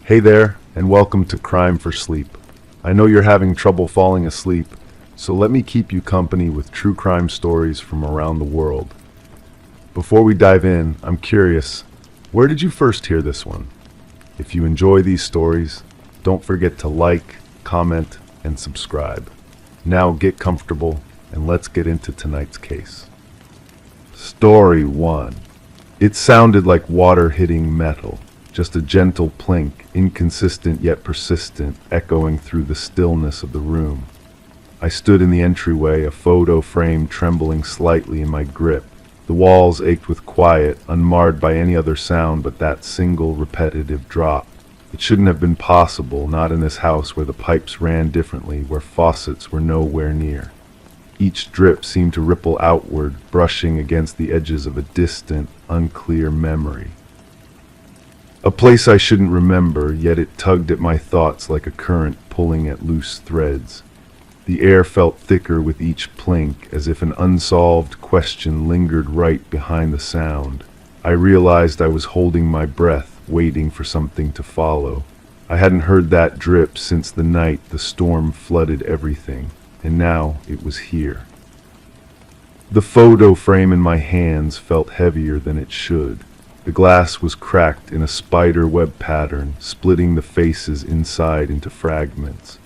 Hey there, and welcome to Crime for Sleep. I know you're having trouble falling asleep, so let me keep you company with true crime stories from around the world. Before we dive in, I'm curious, where did you first hear this one? If you enjoy these stories, don't forget to like, comment, and subscribe. Now get comfortable, and let's get into tonight's case. Story 1. It sounded like water hitting metal. Just a gentle plink, inconsistent yet persistent, echoing through the stillness of the room. I stood in the entryway, a photo frame trembling slightly in my grip. The walls ached with quiet, unmarred by any other sound but that single repetitive drop. It shouldn't have been possible, not in this house where the pipes ran differently, where faucets were nowhere near. Each drip seemed to ripple outward, brushing against the edges of a distant, unclear memory. A place I shouldn't remember, yet it tugged at my thoughts like a current pulling at loose threads. The air felt thicker with each plink, as if an unsolved question lingered right behind the sound. I realized I was holding my breath, waiting for something to follow. I hadn't heard that drip since the night the storm flooded everything, and now it was here. The photo frame in my hands felt heavier than it should. The glass was cracked in a spider web pattern, splitting the faces inside into fragments.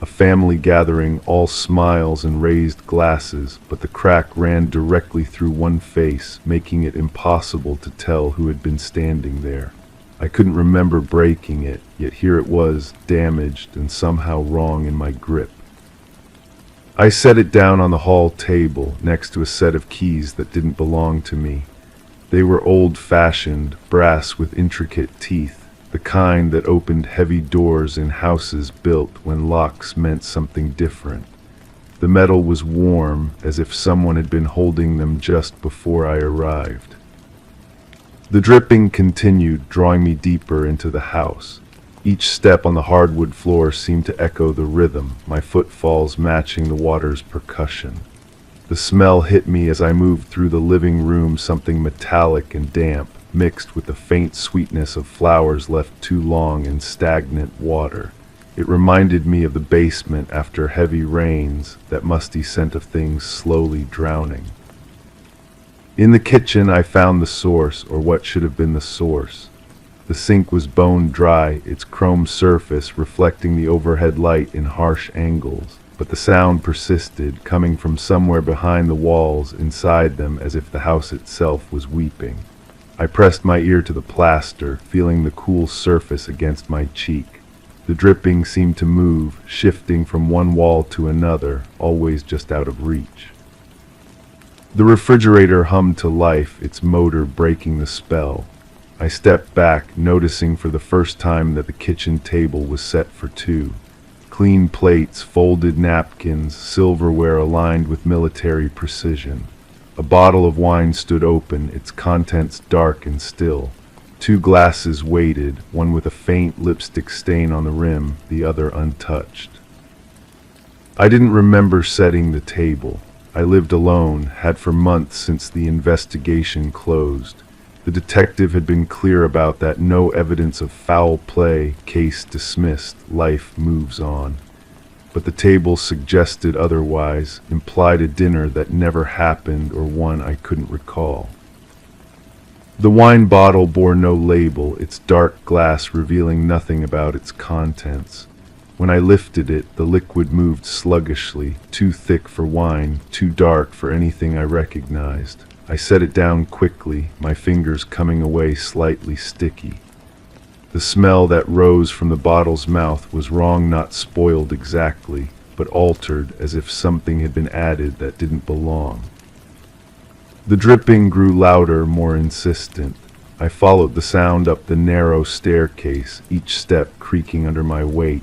A family gathering, all smiles and raised glasses, but the crack ran directly through one face, making it impossible to tell who had been standing there. I couldn't remember breaking it, yet here it was, damaged and somehow wrong in my grip. I set it down on the hall table, next to a set of keys that didn't belong to me. They were old-fashioned, brass with intricate teeth, the kind that opened heavy doors in houses built when locks meant something different. The metal was warm, as if someone had been holding them just before I arrived. The dripping continued, drawing me deeper into the house. Each step on the hardwood floor seemed to echo the rhythm, my footfalls matching the water's percussion. The smell hit me as I moved through the living room, something metallic and damp, mixed with the faint sweetness of flowers left too long in stagnant water. It reminded me of the basement after heavy rains, that musty scent of things slowly drowning. In the kitchen I found the source, or what should have been the source. The sink was bone dry, its chrome surface reflecting the overhead light in harsh angles. But the sound persisted, coming from somewhere behind the walls, inside them, as if the house itself was weeping. I pressed my ear to the plaster, feeling the cool surface against my cheek. The dripping seemed to move, shifting from one wall to another, always just out of reach. The refrigerator hummed to life, its motor breaking the spell. I stepped back, noticing for the first time that the kitchen table was set for two. Clean plates, folded napkins, silverware aligned with military precision. A bottle of wine stood open, its contents dark and still. Two glasses waited, one with a faint lipstick stain on the rim, the other untouched. I didn't remember setting the table. I lived alone, had for months since the investigation closed. The detective had been clear about that, no evidence of foul play, case dismissed, life moves on. But the table suggested otherwise, implied a dinner that never happened or one I couldn't recall. The wine bottle bore no label, its dark glass revealing nothing about its contents. When I lifted it, the liquid moved sluggishly, too thick for wine, too dark for anything I recognized. I set it down quickly, my fingers coming away slightly sticky. The smell that rose from the bottle's mouth was wrong, not spoiled exactly, but altered, as if something had been added that didn't belong. The dripping grew louder, more insistent. I followed the sound up the narrow staircase, each step creaking under my weight.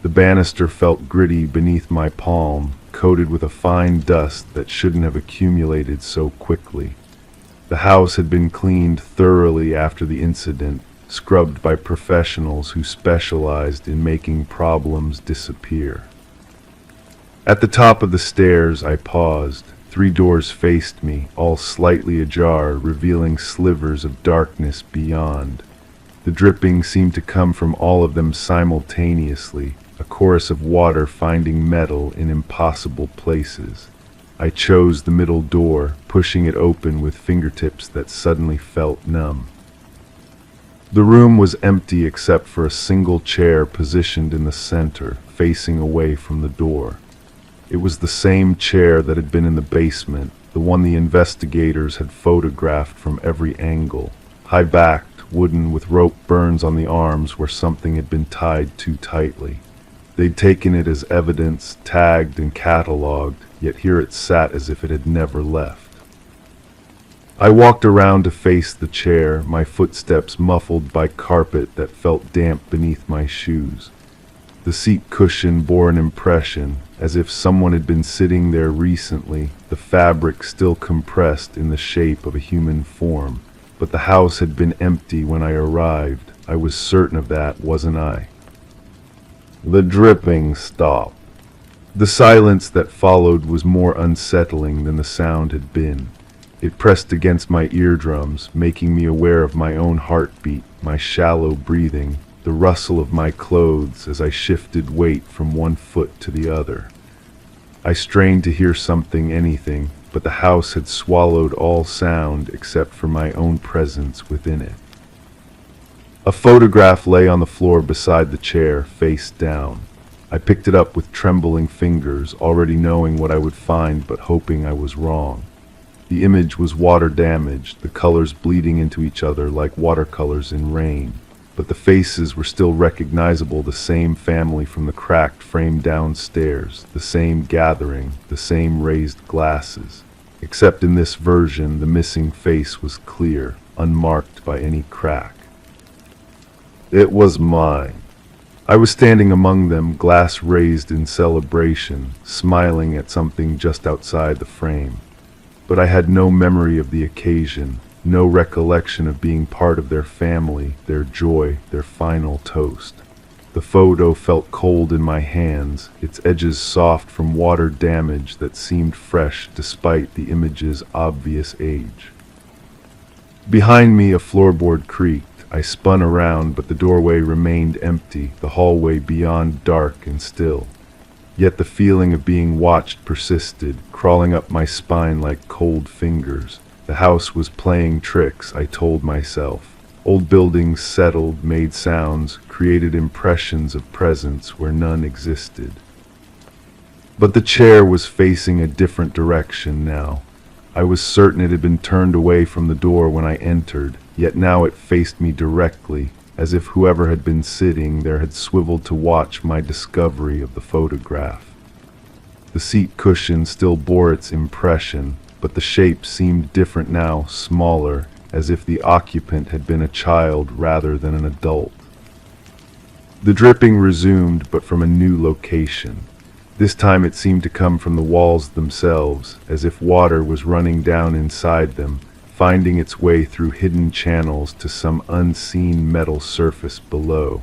The banister felt gritty beneath my palm, coated with a fine dust that shouldn't have accumulated so quickly. The house had been cleaned thoroughly after the incident, scrubbed by professionals who specialized in making problems disappear. At the top of the stairs, I paused. 3 doors faced me, all slightly ajar, revealing slivers of darkness beyond. The dripping seemed to come from all of them simultaneously, a chorus of water finding metal in impossible places. I chose the middle door, pushing it open with fingertips that suddenly felt numb. The room was empty except for a single chair positioned in the center, facing away from the door. It was the same chair that had been in the basement, the one the investigators had photographed from every angle. High-backed, wooden with rope burns on the arms where something had been tied too tightly. They'd taken it as evidence, tagged and catalogued, yet here it sat as if it had never left. I walked around to face the chair, my footsteps muffled by carpet that felt damp beneath my shoes. The seat cushion bore an impression, as if someone had been sitting there recently, the fabric still compressed in the shape of a human form. But the house had been empty when I arrived. I was certain of that, wasn't I? The dripping stopped. The silence that followed was more unsettling than the sound had been. It pressed against my eardrums, making me aware of my own heartbeat, my shallow breathing, the rustle of my clothes as I shifted weight from one foot to the other. I strained to hear something, anything, but the house had swallowed all sound except for my own presence within it. A photograph lay on the floor beside the chair, face down. I picked it up with trembling fingers, already knowing what I would find but hoping I was wrong. The image was water damaged, the colors bleeding into each other like watercolors in rain. But the faces were still recognizable, the same family from the cracked frame downstairs, the same gathering, the same raised glasses. Except in this version, the missing face was clear, unmarked by any crack. It was mine. I was standing among them, glass raised in celebration, smiling at something just outside the frame. But I had no memory of the occasion, no recollection of being part of their family, their joy, their final toast. The photo felt cold in my hands, its edges soft from water damage that seemed fresh despite the image's obvious age. Behind me, a floorboard creaked. I spun around, but the doorway remained empty, the hallway beyond dark and still. Yet the feeling of being watched persisted, crawling up my spine like cold fingers. The house was playing tricks, I told myself. Old buildings settled, made sounds, created impressions of presence where none existed. But the chair was facing a different direction now. I was certain it had been turned away from the door when I entered, yet now it faced me directly, as if whoever had been sitting there had swiveled to watch my discovery of the photograph. The seat cushion still bore its impression, but the shape seemed different now, smaller, as if the occupant had been a child rather than an adult. The dripping resumed, but from a new location. This time it seemed to come from the walls themselves, as if water was running down inside them, finding its way through hidden channels to some unseen metal surface below.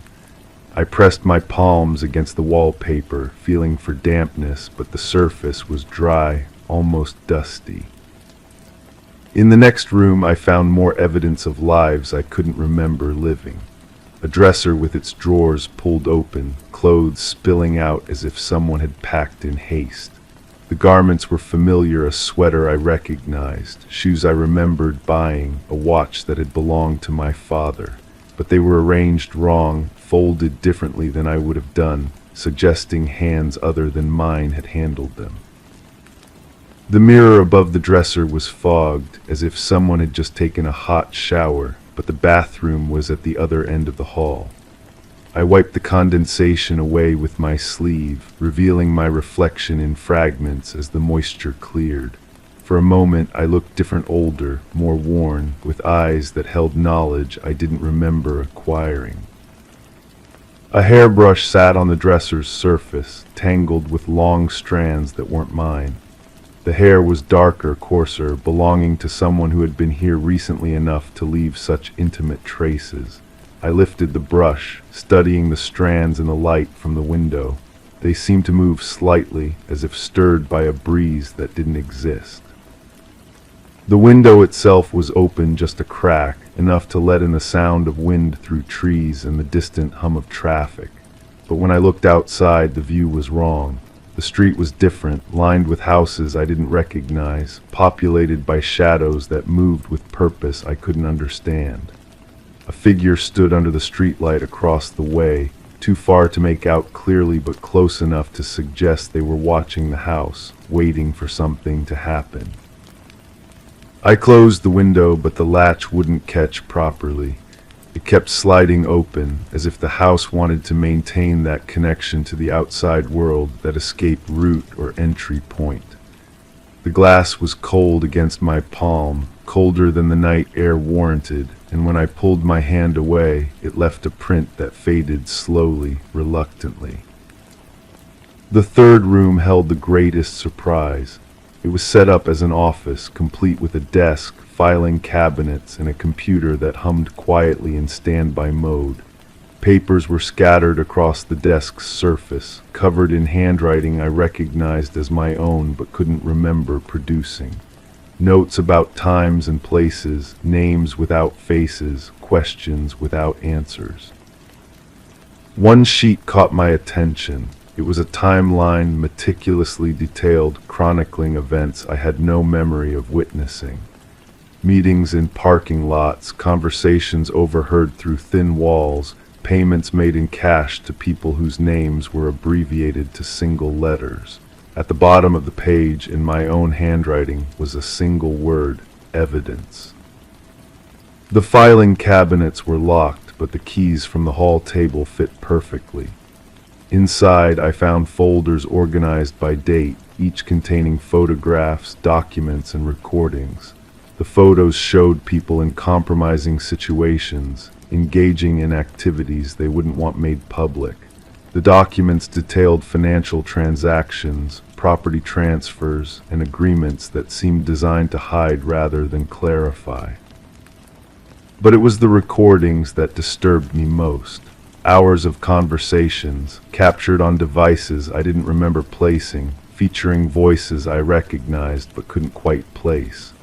I pressed my palms against the wallpaper, feeling for dampness, but the surface was dry, almost dusty. In the next room I found more evidence of lives I couldn't remember living. A dresser with its drawers pulled open, clothes spilling out as if someone had packed in haste. The garments were familiar, a sweater I recognized, shoes I remembered buying, a watch that had belonged to my father. But they were arranged wrong, folded differently than I would have done, suggesting hands other than mine had handled them. The mirror above the dresser was fogged, as if someone had just taken a hot shower, but the bathroom was at the other end of the hall. I wiped the condensation away with my sleeve, revealing my reflection in fragments as the moisture cleared. For a moment I looked different, older, more worn, with eyes that held knowledge I didn't remember acquiring. A hairbrush sat on the dresser's surface, tangled with long strands that weren't mine. The hair was darker, coarser, belonging to someone who had been here recently enough to leave such intimate traces. I lifted the brush, studying the strands in the light from the window. They seemed to move slightly, as if stirred by a breeze that didn't exist. The window itself was open just a crack, enough to let in the sound of wind through trees and the distant hum of traffic. But when I looked outside, the view was wrong. The street was different, lined with houses I didn't recognize, populated by shadows that moved with purpose I couldn't understand. A figure stood under the streetlight across the way, too far to make out clearly but close enough to suggest they were watching the house, waiting for something to happen. I closed the window, but the latch wouldn't catch properly. It kept sliding open, as if the house wanted to maintain that connection to the outside world, that escape route or entry point. The glass was cold against my palm, colder than the night air warranted, and when I pulled my hand away, it left a print that faded slowly, reluctantly. The third room held the greatest surprise. It was set up as an office, complete with a desk, filing cabinets, and a computer that hummed quietly in standby mode. Papers were scattered across the desk's surface, covered in handwriting I recognized as my own but couldn't remember producing. Notes about times and places, names without faces, questions without answers. One sheet caught my attention. It was a timeline meticulously detailed, chronicling events I had no memory of witnessing. Meetings in parking lots, conversations overheard through thin walls, payments made in cash to people whose names were abbreviated to single letters. At the bottom of the page, in my own handwriting, was a single word: evidence. The filing cabinets were locked, but the keys from the hall table fit perfectly. Inside, I found folders organized by date, each containing photographs, documents, and recordings. The photos showed people in compromising situations, engaging in activities they wouldn't want made public. The documents detailed financial transactions, property transfers, and agreements that seemed designed to hide rather than clarify. But it was the recordings that disturbed me most. Hours of conversations, captured on devices I didn't remember placing, featuring voices I recognized but couldn't quite place.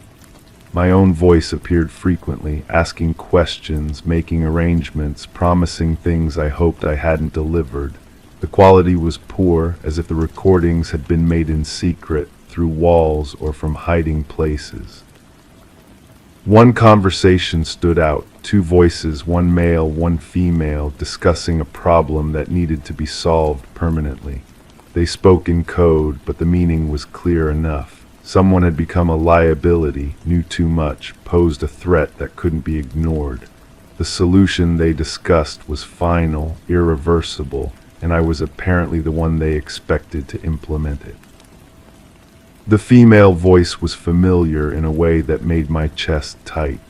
My own voice appeared frequently, asking questions, making arrangements, promising things I hoped I hadn't delivered. The quality was poor, as if the recordings had been made in secret, through walls or from hiding places. One conversation stood out, two voices, one male, one female, discussing a problem that needed to be solved permanently. They spoke in code, but the meaning was clear enough. Someone had become a liability, knew too much, posed a threat that couldn't be ignored. The solution they discussed was final, irreversible, and I was apparently the one they expected to implement it. The female voice was familiar in a way that made my chest tight.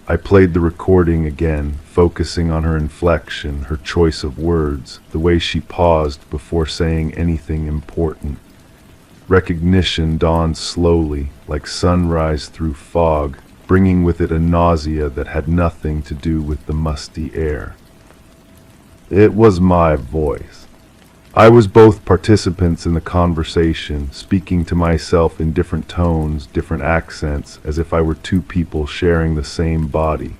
I played the recording again, focusing on her inflection, her choice of words, the way she paused before saying anything important. Recognition dawned slowly, like sunrise through fog, bringing with it a nausea that had nothing to do with the musty air. It was my voice. I was both participants in the conversation, speaking to myself in different tones, different accents, as if I were two people sharing the same body.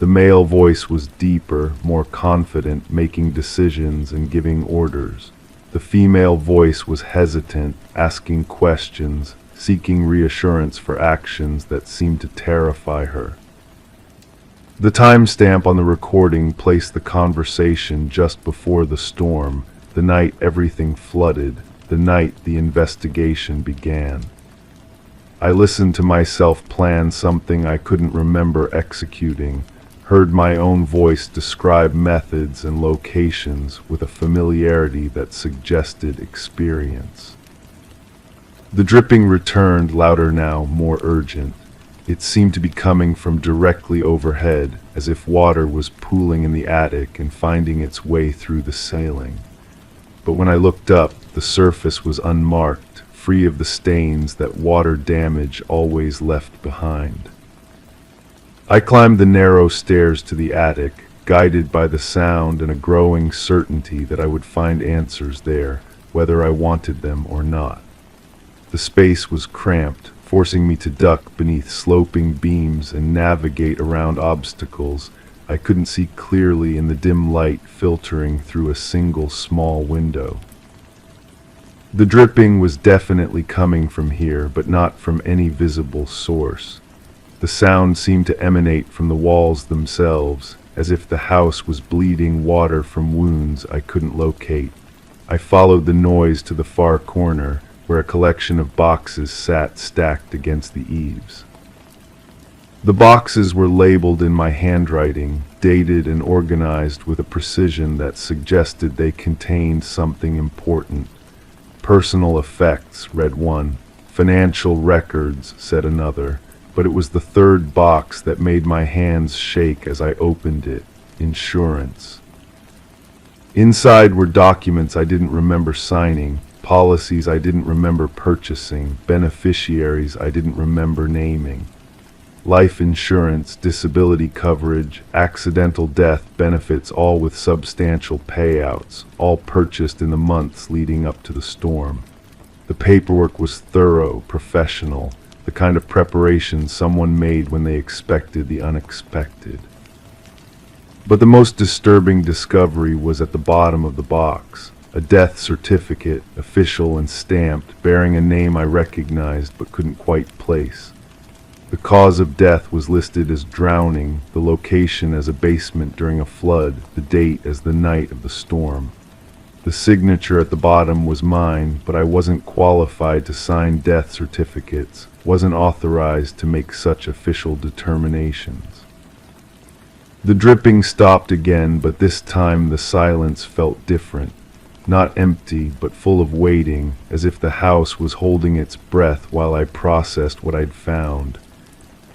The male voice was deeper, more confident, making decisions and giving orders. The female voice was hesitant, asking questions, seeking reassurance for actions that seemed to terrify her. The timestamp on the recording placed the conversation just before the storm, the night everything flooded, the night the investigation began. I listened to myself plan something I couldn't remember executing, heard my own voice describe methods and locations with a familiarity that suggested experience. The dripping returned, louder now, more urgent. It seemed to be coming from directly overhead, as if water was pooling in the attic and finding its way through the ceiling. But when I looked up, the surface was unmarked, free of the stains that water damage always left behind. I climbed the narrow stairs to the attic, guided by the sound and a growing certainty that I would find answers there, whether I wanted them or not. The space was cramped, forcing me to duck beneath sloping beams and navigate around obstacles I couldn't see clearly in the dim light filtering through a single small window. The dripping was definitely coming from here, but not from any visible source. The sound seemed to emanate from the walls themselves, as if the house was bleeding water from wounds I couldn't locate. I followed the noise to the far corner, where a collection of boxes sat stacked against the eaves. The boxes were labeled in my handwriting, dated and organized with a precision that suggested they contained something important. Personal effects, read one. Financial records, said another. But it was the third box that made my hands shake as I opened it. Insurance. Inside were documents I didn't remember signing, policies I didn't remember purchasing, beneficiaries I didn't remember naming. Life insurance, disability coverage, accidental death benefits, all with substantial payouts, all purchased in the months leading up to the storm. The paperwork was thorough, professional, the kind of preparation someone made when they expected the unexpected. But the most disturbing discovery was at the bottom of the box, a death certificate, official and stamped, bearing a name I recognized but couldn't quite place. The cause of death was listed as drowning, the location as a basement during a flood, the date as the night of the storm. The signature at the bottom was mine, but I wasn't qualified to sign death certificates, wasn't authorized to make such official determinations. The dripping stopped again, but this time the silence felt different. Not empty, but full of waiting, as if the house was holding its breath while I processed what I'd found.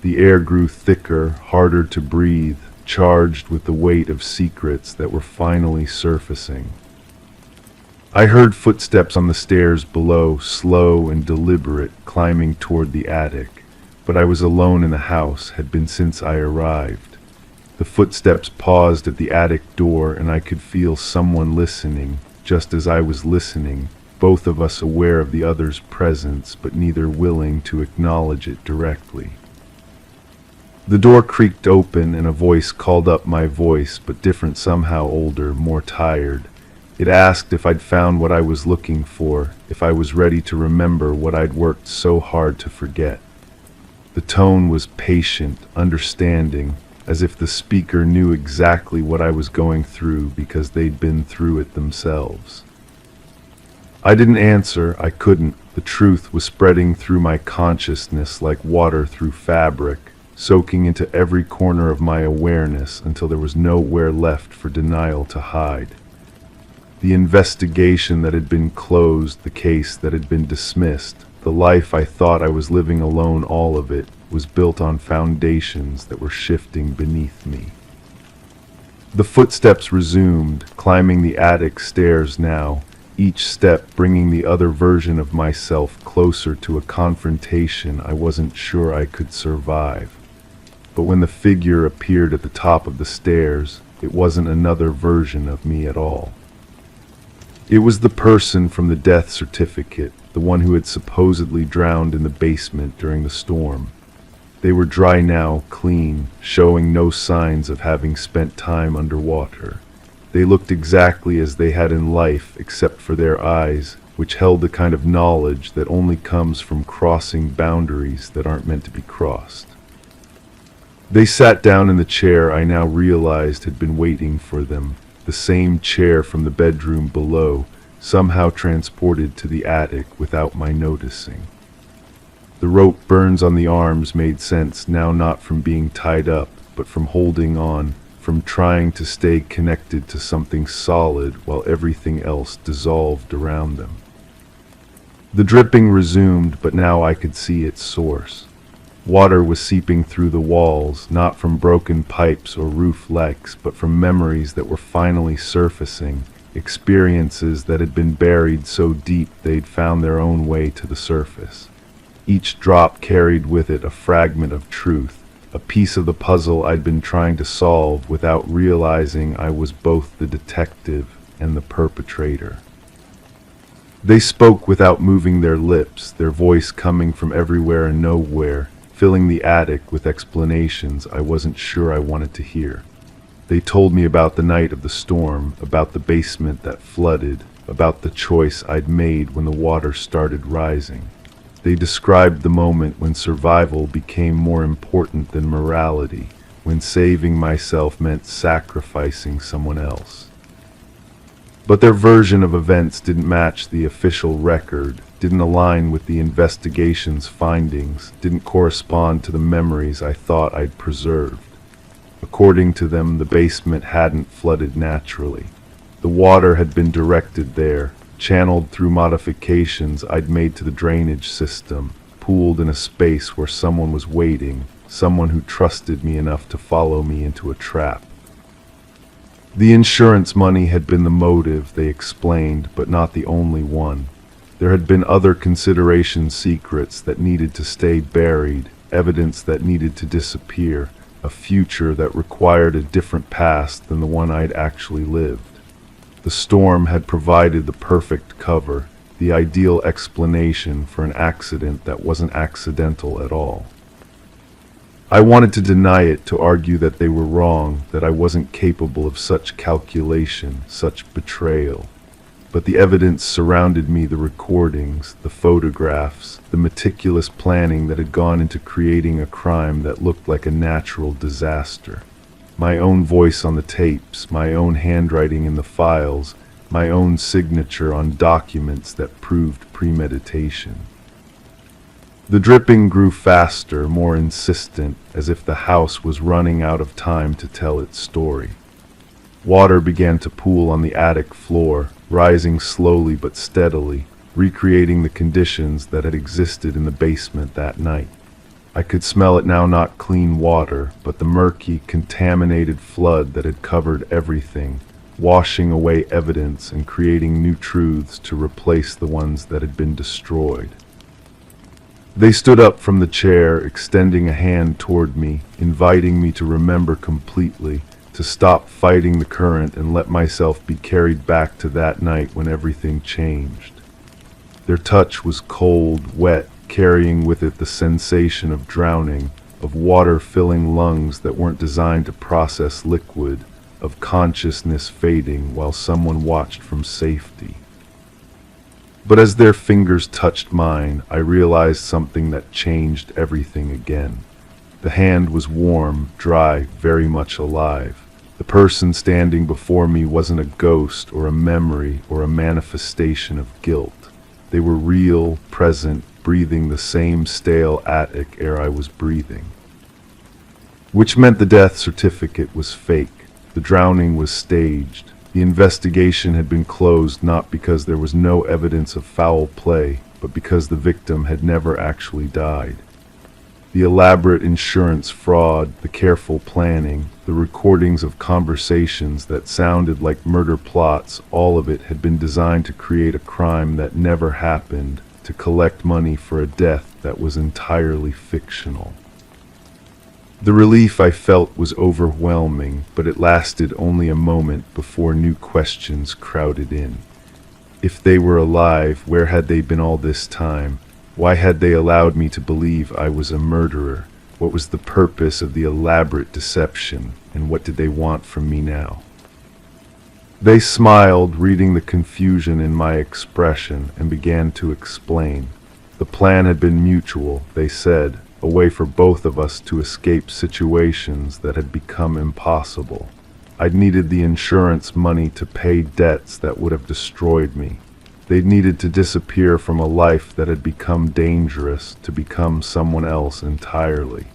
The air grew thicker, harder to breathe, charged with the weight of secrets that were finally surfacing. I heard footsteps on the stairs below, slow and deliberate, climbing toward the attic, but I was alone in the house, had been since I arrived. The footsteps paused at the attic door, and I could feel someone listening, just as I was listening, both of us aware of the other's presence, but neither willing to acknowledge it directly. The door creaked open, and a voice called up my voice, but different somehow, older, more tired. It asked if I'd found what I was looking for, if I was ready to remember what I'd worked so hard to forget. The tone was patient, understanding, as if the speaker knew exactly what I was going through because they'd been through it themselves. I didn't answer, I couldn't. The truth was spreading through my consciousness like water through fabric, soaking into every corner of my awareness until there was nowhere left for denial to hide. The investigation that had been closed, the case that had been dismissed, the life I thought I was living alone, all of it was built on foundations that were shifting beneath me. The footsteps resumed, climbing the attic stairs now, each step bringing the other version of myself closer to a confrontation I wasn't sure I could survive. But when the figure appeared at the top of the stairs, it wasn't another version of me at all. It was the person from the death certificate, the one who had supposedly drowned in the basement during the storm. They were dry now, clean, showing no signs of having spent time underwater. They looked exactly as they had in life, except for their eyes, which held the kind of knowledge that only comes from crossing boundaries that aren't meant to be crossed. They sat down in the chair I now realized had been waiting for them, the same chair from the bedroom below, somehow transported to the attic without my noticing. The rope burns on the arms made sense now, not from being tied up, but from holding on, from trying to stay connected to something solid while everything else dissolved around them. The dripping resumed, but now I could see its source. Water was seeping through the walls, not from broken pipes or roof leaks, but from memories that were finally surfacing, experiences that had been buried so deep they'd found their own way to the surface. Each drop carried with it a fragment of truth, a piece of the puzzle I'd been trying to solve without realizing I was both the detective and the perpetrator. They spoke without moving their lips, their voice coming from everywhere and nowhere, filling the attic with explanations I wasn't sure I wanted to hear. They told me about the night of the storm, about the basement that flooded, about the choice I'd made when the water started rising. They described the moment when survival became more important than morality, when saving myself meant sacrificing someone else. But their version of events didn't match the official record, didn't align with the investigation's findings, didn't correspond to the memories I thought I'd preserved. According to them, the basement hadn't flooded naturally. The water had been directed there, channeled through modifications I'd made to the drainage system, pooled in a space where someone was waiting, someone who trusted me enough to follow me into a trap. The insurance money had been the motive, they explained, but not the only one. There had been other consideration secrets that needed to stay buried, evidence that needed to disappear, a future that required a different past than the one I'd actually lived. The storm had provided the perfect cover, the ideal explanation for an accident that wasn't accidental at all. I wanted to deny it, to argue that they were wrong, that I wasn't capable of such calculation, such betrayal. But the evidence surrounded me, the recordings, the photographs, the meticulous planning that had gone into creating a crime that looked like a natural disaster. My own voice on the tapes, my own handwriting in the files, my own signature on documents that proved premeditation. The dripping grew faster, more insistent, as if the house was running out of time to tell its story. Water began to pool on the attic floor, rising slowly but steadily, recreating the conditions that had existed in the basement that night. I could smell it now, not clean water, but the murky, contaminated flood that had covered everything, washing away evidence and creating new truths to replace the ones that had been destroyed. They stood up from the chair, extending a hand toward me, inviting me to remember completely, to stop fighting the current and let myself be carried back to that night when everything changed. Their touch was cold, wet, carrying with it the sensation of drowning, of water filling lungs that weren't designed to process liquid, of consciousness fading while someone watched from safety. But as their fingers touched mine, I realized something that changed everything again. The hand was warm, dry, very much alive. The person standing before me wasn't a ghost or a memory or a manifestation of guilt. They were real, present, breathing the same stale attic air I was breathing. Which meant the death certificate was fake. The drowning was staged. The investigation had been closed not because there was no evidence of foul play, but because the victim had never actually died. The elaborate insurance fraud, the careful planning, the recordings of conversations that sounded like murder plots, all of it had been designed to create a crime that never happened, to collect money for a death that was entirely fictional. The relief I felt was overwhelming, but it lasted only a moment before new questions crowded in. If they were alive, where had they been all this time? Why had they allowed me to believe I was a murderer? What was the purpose of the elaborate deception, and what did they want from me now? They smiled, reading the confusion in my expression, and began to explain. The plan had been mutual, they said, a way for both of us to escape situations that had become impossible. I'd needed the insurance money to pay debts that would have destroyed me. They'd needed to disappear from a life that had become dangerous, to become someone else entirely.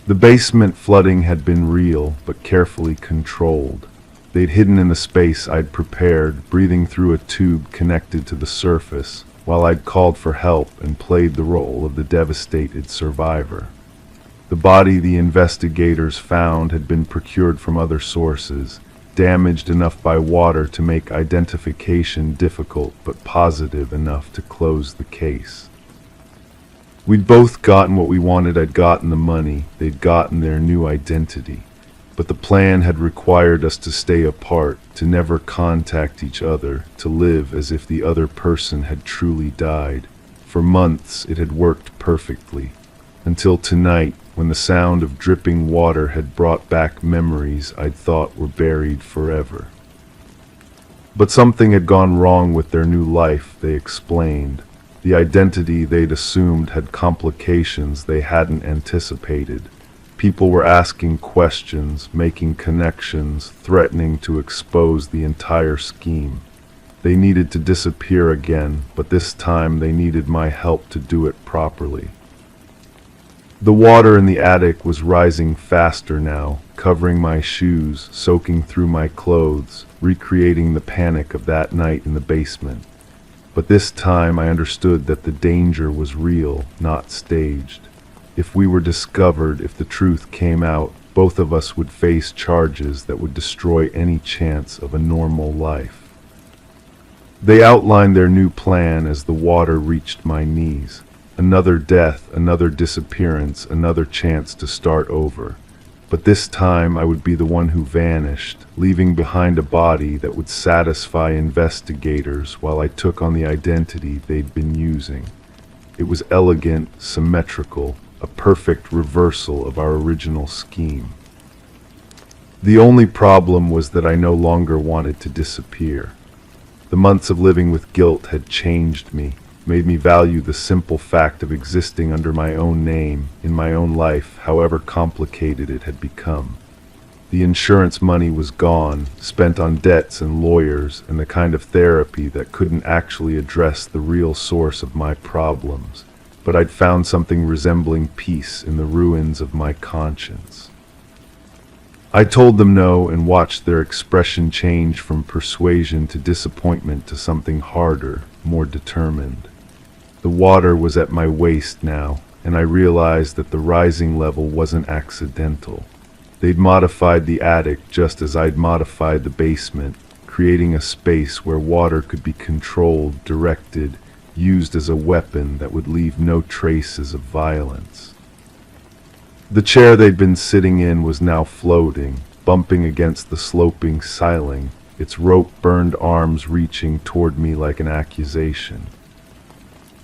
The basement flooding had been real, but carefully controlled. They'd hidden in the space I'd prepared, breathing through a tube connected to the surface, while I'd called for help and played the role of the devastated survivor. The body the investigators found had been procured from other sources, damaged enough by water to make identification difficult, but positive enough to close the case. We'd both gotten what we wanted. I'd gotten the money, they'd gotten their new identity. But the plan had required us to stay apart, to never contact each other, to live as if the other person had truly died. For months it had worked perfectly, until tonight, when the sound of dripping water had brought back memories I'd thought were buried forever. But something had gone wrong with their new life, they explained. The identity they'd assumed had complications they hadn't anticipated. People were asking questions, making connections, threatening to expose the entire scheme. They needed to disappear again, but this time they needed my help to do it properly. The water in the attic was rising faster now, covering my shoes, soaking through my clothes, recreating the panic of that night in the basement. But this time I understood that the danger was real, not staged. If we were discovered, if the truth came out, both of us would face charges that would destroy any chance of a normal life. They outlined their new plan as the water reached my knees. Another death, another disappearance, another chance to start over. But this time I would be the one who vanished, leaving behind a body that would satisfy investigators while I took on the identity they'd been using. It was elegant, symmetrical, a perfect reversal of our original scheme. The only problem was that I no longer wanted to disappear. The months of living with guilt had changed me, made me value the simple fact of existing under my own name, in my own life, however complicated it had become. The insurance money was gone, spent on debts and lawyers, and the kind of therapy that couldn't actually address the real source of my problems. But I'd found something resembling peace in the ruins of my conscience. I told them no and watched their expression change from persuasion to disappointment to something harder, more determined. The water was at my waist now, and I realized that the rising level wasn't accidental. They'd modified the attic just as I'd modified the basement, creating a space where water could be controlled, directed, used as a weapon that would leave no traces of violence. The chair they'd been sitting in was now floating, bumping against the sloping ceiling, its rope-burned arms reaching toward me like an accusation.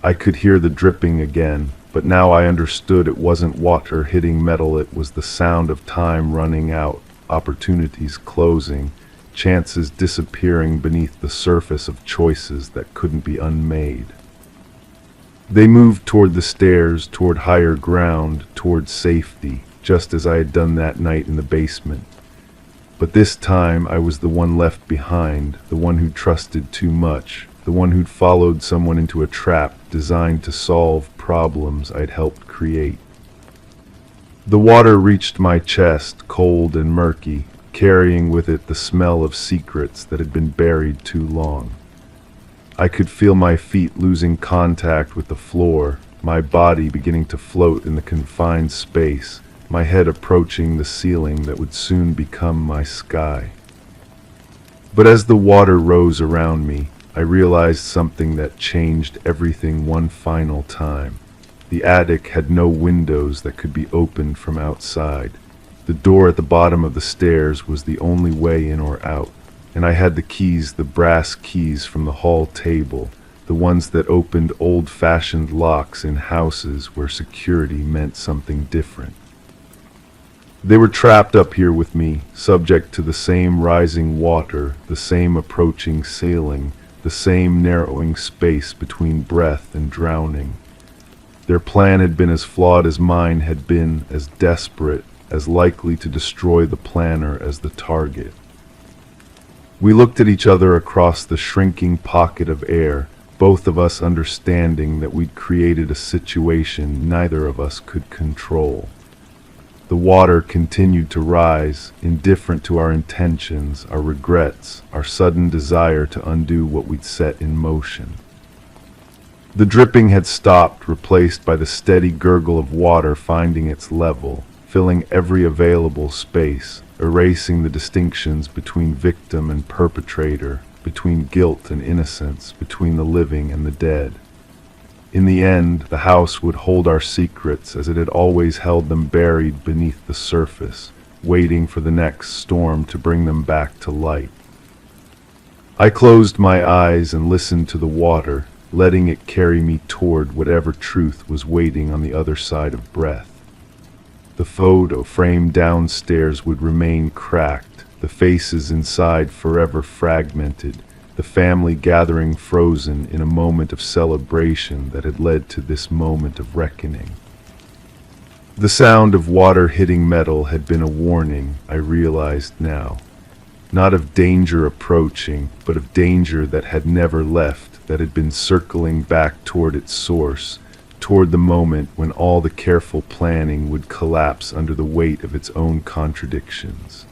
I could hear the dripping again, but now I understood it wasn't water hitting metal, it was the sound of time running out, opportunities closing, chances disappearing beneath the surface of choices that couldn't be unmade. They moved toward the stairs, toward higher ground, toward safety, just as I had done that night in the basement. But this time I was the one left behind, the one who'd trusted too much, the one who'd followed someone into a trap designed to solve problems I'd helped create. The water reached my chest, cold and murky, carrying with it the smell of secrets that had been buried too long. I could feel my feet losing contact with the floor, my body beginning to float in the confined space, my head approaching the ceiling that would soon become my sky. But as the water rose around me, I realized something that changed everything one final time. The attic had no windows that could be opened from outside. The door at the bottom of the stairs was the only way in or out. And I had the keys, the brass keys from the hall table, the ones that opened old-fashioned locks in houses where security meant something different. They were trapped up here with me, subject to the same rising water, the same approaching ceiling, the same narrowing space between breath and drowning. Their plan had been as flawed as mine had been, as desperate, as likely to destroy the planner as the target. We looked at each other across the shrinking pocket of air, both of us understanding that we'd created a situation neither of us could control. The water continued to rise, indifferent to our intentions, our regrets, our sudden desire to undo what we'd set in motion. The dripping had stopped, replaced by the steady gurgle of water finding its level, filling every available space, erasing the distinctions between victim and perpetrator, between guilt and innocence, between the living and the dead. In the end, the house would hold our secrets as it had always held them buried beneath the surface, waiting for the next storm to bring them back to light. I closed my eyes and listened to the water, letting it carry me toward whatever truth was waiting on the other side of breath. The photo frame downstairs would remain cracked, the faces inside forever fragmented, the family gathering frozen in a moment of celebration that had led to this moment of reckoning. The sound of water hitting metal had been a warning, I realized now. Not of danger approaching, but of danger that had never left, that had been circling back toward its source, toward the moment when all the careful planning would collapse under the weight of its own contradictions.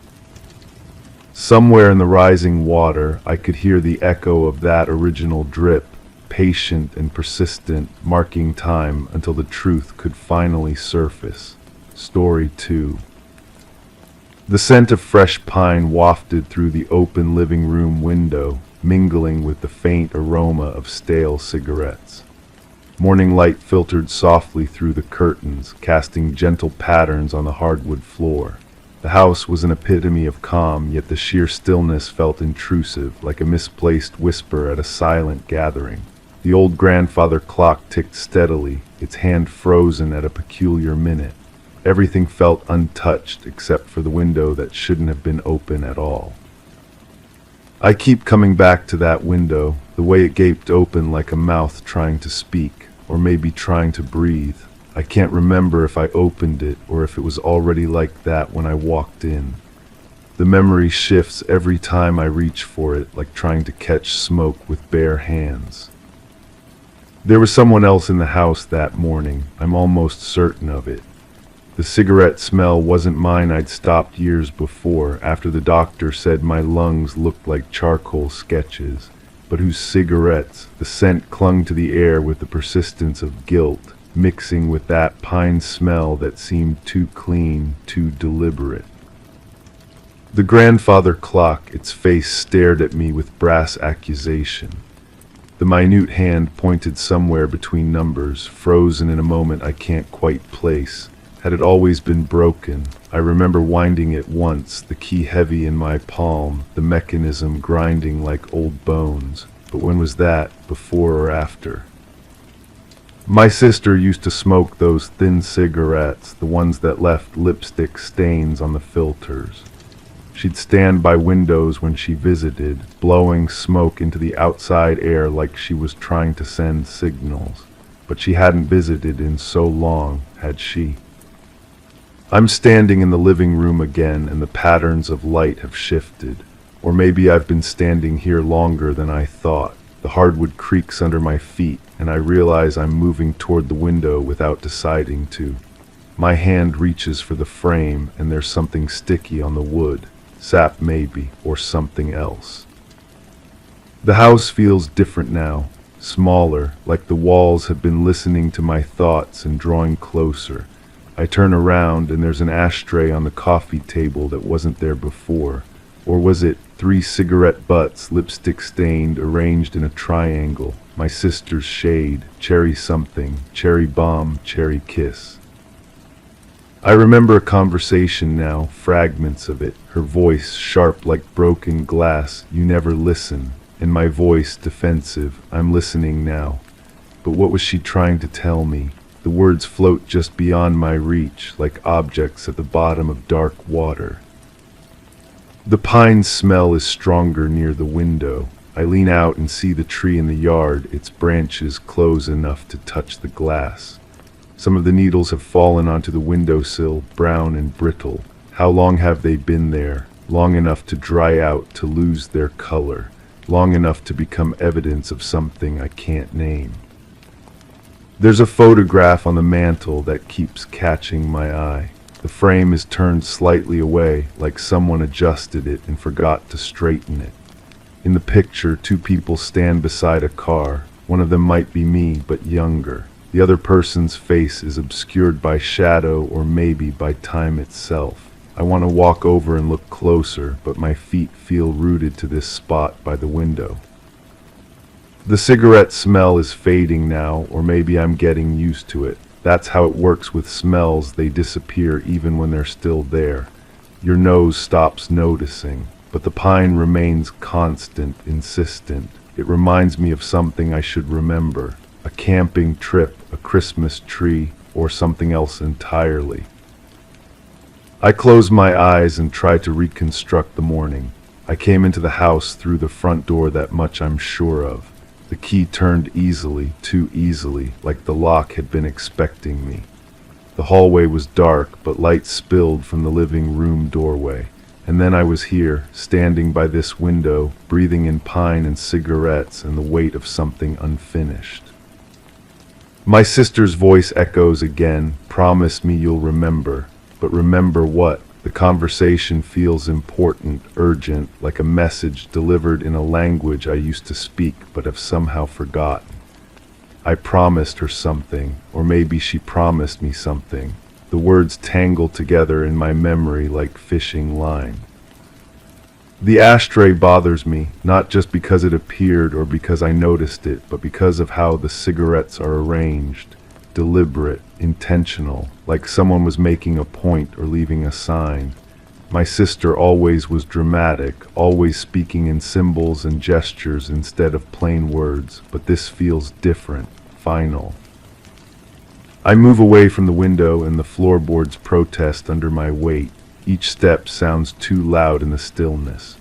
Somewhere in the rising water, I could hear the echo of that original drip, patient and persistent, marking time until the truth could finally surface. Story 2. The scent of fresh pine wafted through the open living room window, mingling with the faint aroma of stale cigarettes. Morning light filtered softly through the curtains, casting gentle patterns on the hardwood floor. The house was an epitome of calm, yet the sheer stillness felt intrusive, like a misplaced whisper at a silent gathering. The old grandfather clock ticked steadily, its hand frozen at a peculiar minute. Everything felt untouched except for the window that shouldn't have been open at all. I keep coming back to that window, the way it gaped open like a mouth trying to speak, or maybe trying to breathe. I can't remember if I opened it or if it was already like that when I walked in. The memory shifts every time I reach for it, like trying to catch smoke with bare hands. There was someone else in the house that morning, I'm almost certain of it. The cigarette smell wasn't mine. I'd stopped years before, after the doctor said my lungs looked like charcoal sketches, but whose cigarettes, the scent clung to the air with the persistence of guilt, mixing with that pine smell that seemed too clean, too deliberate. The grandfather clock, its face stared at me with brass accusation. The minute hand pointed somewhere between numbers, frozen in a moment I can't quite place. Had it always been broken? I remember winding it once, the key heavy in my palm, the mechanism grinding like old bones. But when was that, before or after? My sister used to smoke those thin cigarettes, the ones that left lipstick stains on the filters. She'd stand by windows when she visited, blowing smoke into the outside air like she was trying to send signals. But she hadn't visited in so long, had she? I'm standing in the living room again, and the patterns of light have shifted. Or maybe I've been standing here longer than I thought. The hardwood creaks under my feet, and I realize I'm moving toward the window without deciding to. My hand reaches for the frame, and there's something sticky on the wood. Sap maybe, or something else. The house feels different now, smaller, like the walls have been listening to my thoughts and drawing closer. I turn around and there's an ashtray on the coffee table that wasn't there before. Or was it 3 cigarette butts, lipstick stained, arranged in a triangle? My sister's shade, cherry something, cherry bomb, cherry kiss. I remember a conversation now, fragments of it, her voice sharp like broken glass, you never listen, and my voice defensive, I'm listening now. But what was she trying to tell me? The words float just beyond my reach, like objects at the bottom of dark water. The pine smell is stronger near the window. I lean out and see the tree in the yard, its branches close enough to touch the glass. Some of the needles have fallen onto the windowsill, brown and brittle. How long have they been there? Long enough to dry out, to lose their color. Long enough to become evidence of something I can't name. There's a photograph on the mantel that keeps catching my eye. The frame is turned slightly away, like someone adjusted it and forgot to straighten it. In the picture, 2 people stand beside a car. One of them might be me, but younger. The other person's face is obscured by shadow or maybe by time itself. I want to walk over and look closer, but my feet feel rooted to this spot by the window. The cigarette smell is fading now, or maybe I'm getting used to it. That's how it works with smells, they disappear even when they're still there. Your nose stops noticing, but the pine remains constant, insistent. It reminds me of something I should remember. A camping trip, a Christmas tree, or something else entirely. I close my eyes and try to reconstruct the morning. I came into the house through the front door, that much I'm sure of. The key turned easily, too easily, like the lock had been expecting me. The hallway was dark, but light spilled from the living room doorway. And then I was here, standing by this window, breathing in pine and cigarettes and the weight of something unfinished. My sister's voice echoes again, "Promise me you'll remember." But remember what? The conversation feels important, urgent, like a message delivered in a language I used to speak but have somehow forgotten. I promised her something, or maybe she promised me something. The words tangle together in my memory like fishing line. The ashtray bothers me, not just because it appeared or because I noticed it, but because of how the cigarettes are arranged. Deliberate, intentional, like someone was making a point or leaving a sign. My sister always was dramatic, always speaking in symbols and gestures instead of plain words, but this feels different, final. I move away from the window and the floorboards protest under my weight. Each step sounds too loud in the stillness.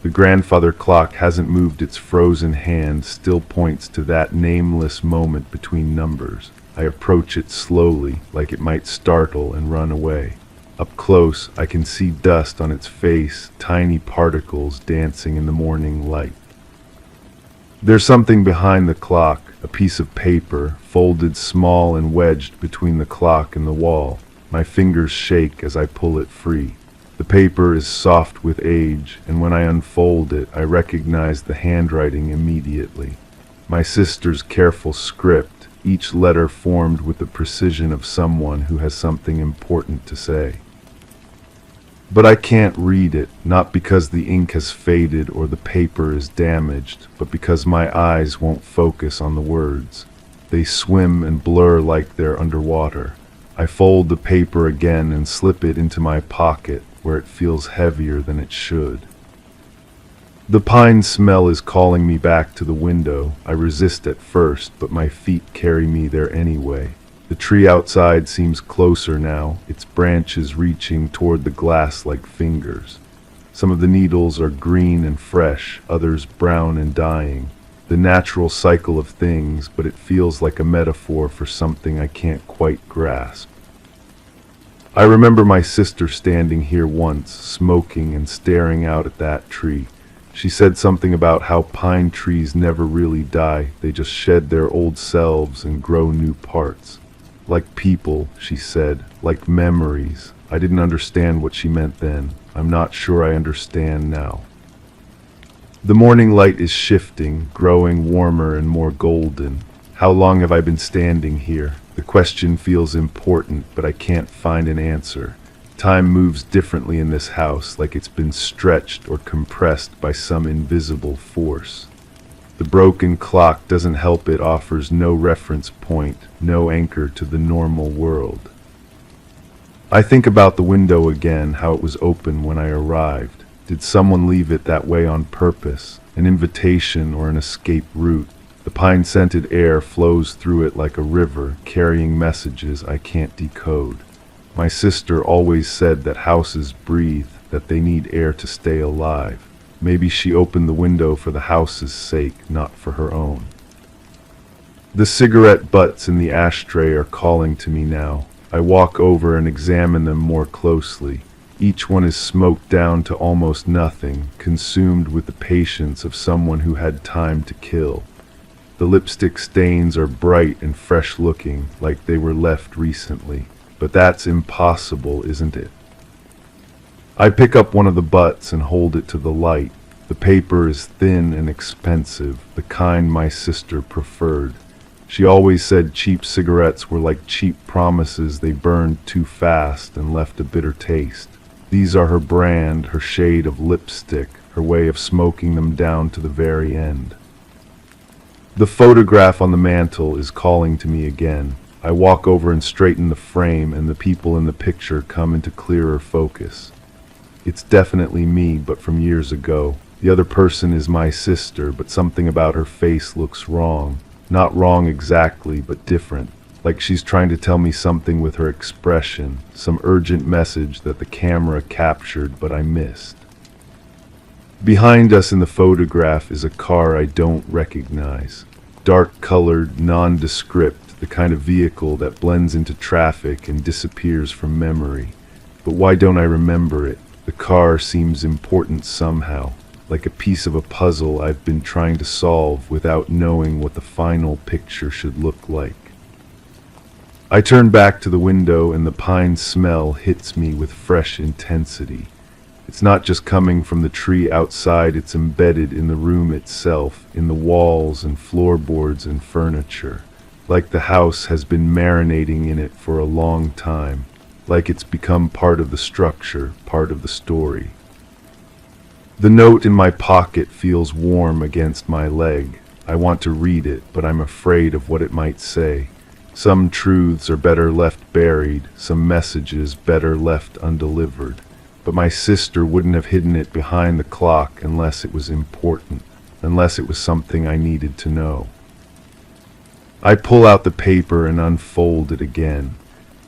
The grandfather clock hasn't moved, its frozen hand still points to that nameless moment between numbers. I approach it slowly, like it might startle and run away. Up close, I can see dust on its face, tiny particles dancing in the morning light. There's something behind the clock, a piece of paper, folded small and wedged between the clock and the wall. My fingers shake as I pull it free. The paper is soft with age, and when I unfold it, I recognize the handwriting immediately. My sister's careful script, each letter formed with the precision of someone who has something important to say. But I can't read it, not because the ink has faded or the paper is damaged, but because my eyes won't focus on the words. They swim and blur like they're underwater. I fold the paper again and slip it into my pocket, where it feels heavier than it should. The pine smell is calling me back to the window. I resist at first, but my feet carry me there anyway. The tree outside seems closer now, its branches reaching toward the glass like fingers. Some of the needles are green and fresh, others brown and dying. The natural cycle of things, but it feels like a metaphor for something I can't quite grasp. I remember my sister standing here once, smoking and staring out at that tree. She said something about how pine trees never really die, they just shed their old selves and grow new parts. Like people, she said, like memories. I didn't understand what she meant then. I'm not sure I understand now. The morning light is shifting, growing warmer and more golden. How long have I been standing here? The question feels important, but I can't find an answer. Time moves differently in this house, like it's been stretched or compressed by some invisible force. The broken clock doesn't help, it offers no reference point, no anchor to the normal world. I think about the window again, how it was open when I arrived. Did someone leave it that way on purpose? An invitation or an escape route? The pine-scented air flows through it like a river, carrying messages I can't decode. My sister always said that houses breathe, that they need air to stay alive. Maybe she opened the window for the house's sake, not for her own. The cigarette butts in the ashtray are calling to me now. I walk over and examine them more closely. Each one is smoked down to almost nothing, consumed with the patience of someone who had time to kill. The lipstick stains are bright and fresh-looking, like they were left recently. But that's impossible, isn't it? I pick up one of the butts and hold it to the light. The paper is thin and expensive, the kind my sister preferred. She always said cheap cigarettes were like cheap promises, they burned too fast and left a bitter taste. These are her brand, her shade of lipstick, her way of smoking them down to the very end. The photograph on the mantel is calling to me again. I walk over and straighten the frame, and the people in the picture come into clearer focus. It's definitely me, but from years ago. The other person is my sister, but something about her face looks wrong. Not wrong exactly, but different. Like she's trying to tell me something with her expression, some urgent message that the camera captured but I missed. Behind us in the photograph is a car I don't recognize. Dark-colored, nondescript, the kind of vehicle that blends into traffic and disappears from memory. But why don't I remember it? The car seems important somehow, like a piece of a puzzle I've been trying to solve without knowing what the final picture should look like. I turn back to the window and the pine smell hits me with fresh intensity. It's not just coming from the tree outside, it's embedded in the room itself, in the walls and floorboards and furniture. Like the house has been marinating in it for a long time, like it's become part of the structure, part of the story. The note in my pocket feels warm against my leg. I want to read it, but I'm afraid of what it might say. Some truths are better left buried, some messages better left undelivered. But my sister wouldn't have hidden it behind the clock unless it was important, unless it was something I needed to know. I pull out the paper and unfold it again.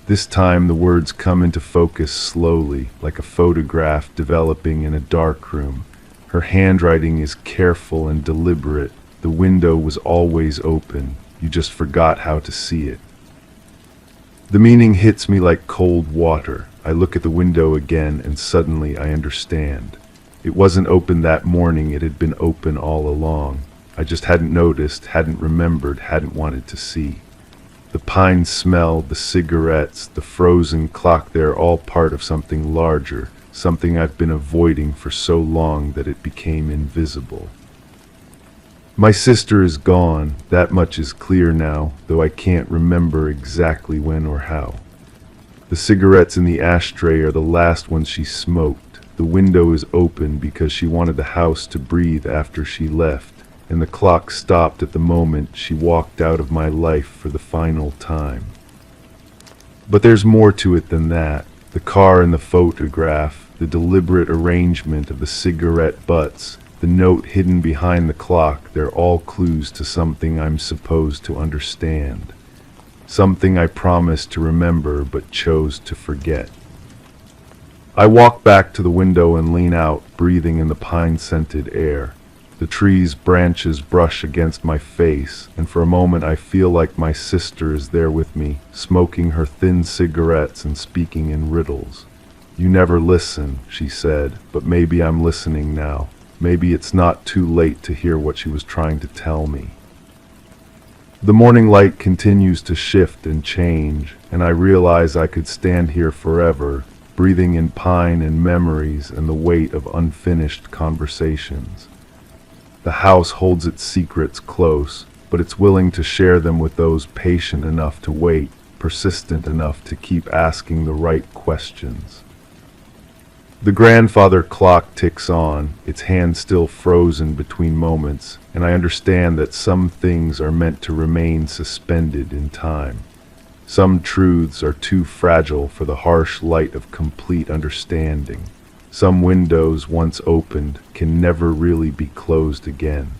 This time the words come into focus slowly, like a photograph developing in a darkroom. Her handwriting is careful and deliberate. The window was always open. You just forgot how to see it. The meaning hits me like cold water. I look at the window again and suddenly I understand. It wasn't open that morning, it had been open all along. I just hadn't noticed, hadn't remembered, hadn't wanted to see. The pine smell, the cigarettes, the frozen clock, they're all part of something larger, something I've been avoiding for so long that it became invisible. My sister is gone, that much is clear now, though I can't remember exactly when or how. The cigarettes in the ashtray are the last ones she smoked. The window is open because she wanted the house to breathe after she left, and the clock stopped at the moment she walked out of my life for the final time. But there's more to it than that. The car in the photograph, the deliberate arrangement of the cigarette butts, the note hidden behind the clock, they're all clues to something I'm supposed to understand. Something I promised to remember but chose to forget. I walk back to the window and lean out, breathing in the pine-scented air. The tree's branches brush against my face, and for a moment I feel like my sister is there with me, smoking her thin cigarettes and speaking in riddles. "You never listen," she said, but maybe I'm listening now. Maybe it's not too late to hear what she was trying to tell me. The morning light continues to shift and change, and I realize I could stand here forever, breathing in pine and memories and the weight of unfinished conversations. The house holds its secrets close, but it's willing to share them with those patient enough to wait, persistent enough to keep asking the right questions. The grandfather clock ticks on, its hand still frozen between moments, and I understand that some things are meant to remain suspended in time. Some truths are too fragile for the harsh light of complete understanding. Some windows, once opened, can never really be closed again.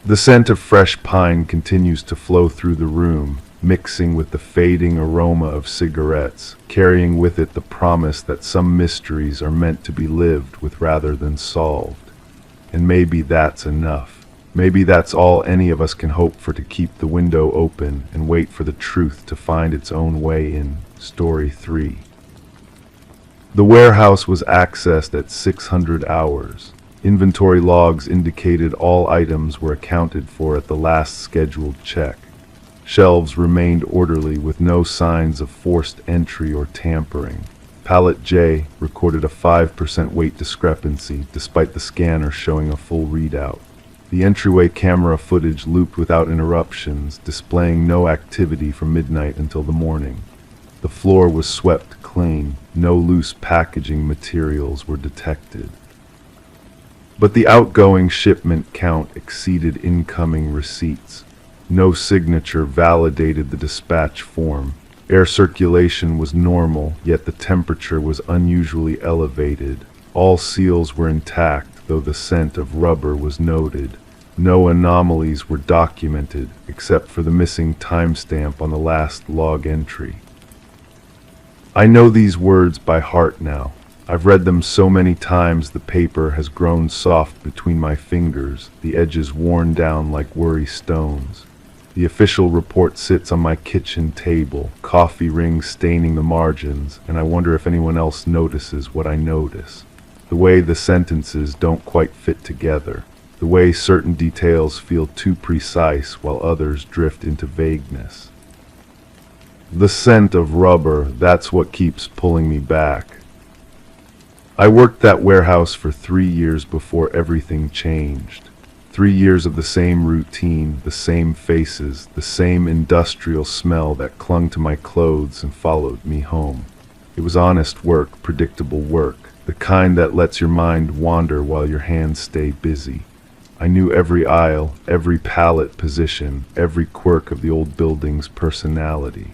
The scent of fresh pine continues to flow through the room, mixing with the fading aroma of cigarettes, carrying with it the promise that some mysteries are meant to be lived with rather than solved. And maybe that's enough. Maybe that's all any of us can hope for, to keep the window open and wait for the truth to find its own way in Story 3. The warehouse was accessed at 600 hours. Inventory logs indicated all items were accounted for at the last scheduled check. Shelves remained orderly with no signs of forced entry or tampering. Pallet J recorded a 5% weight discrepancy despite the scanner showing a full readout. The entryway camera footage looped without interruptions, displaying no activity from midnight until the morning. The floor was swept clean. No loose packaging materials were detected. But the outgoing shipment count exceeded incoming receipts. No signature validated the dispatch form. Air circulation was normal, yet the temperature was unusually elevated. All seals were intact, though the scent of rubber was noted. No anomalies were documented, except for the missing timestamp on the last log entry. I know these words by heart now. I've read them so many times the paper has grown soft between my fingers, the edges worn down like worry stones. The official report sits on my kitchen table, coffee rings staining the margins, and I wonder if anyone else notices what I notice. The way the sentences don't quite fit together. The way certain details feel too precise while others drift into vagueness. The scent of rubber, that's what keeps pulling me back. I worked that warehouse for 3 years before everything changed. 3 years of the same routine, the same faces, the same industrial smell that clung to my clothes and followed me home. It was honest work, predictable work, the kind that lets your mind wander while your hands stay busy. I knew every aisle, every pallet position, every quirk of the old building's personality.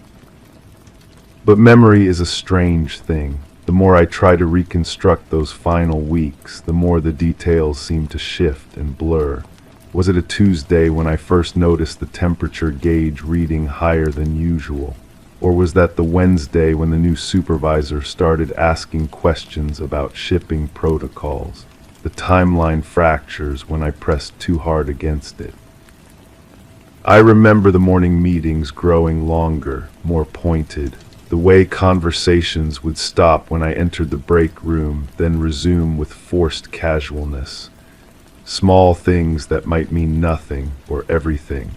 But memory is a strange thing. The more I try to reconstruct those final weeks, the more the details seem to shift and blur. Was it a Tuesday when I first noticed the temperature gauge reading higher than usual? Or was that the Wednesday when the new supervisor started asking questions about shipping protocols? The timeline fractures when I pressed too hard against it. I remember the morning meetings growing longer, more pointed. The way conversations would stop when I entered the break room, then resume with forced casualness. Small things that might mean nothing or everything.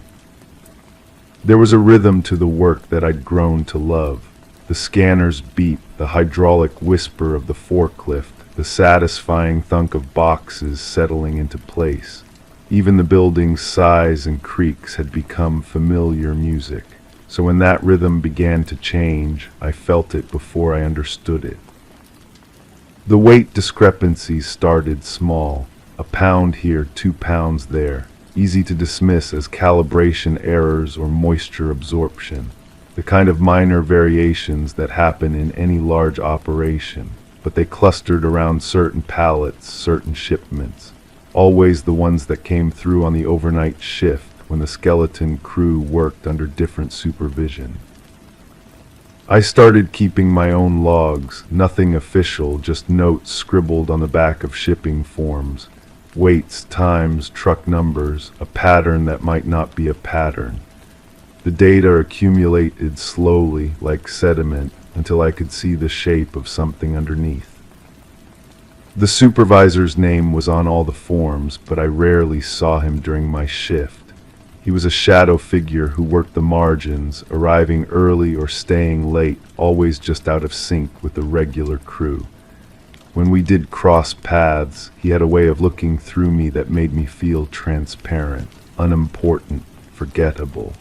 There was a rhythm to the work that I'd grown to love. The scanner's beep, the hydraulic whisper of the forklift, the satisfying thunk of boxes settling into place. Even the building's sighs and creaks had become familiar music. So when that rhythm began to change, I felt it before I understood it. The weight discrepancies started small. A pound here, 2 pounds there. Easy to dismiss as calibration errors or moisture absorption. The kind of minor variations that happen in any large operation. But they clustered around certain pallets, certain shipments. Always the ones that came through on the overnight shift when the skeleton crew worked under different supervision. I started keeping my own logs, nothing official, just notes scribbled on the back of shipping forms. Weights, times, truck numbers, a pattern that might not be a pattern. The data accumulated slowly, like sediment, until I could see the shape of something underneath. The supervisor's name was on all the forms, but I rarely saw him during my shift. He was a shadow figure who worked the margins, arriving early or staying late, always just out of sync with the regular crew. When we did cross paths, he had a way of looking through me that made me feel transparent, unimportant, forgettable.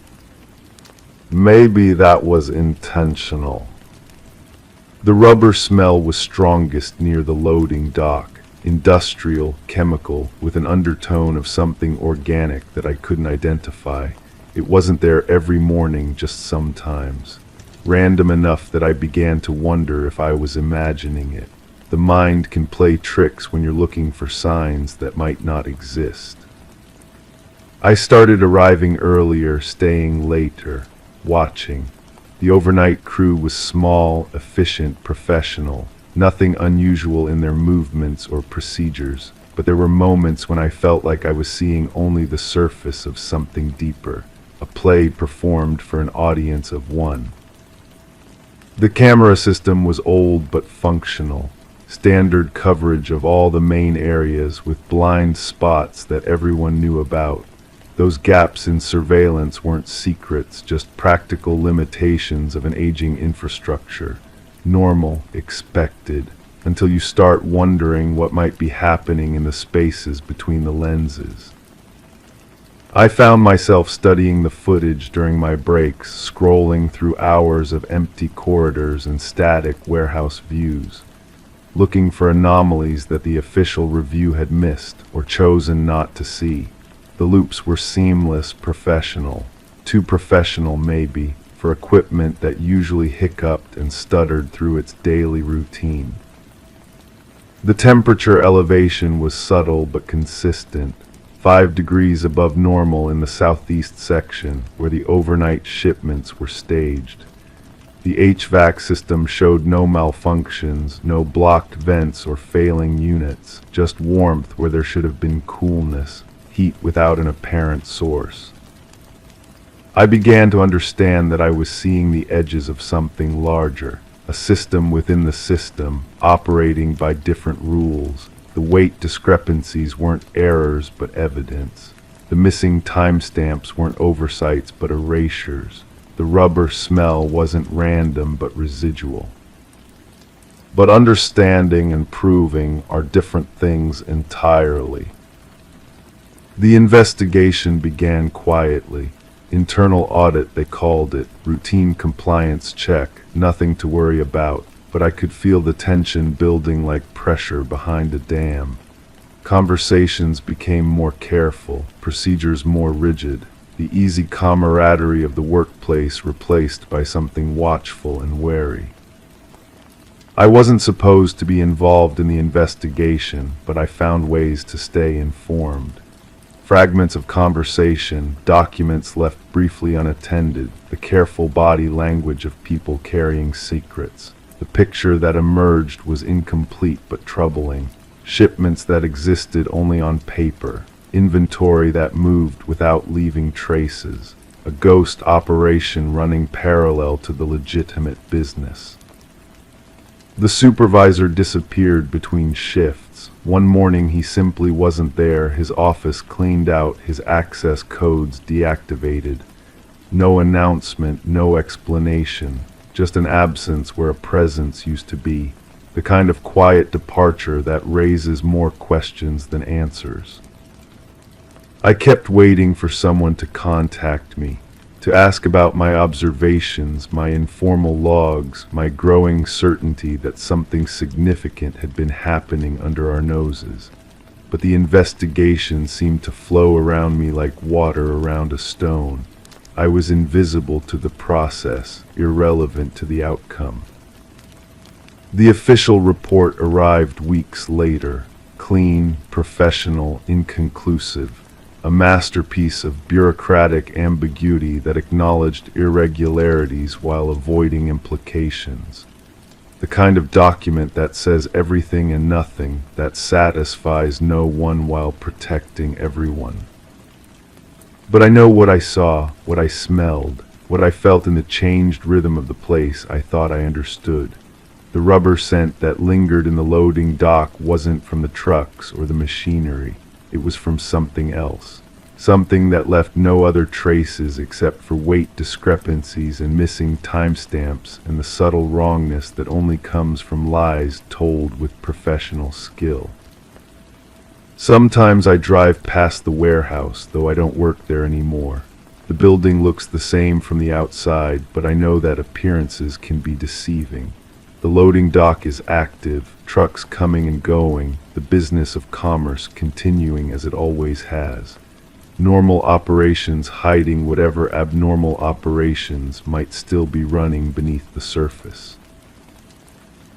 Maybe that was intentional. The rubber smell was strongest near the loading dock, industrial, chemical, with an undertone of something organic that I couldn't identify. It wasn't there every morning, just sometimes. Random enough that I began to wonder if I was imagining it. The mind can play tricks when you're looking for signs that might not exist. I started arriving earlier, staying later, watching. The overnight crew was small, efficient, professional. Nothing unusual in their movements or procedures, but there were moments when I felt like I was seeing only the surface of something deeper, a play performed for an audience of one. The camera system was old but functional. Standard coverage of all the main areas with blind spots that everyone knew about. Those gaps in surveillance weren't secrets, just practical limitations of an aging infrastructure. Normal, expected, until you start wondering what might be happening in the spaces between the lenses. I found myself studying the footage during my breaks, scrolling through hours of empty corridors and static warehouse views, looking for anomalies that the official review had missed or chosen not to see. The loops were seamless, professional. Too professional, maybe. for equipment that usually hiccuped and stuttered through its daily routine. The temperature elevation was subtle but consistent, 5 degrees above normal in the southeast section where the overnight shipments were staged. The HVAC system showed no malfunctions, no blocked vents or failing units, just warmth where there should have been coolness, heat without an apparent source. I began to understand that I was seeing the edges of something larger, a system within the system, operating by different rules. The weight discrepancies weren't errors but evidence. The missing timestamps weren't oversights but erasures. The rubber smell wasn't random but residual. But understanding and proving are different things entirely. The investigation began quietly. Internal audit, they called it, routine compliance check, nothing to worry about, but I could feel the tension building like pressure behind a dam. Conversations became more careful, procedures more rigid, the easy camaraderie of the workplace replaced by something watchful and wary. I wasn't supposed to be involved in the investigation, but I found ways to stay informed. Fragments of conversation, documents left briefly unattended, the careful body language of people carrying secrets. The picture that emerged was incomplete but troubling. Shipments that existed only on paper. Inventory that moved without leaving traces. A ghost operation running parallel to the legitimate business. The supervisor disappeared between shifts. One morning he simply wasn't there, his office cleaned out, his access codes deactivated. No announcement, no explanation, just an absence where a presence used to be. The kind of quiet departure that raises more questions than answers. I kept waiting for someone to contact me, to ask about my observations, my informal logs, my growing certainty that something significant had been happening under our noses. But the investigation seemed to flow around me like water around a stone. I was invisible to the process, irrelevant to the outcome. The official report arrived weeks later, clean, professional, inconclusive. A masterpiece of bureaucratic ambiguity that acknowledged irregularities while avoiding implications. The kind of document that says everything and nothing, that satisfies no one while protecting everyone. But I know what I saw, what I smelled, what I felt in the changed rhythm of the place. I thought I understood. The rubber scent that lingered in the loading dock wasn't from the trucks or the machinery. It was from something else, something that left no other traces except for weight discrepancies and missing timestamps and the subtle wrongness that only comes from lies told with professional skill. Sometimes I drive past the warehouse, though I don't work there anymore. The building looks the same from the outside, but I know that appearances can be deceiving. The loading dock is active, trucks coming and going, the business of commerce continuing as it always has. Normal operations hiding whatever abnormal operations might still be running beneath the surface.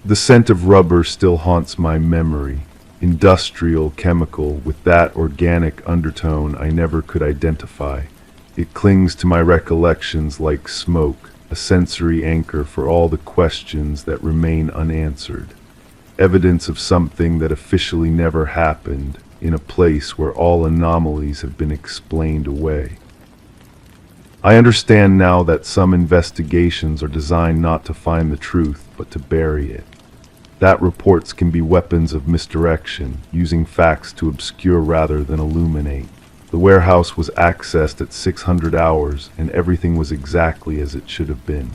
The scent of rubber still haunts my memory, industrial, chemical, with that organic undertone I never could identify. It clings to my recollections like smoke, a sensory anchor for all the questions that remain unanswered. Evidence of something that officially never happened, in a place where all anomalies have been explained away. I understand now that some investigations are designed not to find the truth, but to bury it. That reports can be weapons of misdirection, using facts to obscure rather than illuminate. The warehouse was accessed at 600 hours, and everything was exactly as it should have been.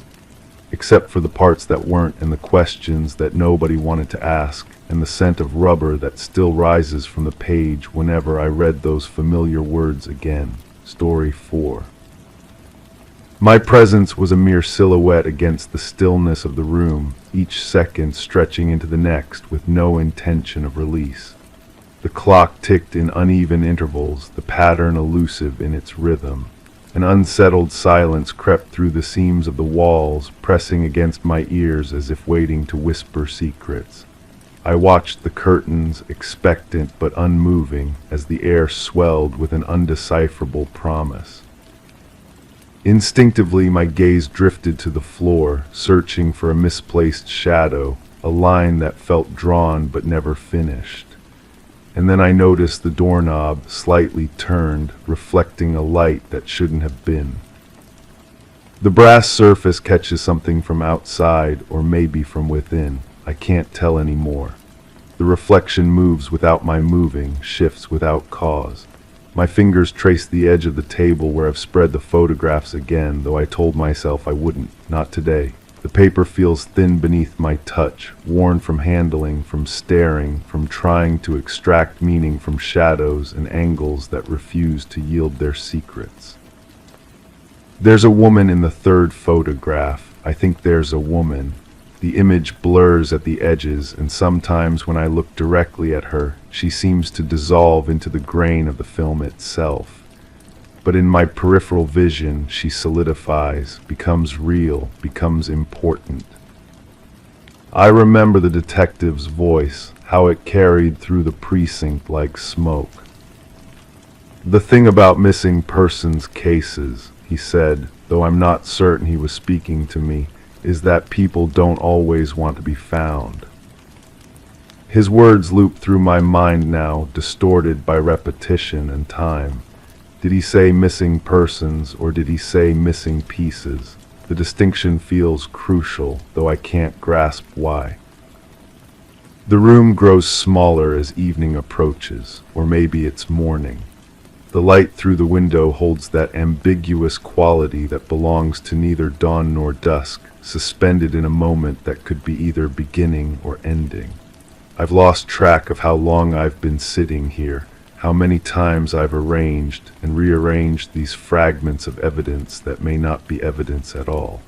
Except for the parts that weren't, and the questions that nobody wanted to ask, and the scent of rubber that still rises from the page whenever I read those familiar words again. Story 4. My presence was a mere silhouette against the stillness of the room, each second stretching into the next with no intention of release. The clock ticked in uneven intervals, the pattern elusive in its rhythm. An unsettled silence crept through the seams of the walls, pressing against my ears as if waiting to whisper secrets. I watched the curtains, expectant but unmoving, as the air swelled with an undecipherable promise. Instinctively, my gaze drifted to the floor, searching for a misplaced shadow, a line that felt drawn but never finished. And then I noticed the doorknob slightly turned, reflecting a light that shouldn't have been. The brass surface catches something from outside, or maybe from within. I can't tell anymore. The reflection moves without my moving, shifts without cause. My fingers trace the edge of the table where I've spread the photographs again, though I told myself I wouldn't, not today. The paper feels thin beneath my touch, worn from handling, from staring, from trying to extract meaning from shadows and angles that refuse to yield their secrets. There's a woman in the third photograph. I think there's a woman. The image blurs at the edges, and sometimes when I look directly at her, she seems to dissolve into the grain of the film itself. But in my peripheral vision, she solidifies, becomes real, becomes important. I remember the detective's voice, how it carried through the precinct like smoke. "The thing about missing persons cases," he said, though I'm not certain he was speaking to me, "is that people don't always want to be found." His words loop through my mind now, distorted by repetition and time. Did he say missing persons, or did he say missing pieces? The distinction feels crucial, though I can't grasp why. The room grows smaller as evening approaches, or maybe it's morning. The light through the window holds that ambiguous quality that belongs to neither dawn nor dusk, suspended in a moment that could be either beginning or ending. I've lost track of how long I've been sitting here, how many times I've arranged and rearranged these fragments of evidence that may not be evidence at all.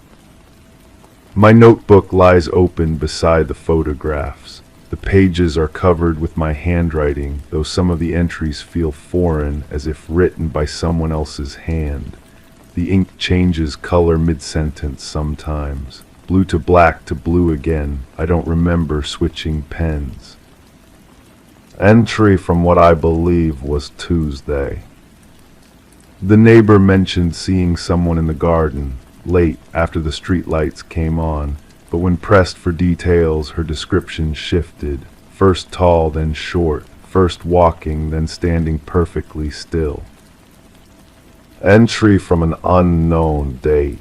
My notebook lies open beside the photographs. The pages are covered with my handwriting, though some of the entries feel foreign, as if written by someone else's hand. The ink changes color mid-sentence sometimes. Blue to black to blue again. I don't remember switching pens. Entry from what I believe was Tuesday. The neighbor mentioned seeing someone in the garden, late after the streetlights came on, but when pressed for details, her description shifted. First tall, then short. First walking, then standing perfectly still. Entry from an unknown date.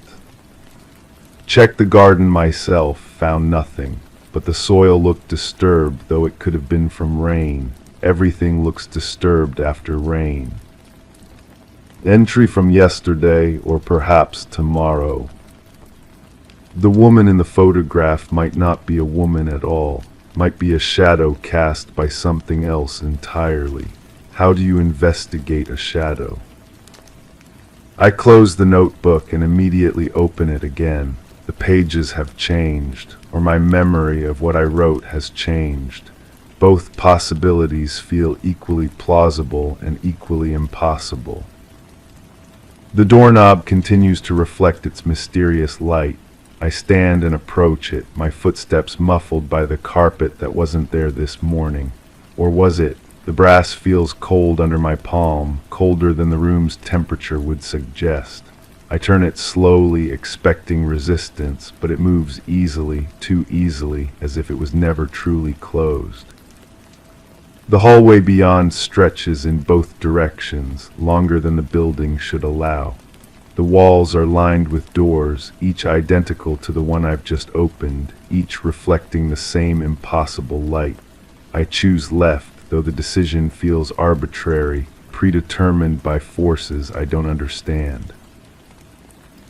Checked the garden myself, found nothing, but the soil looked disturbed, though it could have been from rain. Everything looks disturbed after rain. Entry from yesterday, or perhaps tomorrow. The woman in the photograph might not be a woman at all, might be a shadow cast by something else entirely. How do you investigate a shadow? I close the notebook and immediately open it again. The pages have changed, or my memory of what I wrote has changed. Both possibilities feel equally plausible and equally impossible. The doorknob continues to reflect its mysterious light. I stand and approach it, my footsteps muffled by the carpet that wasn't there this morning. Or was it? The brass feels cold under my palm, colder than the room's temperature would suggest. I turn it slowly, expecting resistance, but it moves easily, too easily, as if it was never truly closed. The hallway beyond stretches in both directions, longer than the building should allow. The walls are lined with doors, each identical to the one I've just opened, each reflecting the same impossible light. I choose left, though the decision feels arbitrary, predetermined by forces I don't understand.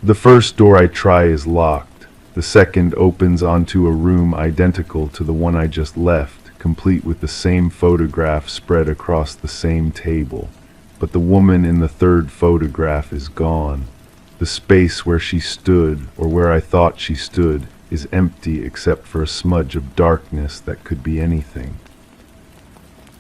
The first door I try is locked. The second opens onto a room identical to the one I just left, complete with the same photograph spread across the same table. But the woman in the third photograph is gone. The space where she stood, or where I thought she stood, is empty except for a smudge of darkness that could be anything.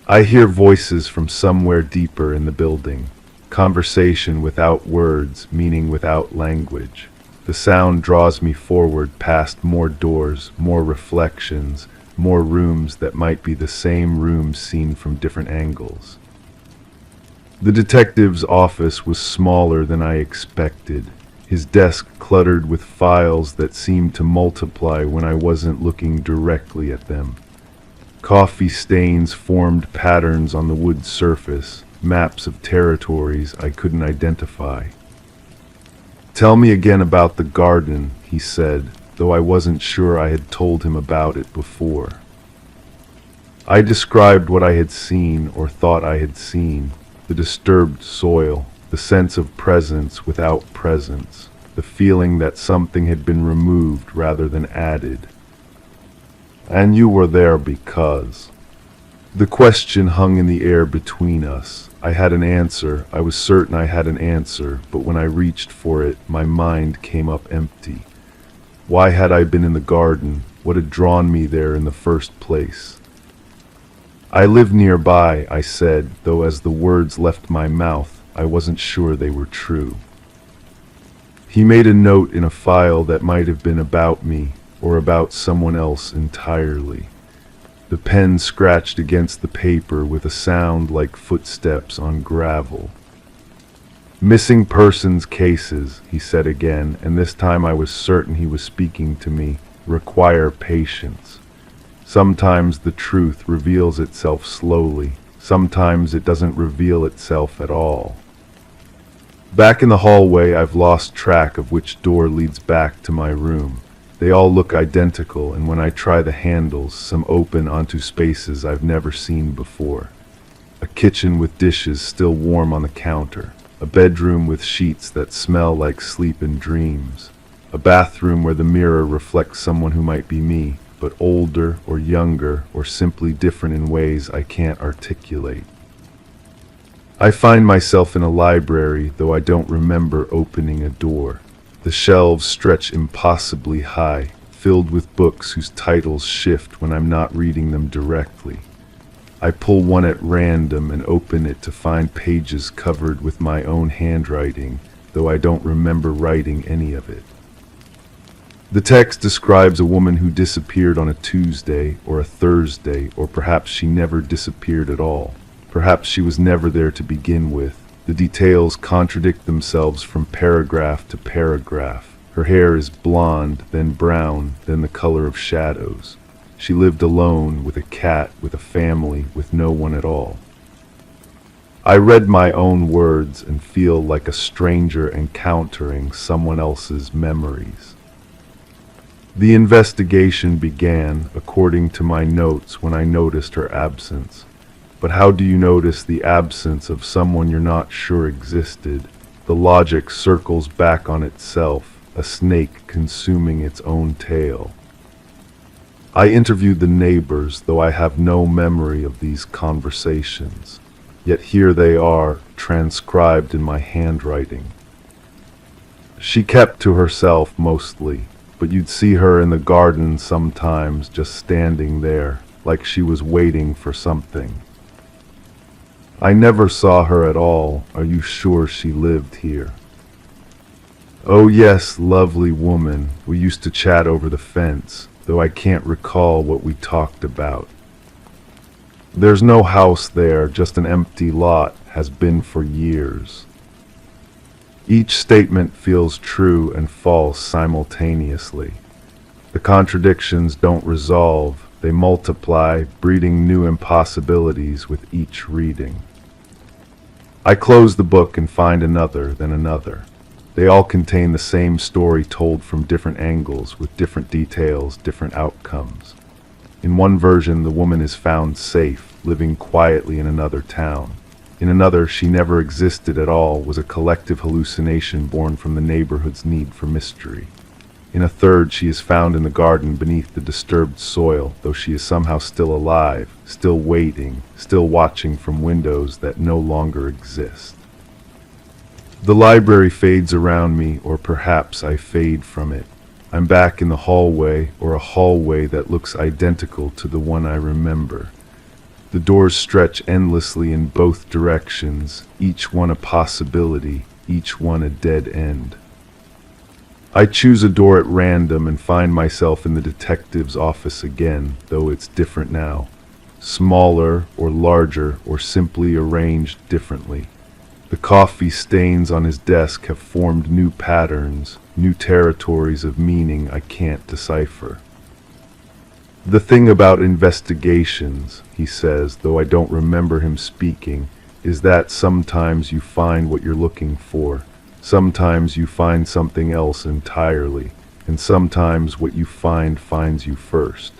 I hear voices from somewhere deeper in the building. Conversation without words, meaning without language. The sound draws me forward past more doors, more reflections, more rooms that might be the same rooms seen from different angles. The detective's office was smaller than I expected, his desk cluttered with files that seemed to multiply when I wasn't looking directly at them. Coffee stains formed patterns on the wood surface, maps of territories I couldn't identify. "Tell me again about the garden," he said, though I wasn't sure I had told him about it before. I described what I had seen or thought I had seen, the disturbed soil, the sense of presence without presence, the feeling that something had been removed rather than added. "And you were there because..." The question hung in the air between us. I had an answer, I was certain I had an answer, but when I reached for it, my mind came up empty. Why had I been in the garden? What had drawn me there in the first place? "I live nearby," I said, though as the words left my mouth, I wasn't sure they were true. He made a note in a file that might have been about me, or about someone else entirely. The pen scratched against the paper with a sound like footsteps on gravel. "Missing persons cases," he said again, and this time I was certain he was speaking to me, "require patience. Sometimes the truth reveals itself slowly, sometimes it doesn't reveal itself at all." Back in the hallway, I've lost track of which door leads back to my room. They all look identical, and when I try the handles, some open onto spaces I've never seen before. A kitchen with dishes still warm on the counter. A bedroom with sheets that smell like sleep and dreams. A bathroom where the mirror reflects someone who might be me, but older or younger or simply different in ways I can't articulate. I find myself in a library, though I don't remember opening a door. The shelves stretch impossibly high, filled with books whose titles shift when I'm not reading them directly. I pull one at random and open it to find pages covered with my own handwriting, though I don't remember writing any of it. The text describes a woman who disappeared on a Tuesday or a Thursday, or perhaps she never disappeared at all. Perhaps she was never there to begin with. The details contradict themselves from paragraph to paragraph. Her hair is blonde, then brown, then the color of shadows. She lived alone, with a cat, with a family, with no one at all. I read my own words and feel like a stranger encountering someone else's memories. The investigation began, according to my notes, when I noticed her absence. But how do you notice the absence of someone you're not sure existed? The logic circles back on itself, a snake consuming its own tail. I interviewed the neighbors, though I have no memory of these conversations. Yet here they are, transcribed in my handwriting. She kept to herself mostly, but you'd see her in the garden sometimes, just standing there, like she was waiting for something. "I never saw her at all. Are you sure she lived here?" "Oh yes, lovely woman. We used to chat over the fence, though I can't recall what we talked about. There's no house there, just an empty lot, has been for years." Each statement feels true and false simultaneously. The contradictions don't resolve, they multiply, breeding new impossibilities with each reading. I close the book and find another, then another. They all contain the same story told from different angles, with different details, different outcomes. In one version, the woman is found safe, living quietly in another town. In another, she never existed at all, was a collective hallucination born from the neighborhood's need for mystery. In a third, she is found in the garden beneath the disturbed soil, though she is somehow still alive, still waiting, still watching from windows that no longer exist. The library fades around me, or perhaps I fade from it. I'm back in the hallway, or a hallway that looks identical to the one I remember. The doors stretch endlessly in both directions, each one a possibility, each one a dead end. I choose a door at random and find myself in the detective's office again, though it's different now. Smaller or larger or simply arranged differently. The coffee stains on his desk have formed new patterns, new territories of meaning I can't decipher. The thing about investigations, he says, though I don't remember him speaking, is that sometimes you find what you're looking for. Sometimes you find something else entirely, and sometimes what you find finds you first.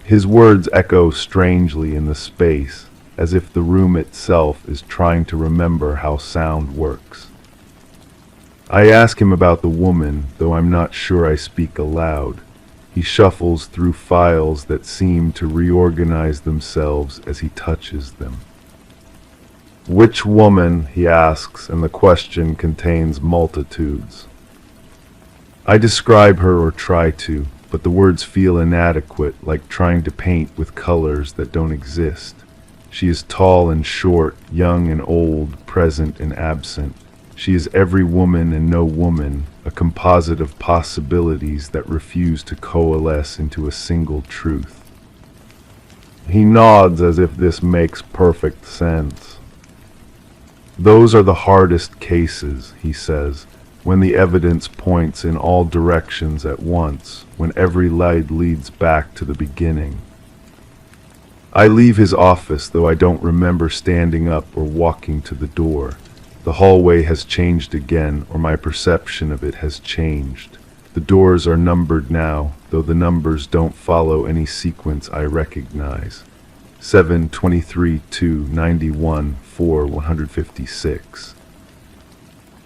His words echo strangely in the space, as if the room itself is trying to remember how sound works. I ask him about the woman, though I'm not sure I speak aloud. He shuffles through files that seem to reorganize themselves as he touches them. Which woman, he asks, and the question contains multitudes. I describe her or try to, but the words feel inadequate, like trying to paint with colors that don't exist. She is tall and short, young and old, present and absent. She is every woman and no woman, a composite of possibilities that refuse to coalesce into a single truth. He nods as if this makes perfect sense. Those are the hardest cases, he says, when the evidence points in all directions at once, when every light leads back to the beginning. I leave his office, though I don't remember standing up or walking to the door. The hallway has changed again, or my perception of it has changed. The doors are numbered now, though the numbers don't follow any sequence I recognize. 7, 23, 2, 91, 4, 156.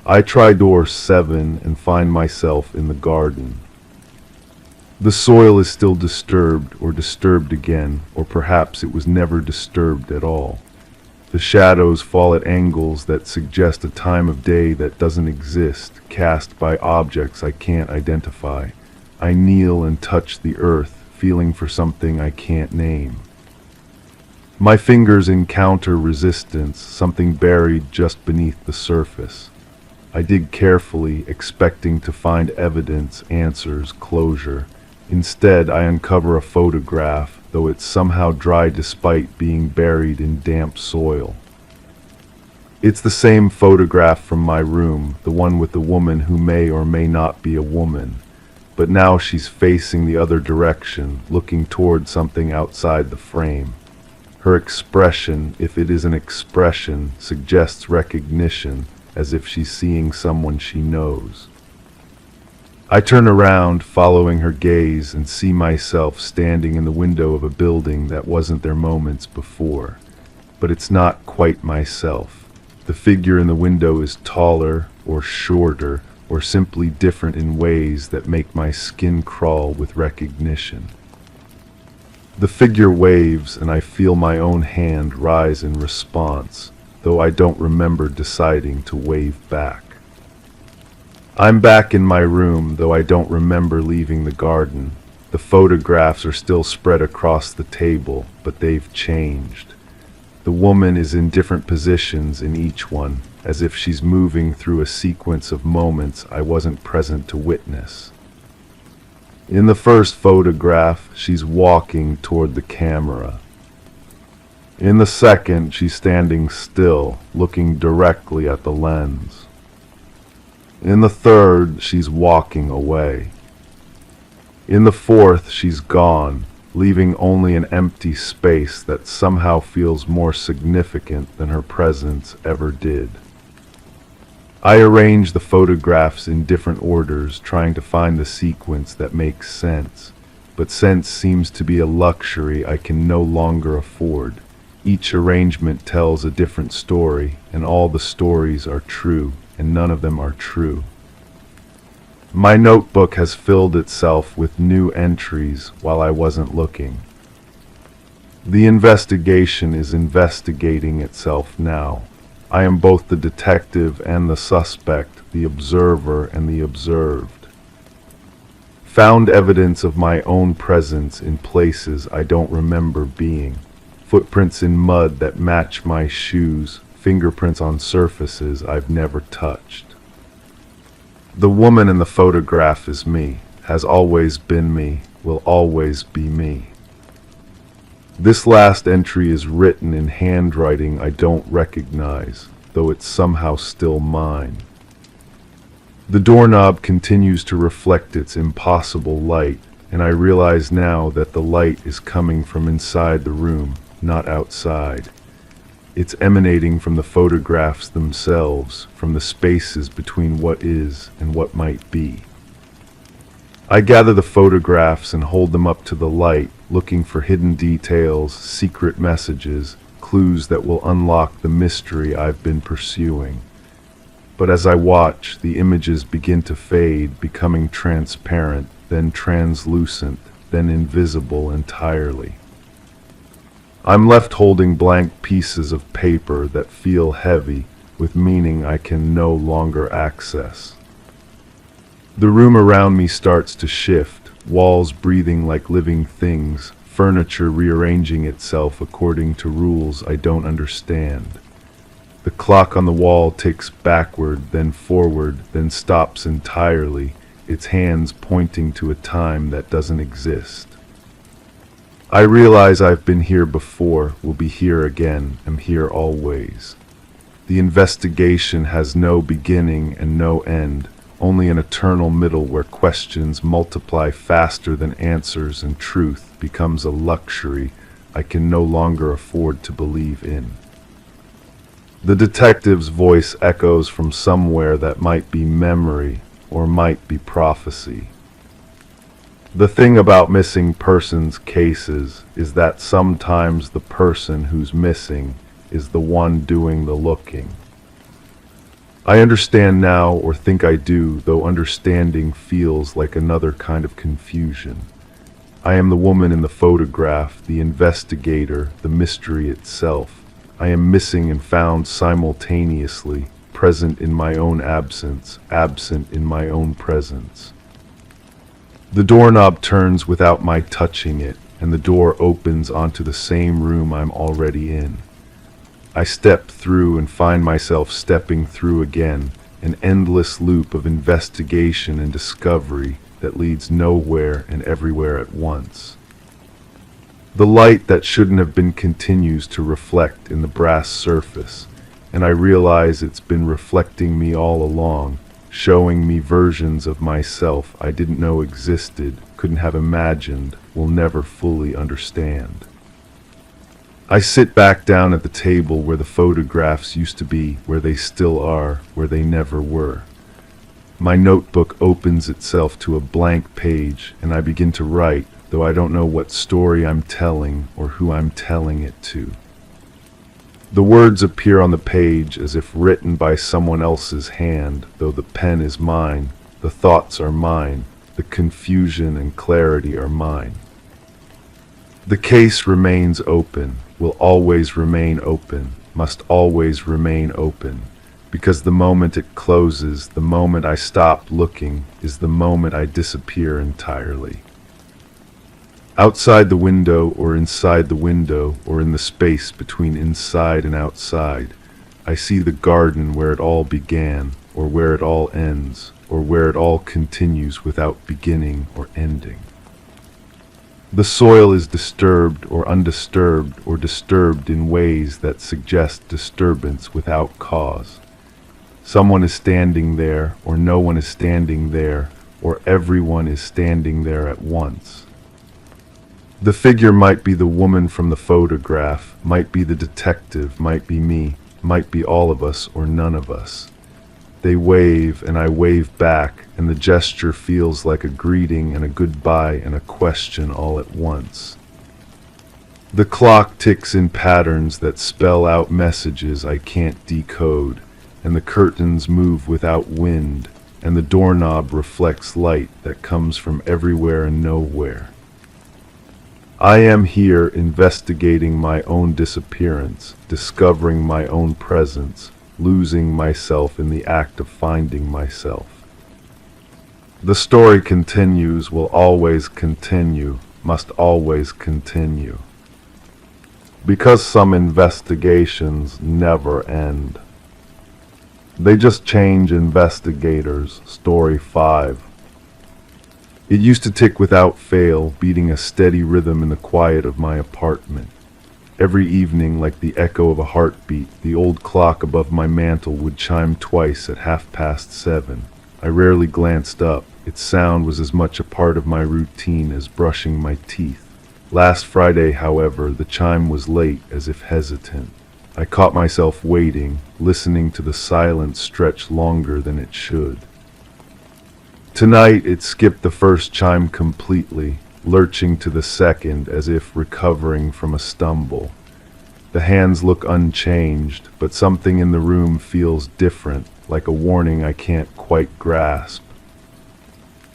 I try door 7 and find myself in the garden. The soil is still disturbed, or disturbed again, or perhaps it was never disturbed at all. The shadows fall at angles that suggest a time of day that doesn't exist, cast by objects I can't identify. I kneel and touch the earth, feeling for something I can't name. My fingers encounter resistance, something buried just beneath the surface. I dig carefully, expecting to find evidence, answers, closure. Instead, I uncover a photograph, though it's somehow dry despite being buried in damp soil. It's the same photograph from my room, the one with the woman who may or may not be a woman. But now she's facing the other direction, looking toward something outside the frame. Her expression, if it is an expression, suggests recognition, as if she's seeing someone she knows. I turn around, following her gaze, and see myself standing in the window of a building that wasn't there moments before. But it's not quite myself. The figure in the window is taller, or shorter, or simply different in ways that make my skin crawl with recognition. The figure waves, and I feel my own hand rise in response, though I don't remember deciding to wave back. I'm back in my room, though I don't remember leaving the garden. The photographs are still spread across the table, but they've changed. The woman is in different positions in each one, as if she's moving through a sequence of moments I wasn't present to witness. In the first photograph, she's walking toward the camera. In the second, she's standing still, looking directly at the lens. In the third, she's walking away. In the fourth, she's gone, leaving only an empty space that somehow feels more significant than her presence ever did. I arrange the photographs in different orders, trying to find the sequence that makes sense, but sense seems to be a luxury I can no longer afford. Each arrangement tells a different story, and all the stories are true, and none of them are true. My notebook has filled itself with new entries while I wasn't looking. The investigation is investigating itself now. I am both the detective and the suspect, the observer and the observed. Found evidence of my own presence in places I don't remember being. footprints in mud that match my shoes, fingerprints on surfaces I've never touched. The woman in the photograph is me, has always been me, will always be me. This last entry is written in handwriting I don't recognize, though it's somehow still mine. The doorknob continues to reflect its impossible light, and I realize now that the light is coming from inside the room, not outside. It's emanating from the photographs themselves, from the spaces between what is and what might be. I gather the photographs and hold them up to the light, looking for hidden details, secret messages, clues that will unlock the mystery I've been pursuing. But as I watch, the images begin to fade, becoming transparent, then translucent, then invisible entirely. I'm left holding blank pieces of paper that feel heavy, with meaning I can no longer access. The room around me starts to shift, walls breathing like living things, furniture rearranging itself according to rules I don't understand. The clock on the wall ticks backward, then forward, then stops entirely, its hands pointing to a time that doesn't exist. I realize I've been here before, will be here again, am here always. The investigation has no beginning and no end, only an eternal middle where questions multiply faster than answers and truth becomes a luxury I can no longer afford to believe in. The detective's voice echoes from somewhere that might be memory or might be prophecy. The thing about missing persons cases is that sometimes the person who's missing is the one doing the looking. I understand now, or think I do, though understanding feels like another kind of confusion. I am the woman in the photograph, the investigator, the mystery itself. I am missing and found simultaneously, present in my own absence, absent in my own presence. The doorknob turns without my touching it, and the door opens onto the same room I'm already in. I step through and find myself stepping through again, an endless loop of investigation and discovery that leads nowhere and everywhere at once. The light that shouldn't have been continues to reflect in the brass surface, and I realize it's been reflecting me all along, showing me versions of myself I didn't know existed, couldn't have imagined, will never fully understand. I sit back down at the table where the photographs used to be, where they still are, where they never were. My notebook opens itself to a blank page, and I begin to write, though I don't know what story I'm telling or who I'm telling it to. The words appear on the page as if written by someone else's hand, though the pen is mine, the thoughts are mine, the confusion and clarity are mine. The case remains open, will always remain open, must always remain open, because the moment it closes, the moment I stop looking, is the moment I disappear entirely. Outside the window, or inside the window, or in the space between inside and outside, I see the garden where it all began, or where it all ends, or where it all continues without beginning or ending. The soil is disturbed or undisturbed or disturbed in ways that suggest disturbance without cause. Someone is standing there, or no one is standing there, or everyone is standing there at once. The figure might be the woman from the photograph, might be the detective, might be me, might be all of us or none of us. They wave and I wave back, and the gesture feels like a greeting and a goodbye and a question all at once. The clock ticks in patterns that spell out messages I can't decode, and the curtains move without wind, and the doorknob reflects light that comes from everywhere and nowhere. I am here investigating my own disappearance, discovering my own presence, losing myself in the act of finding myself. The story continues, will always continue, must always continue. Because some investigations never end. They just change investigators. Story 5. It used to tick without fail, beating a steady rhythm in the quiet of my apartment. Every evening, like the echo of a heartbeat, the old clock above my mantel would chime twice at 7:30. I rarely glanced up. Its sound was as much a part of my routine as brushing my teeth. Last Friday, however, the chime was late, as if hesitant. I caught myself waiting, listening to the silence stretch longer than it should. Tonight it skipped the first chime completely, lurching to the second as if recovering from a stumble. The hands look unchanged, but something in the room feels different, like a warning I can't quite grasp.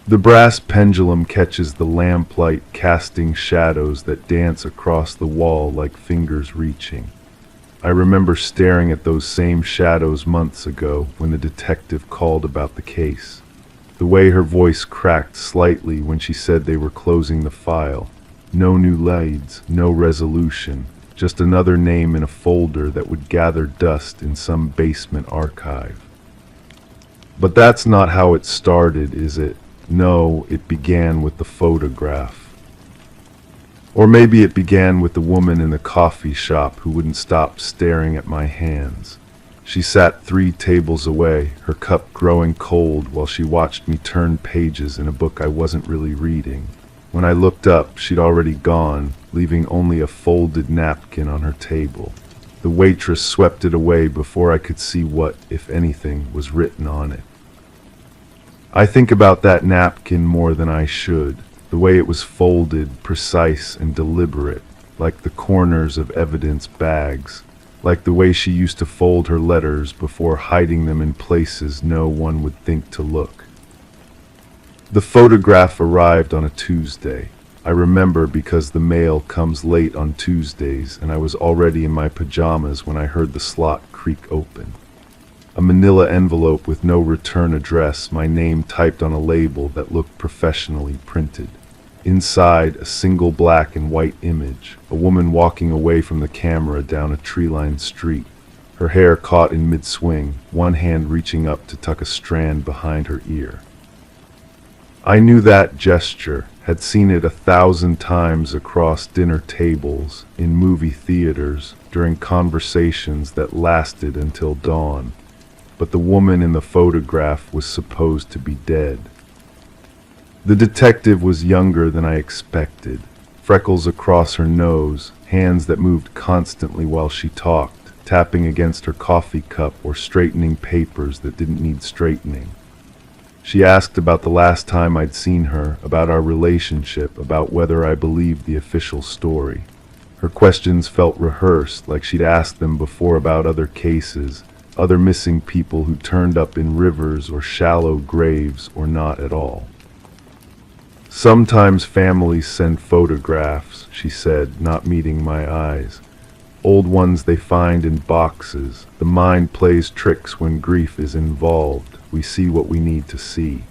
The brass pendulum catches the lamplight, casting shadows that dance across the wall like fingers reaching. I remember staring at those same shadows months ago when the detective called about the case. The way her voice cracked slightly when she said they were closing the file. No new leads, no resolution, just another name in a folder that would gather dust in some basement archive. But that's not how it started, is it? No, it began with the photograph. Or maybe it began with the woman in the coffee shop who wouldn't stop staring at my hands. She sat 3 tables away, her cup growing cold while she watched me turn pages in a book I wasn't really reading. When I looked up, she'd already gone, leaving only a folded napkin on her table. The waitress swept it away before I could see what, if anything, was written on it. I think about that napkin more than I should, the way it was folded, precise and deliberate, like the corners of evidence bags, like the way she used to fold her letters before hiding them in places no one would think to look. The photograph arrived on a Tuesday. I remember because the mail comes late on Tuesdays, and I was already in my pajamas when I heard the slot creak open. A manila envelope with no return address, my name typed on a label that looked professionally printed. Inside, a single black and white image, a woman walking away from the camera down a tree-lined street, her hair caught in mid-swing, one hand reaching up to tuck a strand behind her ear. I knew that gesture, had seen it 1,000 times across dinner tables, in movie theaters, during conversations that lasted until dawn. But the woman in the photograph was supposed to be dead. The detective was younger than I expected. Freckles across her nose, hands that moved constantly while she talked, tapping against her coffee cup or straightening papers that didn't need straightening. She asked about the last time I'd seen her, about our relationship, about whether I believed the official story. Her questions felt rehearsed, like she'd asked them before about other cases, other missing people who turned up in rivers or shallow graves or not at all. Sometimes families send photographs, she said, not meeting my eyes. Old ones they find in boxes. The mind plays tricks when grief is involved. We see what we need to see.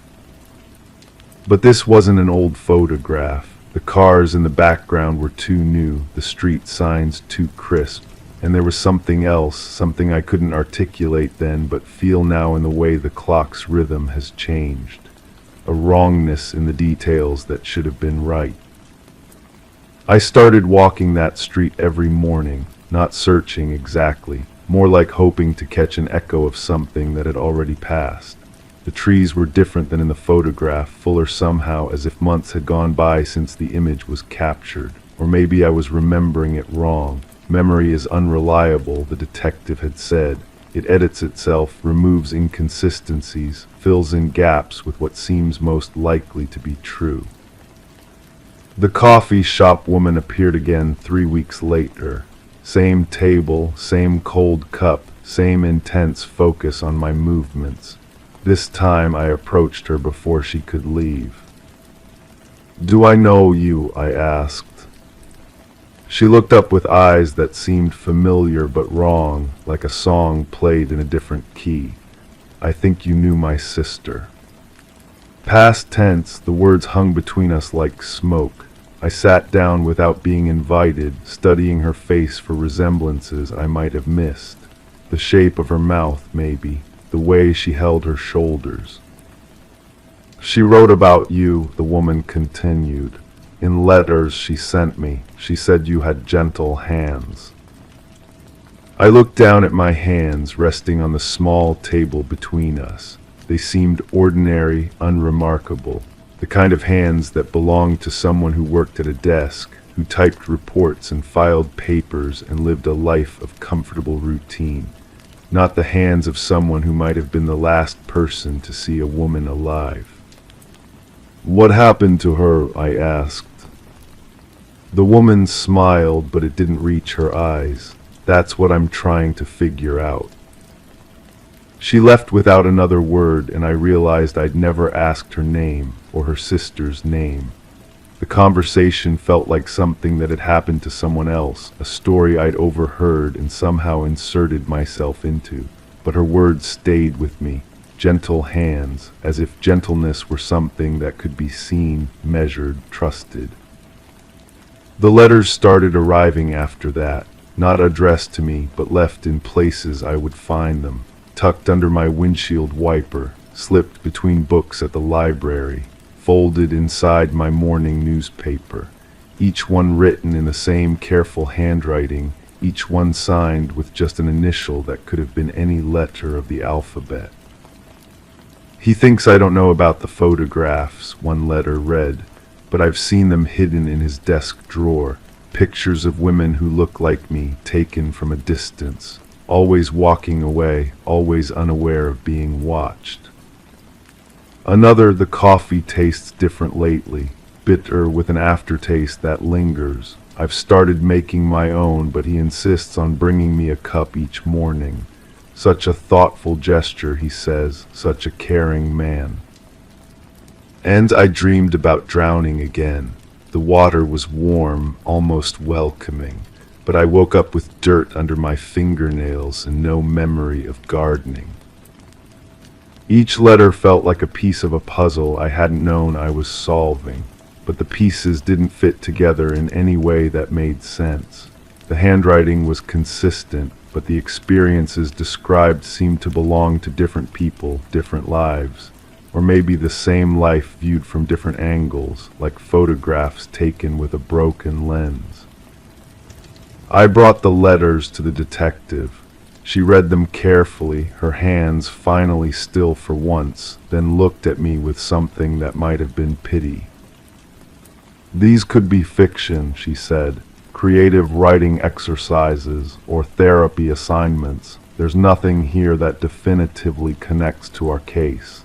But this wasn't an old photograph. The cars in the background were too new, the street signs too crisp. And there was something else, something I couldn't articulate then, but feel now in the way the clock's rhythm has changed. A wrongness in the details that should have been right. I started walking that street every morning, not searching exactly, more like hoping to catch an echo of something that had already passed. The trees were different than in the photograph, fuller somehow, as if months had gone by since the image was captured. Or maybe I was remembering it wrong. Memory is unreliable, the detective had said. It edits itself, removes inconsistencies, fills in gaps with what seems most likely to be true. The coffee shop woman appeared again 3 weeks later. Same table, same cold cup, same intense focus on my movements. This time I approached her before she could leave. "Do I know you?" I asked. She looked up with eyes that seemed familiar but wrong, like a song played in a different key. "I think you knew my sister." Past tense, the words hung between us like smoke. I sat down without being invited, studying her face for resemblances I might have missed. The shape of her mouth, maybe, the way she held her shoulders. "She wrote about you," the woman continued. "In letters she sent me. She said you had gentle hands." I looked down at my hands resting on the small table between us. They seemed ordinary, unremarkable, the kind of hands that belonged to someone who worked at a desk, who typed reports and filed papers and lived a life of comfortable routine, not the hands of someone who might have been the last person to see a woman alive. "What happened to her?" I asked. The woman smiled, but it didn't reach her eyes. "That's what I'm trying to figure out." She left without another word, and I realized I'd never asked her name or her sister's name. The conversation felt like something that had happened to someone else, a story I'd overheard and somehow inserted myself into. But her words stayed with me. Gentle hands, as if gentleness were something that could be seen, measured, trusted. The letters started arriving after that, not addressed to me, but left in places I would find them, tucked under my windshield wiper, slipped between books at the library, folded inside my morning newspaper, each one written in the same careful handwriting, each one signed with just an initial that could have been any letter of the alphabet. "He thinks I don't know about the photographs," one letter read, "but I've seen them hidden in his desk drawer, pictures of women who look like me, taken from a distance, always walking away, always unaware of being watched." Another, "The coffee tastes different lately, bitter with an aftertaste that lingers. I've started making my own, but he insists on bringing me a cup each morning. Such a thoughtful gesture," he says, "such a caring man." And I dreamed about drowning again. The water was warm, almost welcoming, but I woke up with dirt under my fingernails and no memory of gardening. Each letter felt like a piece of a puzzle I hadn't known I was solving, but the pieces didn't fit together in any way that made sense. The handwriting was consistent, but the experiences described seemed to belong to different people, different lives, or maybe the same life viewed from different angles, like photographs taken with a broken lens. I brought the letters to the detective. She read them carefully, her hands finally still for once, then looked at me with something that might have been pity. "These could be fiction," she said. "Creative writing exercises or therapy assignments. There's nothing here that definitively connects to our case."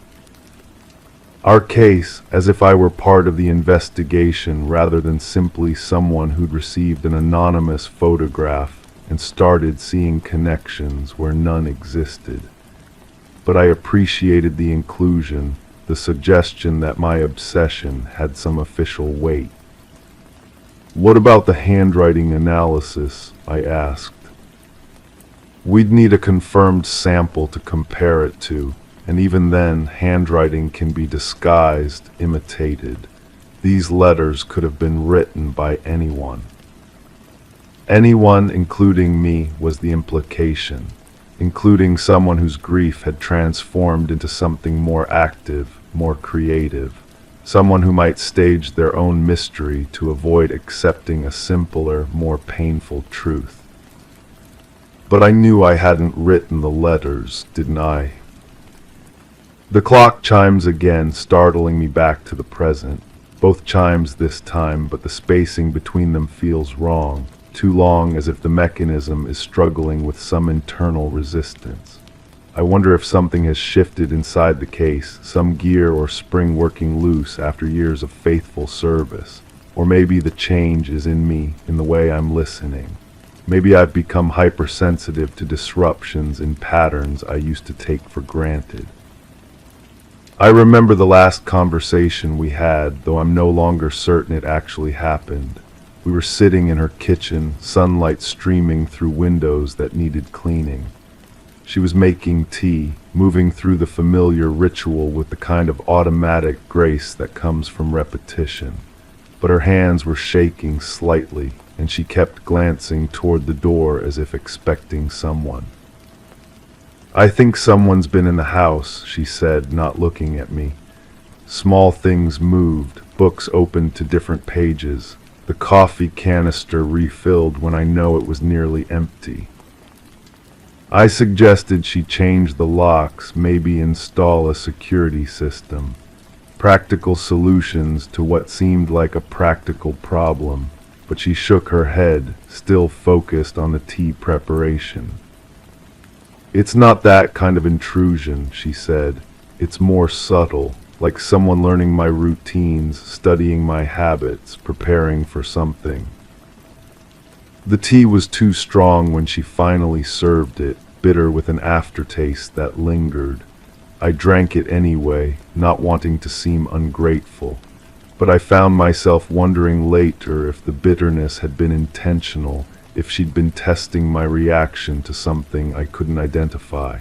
Our case, as if I were part of the investigation rather than simply someone who'd received an anonymous photograph and started seeing connections where none existed. But I appreciated the inclusion, the suggestion that my obsession had some official weight. "What about the handwriting analysis?" I asked. "We'd need a confirmed sample to compare it to, and even then, handwriting can be disguised, imitated. These letters could have been written by anyone." Anyone, including me, was the implication, including someone whose grief had transformed into something more active, more creative, someone who might stage their own mystery to avoid accepting a simpler, more painful truth. But I knew I hadn't written the letters, didn't I? The clock chimes again, startling me back to the present. Both chimes this time, but the spacing between them feels wrong, too long, as if the mechanism is struggling with some internal resistance. I wonder if something has shifted inside the case, some gear or spring working loose after years of faithful service. Or maybe the change is in me, in the way I'm listening. Maybe I've become hypersensitive to disruptions in patterns I used to take for granted. I remember the last conversation we had, though I'm no longer certain it actually happened. We were sitting in her kitchen, sunlight streaming through windows that needed cleaning. She was making tea, moving through the familiar ritual with the kind of automatic grace that comes from repetition. but her hands were shaking slightly, and she kept glancing toward the door as if expecting someone. "I think someone's been in the house," she said, not looking at me. Small things moved, books opened to different pages, the coffee canister refilled when I know it was nearly empty. I suggested she change the locks, maybe install a security system. Practical solutions to what seemed like a practical problem, but she shook her head, still focused on the tea preparation. "It's not that kind of intrusion," she said. "It's more subtle, like someone learning my routines, studying my habits, preparing for something." The tea was too strong when she finally served it, bitter with an aftertaste that lingered. I drank it anyway, not wanting to seem ungrateful, but I found myself wondering later if the bitterness had been intentional, if she'd been testing my reaction to something I couldn't identify.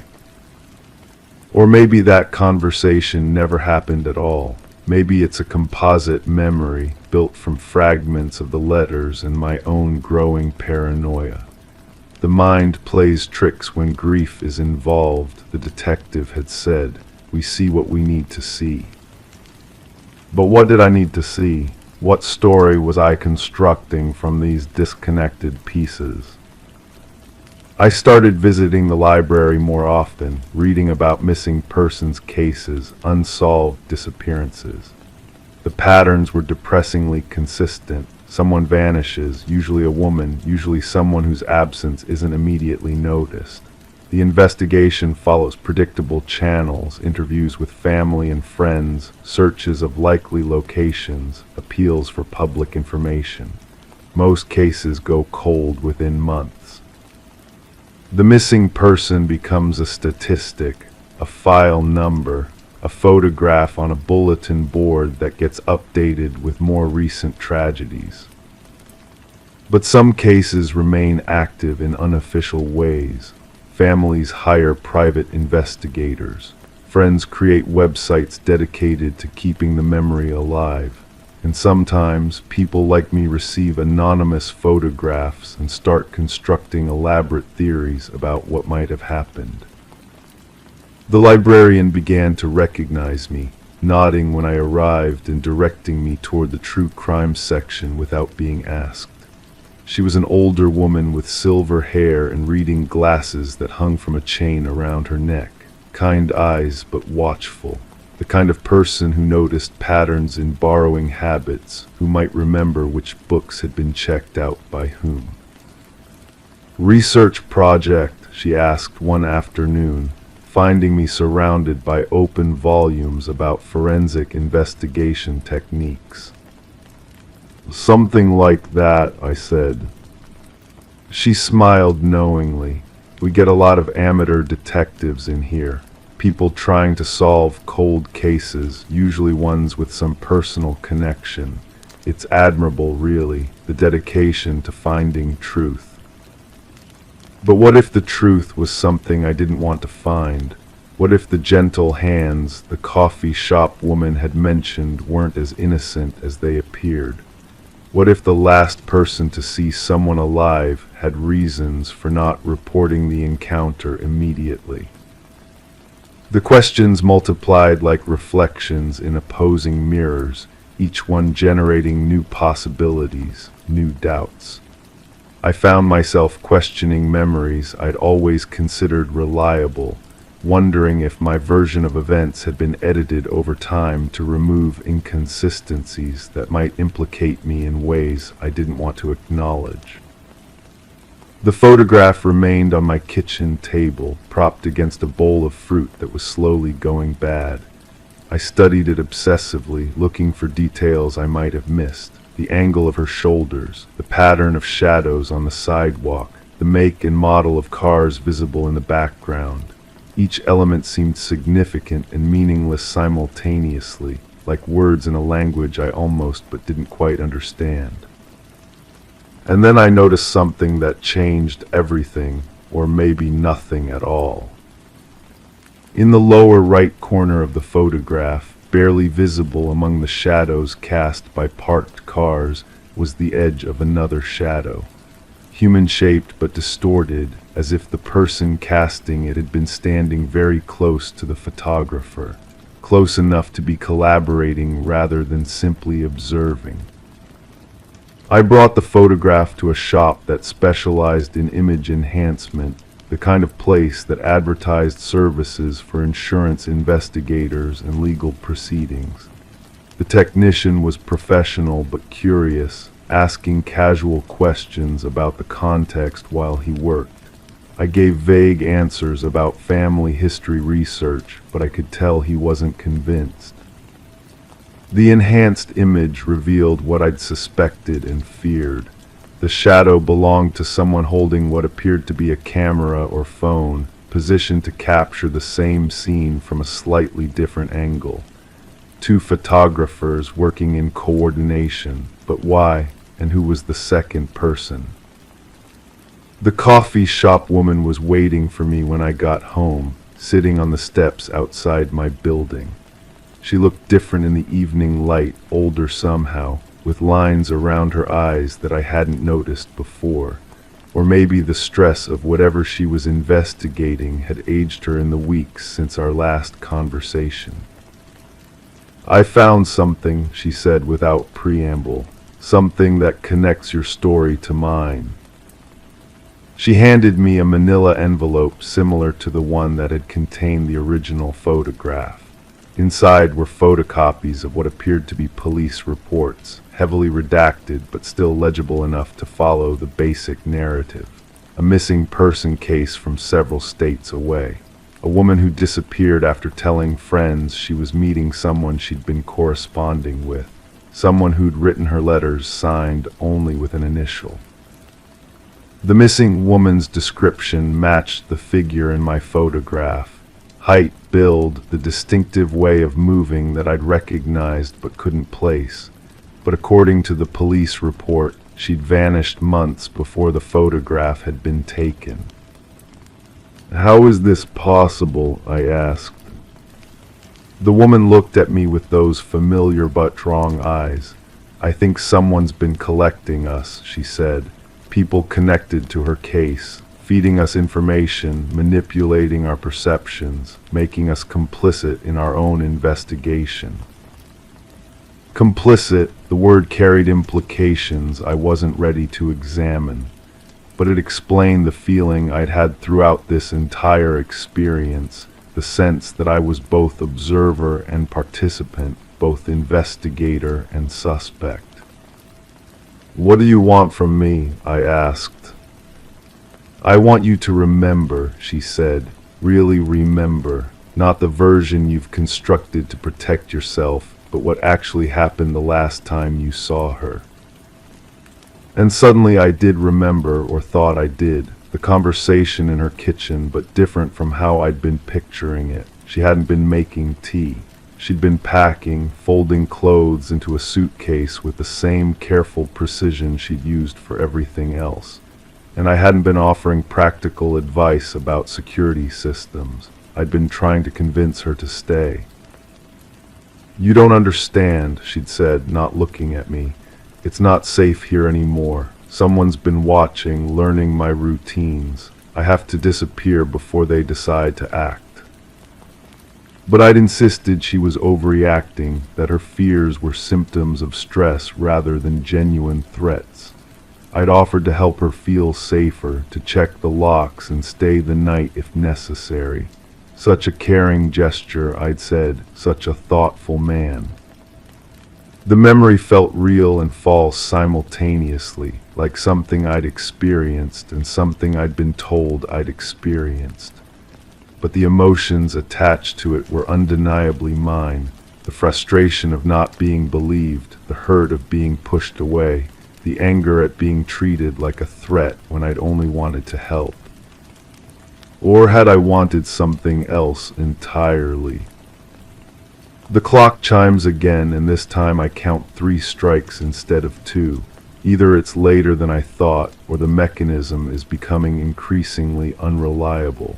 Or maybe that conversation never happened at all. Maybe it's a composite memory built from fragments of the letters and my own growing paranoia. The mind plays tricks when grief is involved, the detective had said. We see what we need to see. But what did I need to see? What story was I constructing from these disconnected pieces? I started visiting the library more often, reading about missing persons cases, unsolved disappearances. The patterns were depressingly consistent. Someone vanishes, usually a woman, usually someone whose absence isn't immediately noticed. The investigation follows predictable channels, interviews with family and friends, searches of likely locations, appeals for public information. Most cases go cold within months. The missing person becomes a statistic, a file number, a photograph on a bulletin board that gets updated with more recent tragedies. But some cases remain active in unofficial ways. Families hire private investigators. Friends create websites dedicated to keeping the memory alive. And sometimes people like me receive anonymous photographs and start constructing elaborate theories about what might have happened. The librarian began to recognize me, nodding when I arrived and directing me toward the true crime section without being asked. She was an older woman with silver hair and reading glasses that hung from a chain around her neck, kind eyes but watchful, the kind of person who noticed patterns in borrowing habits, who might remember which books had been checked out by whom. "Research project," she asked one afternoon, finding me surrounded by open volumes about forensic investigation techniques. "Something like that," I said. She smiled knowingly. "We get a lot of amateur detectives in here, people trying to solve cold cases, usually ones with some personal connection. It's admirable, really, the dedication to finding truth. But what if the truth was something I didn't want to find? What if the gentle hands the coffee shop woman had mentioned weren't as innocent as they appeared? What if the last person to see someone alive had reasons for not reporting the encounter immediately? The questions multiplied like reflections in opposing mirrors, each one generating new possibilities, new doubts. I found myself questioning memories I'd always considered reliable, wondering if my version of events had been edited over time to remove inconsistencies that might implicate me in ways I didn't want to acknowledge. The photograph remained on my kitchen table, propped against a bowl of fruit that was slowly going bad. I studied it obsessively, looking for details I might have missed. The angle of her shoulders, the pattern of shadows on the sidewalk, the make and model of cars visible in the background. Each element seemed significant and meaningless simultaneously, like words in a language I almost but didn't quite understand. And then I noticed something that changed everything, or maybe nothing at all. In the lower right corner of the photograph, barely visible among the shadows cast by parked cars, was the edge of another shadow. Human-shaped but distorted, as if the person casting it had been standing very close to the photographer, close enough to be collaborating rather than simply observing. I brought the photograph to a shop that specialized in image enhancement, the kind of place that advertised services for insurance investigators and legal proceedings. The technician was professional but curious, asking casual questions about the context while he worked. I gave vague answers about family history research, but I could tell he wasn't convinced. The enhanced image revealed what I'd suspected and feared. The shadow belonged to someone holding what appeared to be a camera or phone, positioned to capture the same scene from a slightly different angle. Two photographers working in coordination, but why, and who was the second person? The coffee shop woman was waiting for me when I got home, sitting on the steps outside my building. She looked different in the evening light, older somehow, with lines around her eyes that I hadn't noticed before. Or maybe the stress of whatever she was investigating had aged her in the weeks since our last conversation. "I found something," she said without preamble, "something that connects your story to mine." She handed me a manila envelope similar to the one that had contained the original photograph. Inside were photocopies of what appeared to be police reports, heavily redacted but still legible enough to follow the basic narrative. A missing person case from several states away. A woman who disappeared after telling friends she was meeting someone she'd been corresponding with. Someone who'd written her letters signed only with an initial. The missing woman's description matched the figure in my photograph. Height, build, the distinctive way of moving that I'd recognized but couldn't place. But according to the police report, she'd vanished months before the photograph had been taken. "How is this possible?" I asked. The woman looked at me with those familiar but strong eyes. "I think someone's been collecting us," she said. "People connected to her case. Feeding us information, manipulating our perceptions, making us complicit in our own investigation." Complicit, the word carried implications I wasn't ready to examine, but it explained the feeling I'd had throughout this entire experience, the sense that I was both observer and participant, both investigator and suspect. "What do you want from me?" I asked. "I want you to remember," she said, "really remember, not the version you've constructed to protect yourself, but what actually happened the last time you saw her." And suddenly I did remember, or thought I did, the conversation in her kitchen, but different from how I'd been picturing it. She hadn't been making tea. She'd been packing, folding clothes into a suitcase with the same careful precision she'd used for everything else. And I hadn't been offering practical advice about security systems. I'd been trying to convince her to stay. "You don't understand," she'd said, not looking at me. "It's not safe here anymore. Someone's been watching, learning my routines. I have to disappear before they decide to act." But I'd insisted she was overreacting, that her fears were symptoms of stress rather than genuine threats. I'd offered to help her feel safer, to check the locks and stay the night if necessary. Such a caring gesture, I'd said, such a thoughtful man. The memory felt real and false simultaneously, like something I'd experienced and something I'd been told I'd experienced. But the emotions attached to it were undeniably mine. The frustration of not being believed, the hurt of being pushed away, the anger at being treated like a threat when I'd only wanted to help. Or had I wanted something else entirely? The clock chimes again, and this time I count 3 strikes instead of 2. Either it's later than I thought, or the mechanism is becoming increasingly unreliable.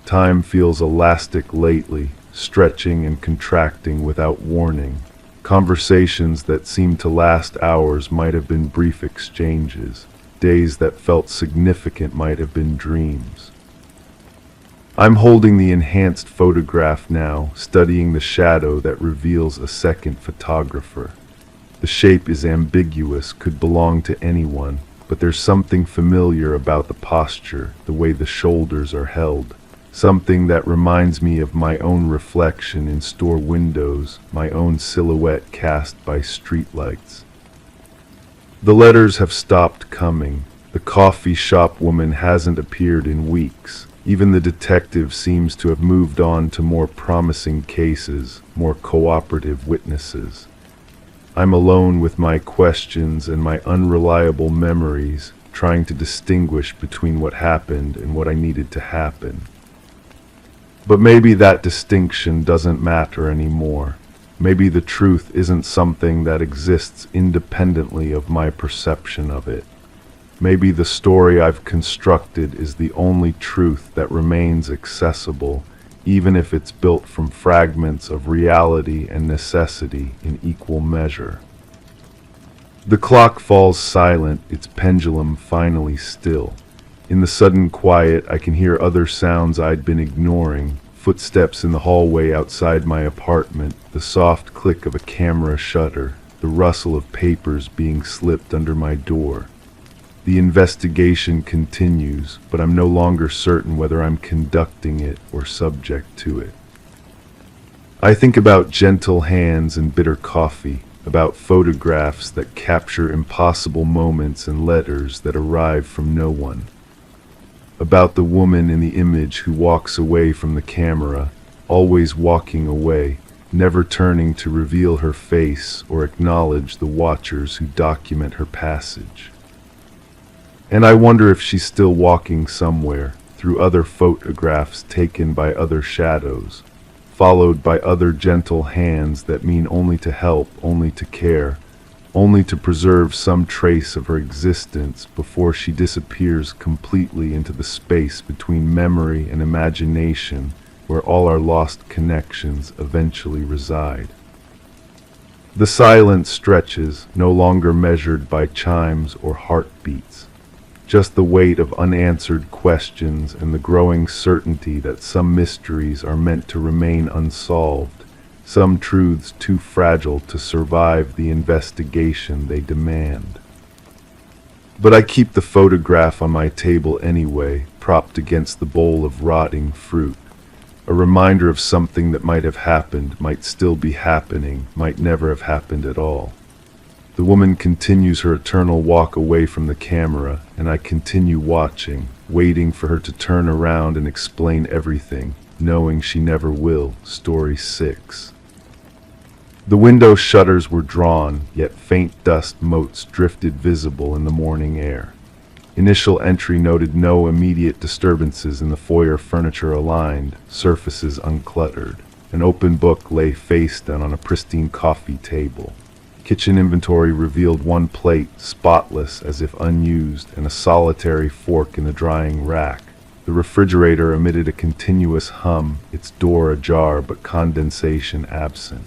Time feels elastic lately, stretching and contracting without warning. Conversations that seemed to last hours might have been brief exchanges. Days that felt significant might have been dreams. I'm holding the enhanced photograph now, studying the shadow that reveals a second photographer. The shape is ambiguous, could belong to anyone, but there's something familiar about the posture, the way the shoulders are held. Something that reminds me of my own reflection in store windows, my own silhouette cast by streetlights. The letters have stopped coming. The coffee shop woman hasn't appeared in weeks. Even the detective seems to have moved on to more promising cases, more cooperative witnesses. I'm alone with my questions and my unreliable memories, trying to distinguish between what happened and what I needed to happen. But maybe that distinction doesn't matter anymore. Maybe the truth isn't something that exists independently of my perception of it. Maybe the story I've constructed is the only truth that remains accessible, even if it's built from fragments of reality and necessity in equal measure. The clock falls silent, its pendulum finally still. In the sudden quiet, I can hear other sounds I'd been ignoring. Footsteps in the hallway outside my apartment, the soft click of a camera shutter, the rustle of papers being slipped under my door. The investigation continues, but I'm no longer certain whether I'm conducting it or subject to it. I think about gentle hands and bitter coffee, about photographs that capture impossible moments and letters that arrive from no one. About the woman in the image who walks away from the camera, always walking away, never turning to reveal her face or acknowledge the watchers who document her passage. And I wonder if she's still walking somewhere, through other photographs taken by other shadows, followed by other gentle hands that mean only to help, only to care, only to preserve some trace of her existence before she disappears completely into the space between memory and imagination, where all our lost connections eventually reside. The silence stretches, no longer measured by chimes or heartbeats. Just the weight of unanswered questions and the growing certainty that some mysteries are meant to remain unsolved, some truths too fragile to survive the investigation they demand. But I keep the photograph on my table anyway, propped against the bowl of rotting fruit, a reminder of something that might have happened, might still be happening, might never have happened at all. The woman continues her eternal walk away from the camera, and I continue watching, waiting for her to turn around and explain everything, knowing she never will. Story 6. The window shutters were drawn, yet faint dust motes drifted visible in the morning air. Initial entry noted no immediate disturbances in the foyer, furniture aligned, surfaces uncluttered. An open book lay face down on a pristine coffee table. Kitchen inventory revealed one plate, spotless as if unused, and a solitary fork in the drying rack. The refrigerator emitted a continuous hum, its door ajar but condensation absent.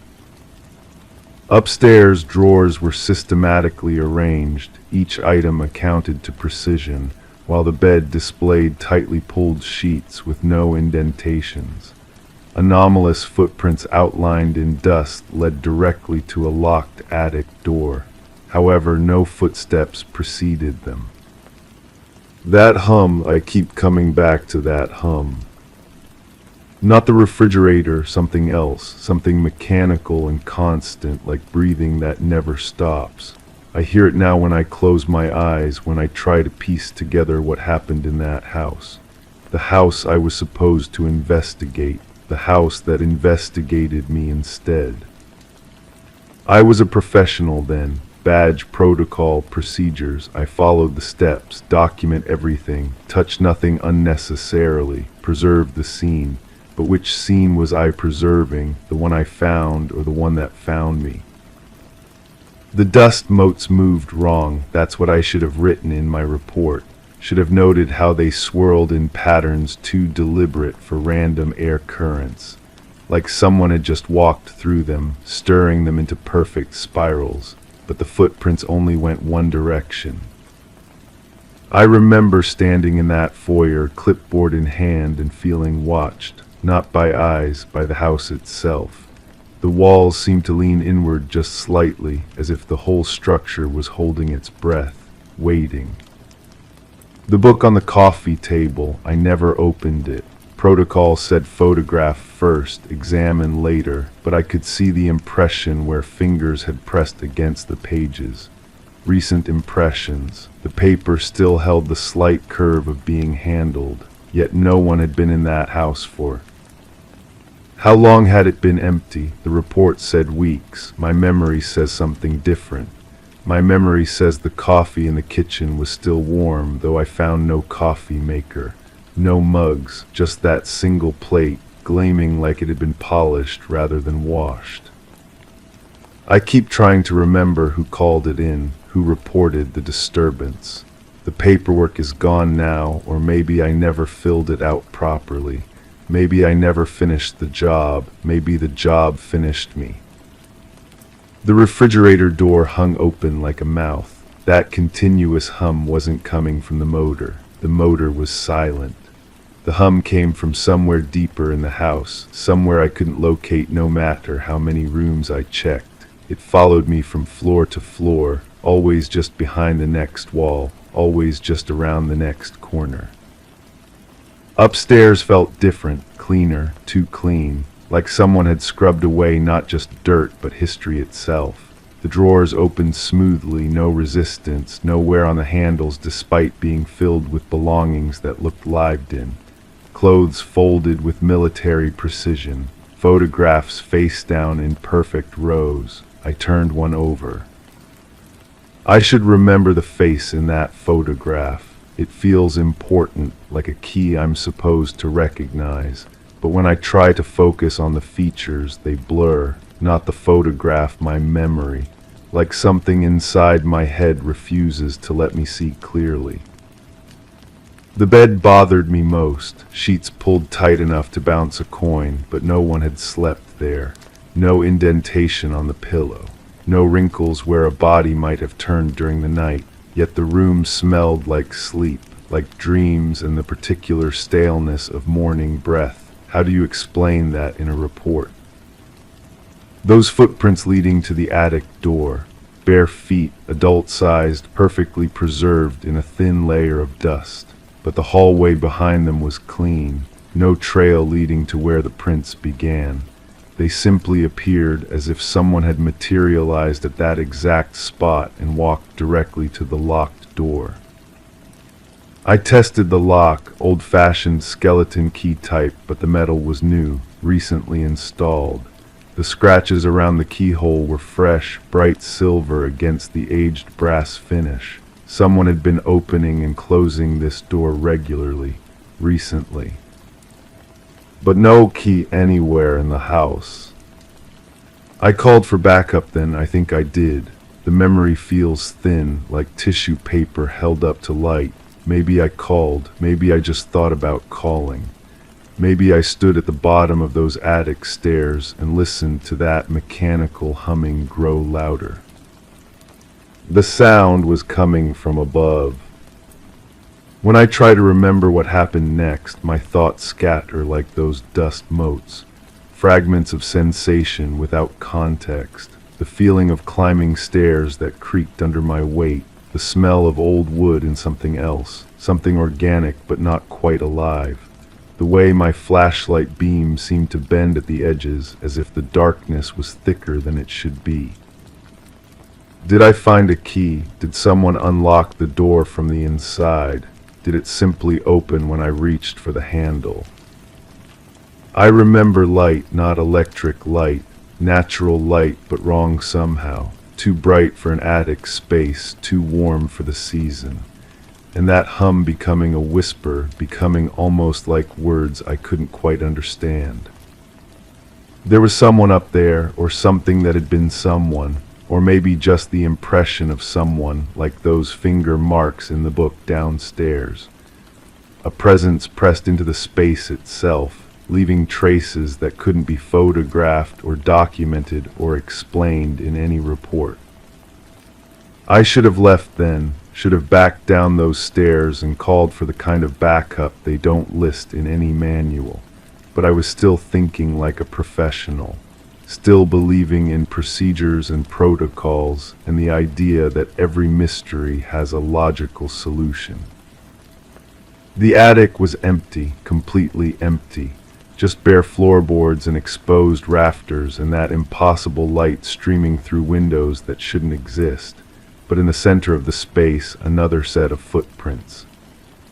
Upstairs, drawers were systematically arranged, each item accounted to precision, while the bed displayed tightly pulled sheets with no indentations. Anomalous footprints outlined in dust led directly to a locked attic door. However, no footsteps preceded them. That hum, I keep coming back to that hum. Not the refrigerator, something else, something mechanical and constant, like breathing that never stops. I hear it now when I close my eyes, when I try to piece together what happened in that house. The house I was supposed to investigate. The house that investigated me instead. I was a professional then. Badge, protocol, procedures. I followed the steps, document everything, touch nothing unnecessarily, preserve the scene. But which scene was I preserving, the one I found or the one that found me? The dust motes moved wrong. That's what I should have written in my report. Should have noted how they swirled in patterns too deliberate for random air currents, like someone had just walked through them, stirring them into perfect spirals, but the footprints only went one direction. I remember standing in that foyer, clipboard in hand, and feeling watched, not by eyes, by the house itself. The walls seemed to lean inward just slightly, as if the whole structure was holding its breath, waiting. The book on the coffee table, I never opened it. Protocol said photograph first, examine later, but I could see the impression where fingers had pressed against the pages. Recent impressions. The paper still held the slight curve of being handled, yet no one had been in that house for. How long had it been empty? The report said weeks. My memory says something different. My memory says the coffee in the kitchen was still warm, though I found no coffee maker. No mugs, just that single plate, gleaming like it had been polished rather than washed. I keep trying to remember who called it in, who reported the disturbance. The paperwork is gone now, or maybe I never filled it out properly. Maybe I never finished the job. Maybe the job finished me. The refrigerator door hung open like a mouth. That continuous hum wasn't coming from the motor. The motor was silent. The hum came from somewhere deeper in the house, somewhere I couldn't locate no matter how many rooms I checked. It followed me from floor to floor, always just behind the next wall, always just around the next corner. Upstairs felt different, cleaner, too clean, like someone had scrubbed away not just dirt but history itself. The drawers opened smoothly, no resistance, no wear on the handles despite being filled with belongings that looked lived in. Clothes folded with military precision, photographs face down in perfect rows. I turned one over. I should remember the face in that photograph. It feels important, like a key I'm supposed to recognize. But when I try to focus on the features, they blur, not the photograph, my memory. Like something inside my head refuses to let me see clearly. The bed bothered me most, sheets pulled tight enough to bounce a coin, but no one had slept there. No indentation on the pillow. No wrinkles where a body might have turned during the night, yet the room smelled like sleep, like dreams and the particular staleness of morning breath. How do you explain that in a report? Those footprints leading to the attic door, bare feet, adult-sized, perfectly preserved in a thin layer of dust. But the hallway behind them was clean, no trail leading to where the prints began. They simply appeared as if someone had materialized at that exact spot and walked directly to the locked door. I tested the lock, old-fashioned skeleton key type, but the metal was new, recently installed. The scratches around the keyhole were fresh, bright silver against the aged brass finish. Someone had been opening and closing this door regularly, recently. But no key anywhere in the house. I called for backup then, I think I did. The memory feels thin, like tissue paper held up to light. Maybe I called, maybe I just thought about calling. Maybe I stood at the bottom of those attic stairs and listened to that mechanical humming grow louder. The sound was coming from above. When I try to remember what happened next, my thoughts scatter like those dust motes, fragments of sensation without context, the feeling of climbing stairs that creaked under my weight, the smell of old wood and something else, something organic but not quite alive, the way my flashlight beam seemed to bend at the edges as if the darkness was thicker than it should be. Did I find a key? Did someone unlock the door from the inside? Did it simply open when I reached for the handle? I remember light, not electric light, natural light but wrong somehow, too bright for an attic space, too warm for the season. And that hum becoming a whisper, becoming almost like words I couldn't quite understand. There was someone up there, or something that had been someone, or maybe just the impression of someone, like those finger marks in the book downstairs. A presence pressed into the space itself, leaving traces that couldn't be photographed or documented or explained in any report. I should have left then, should have backed down those stairs and called for the kind of backup they don't list in any manual. But I was still thinking like a professional, still believing in procedures and protocols and the idea that every mystery has a logical solution. The attic was empty, completely empty, just bare floorboards and exposed rafters and that impossible light streaming through windows that shouldn't exist. But in the center of the space, another set of footprints.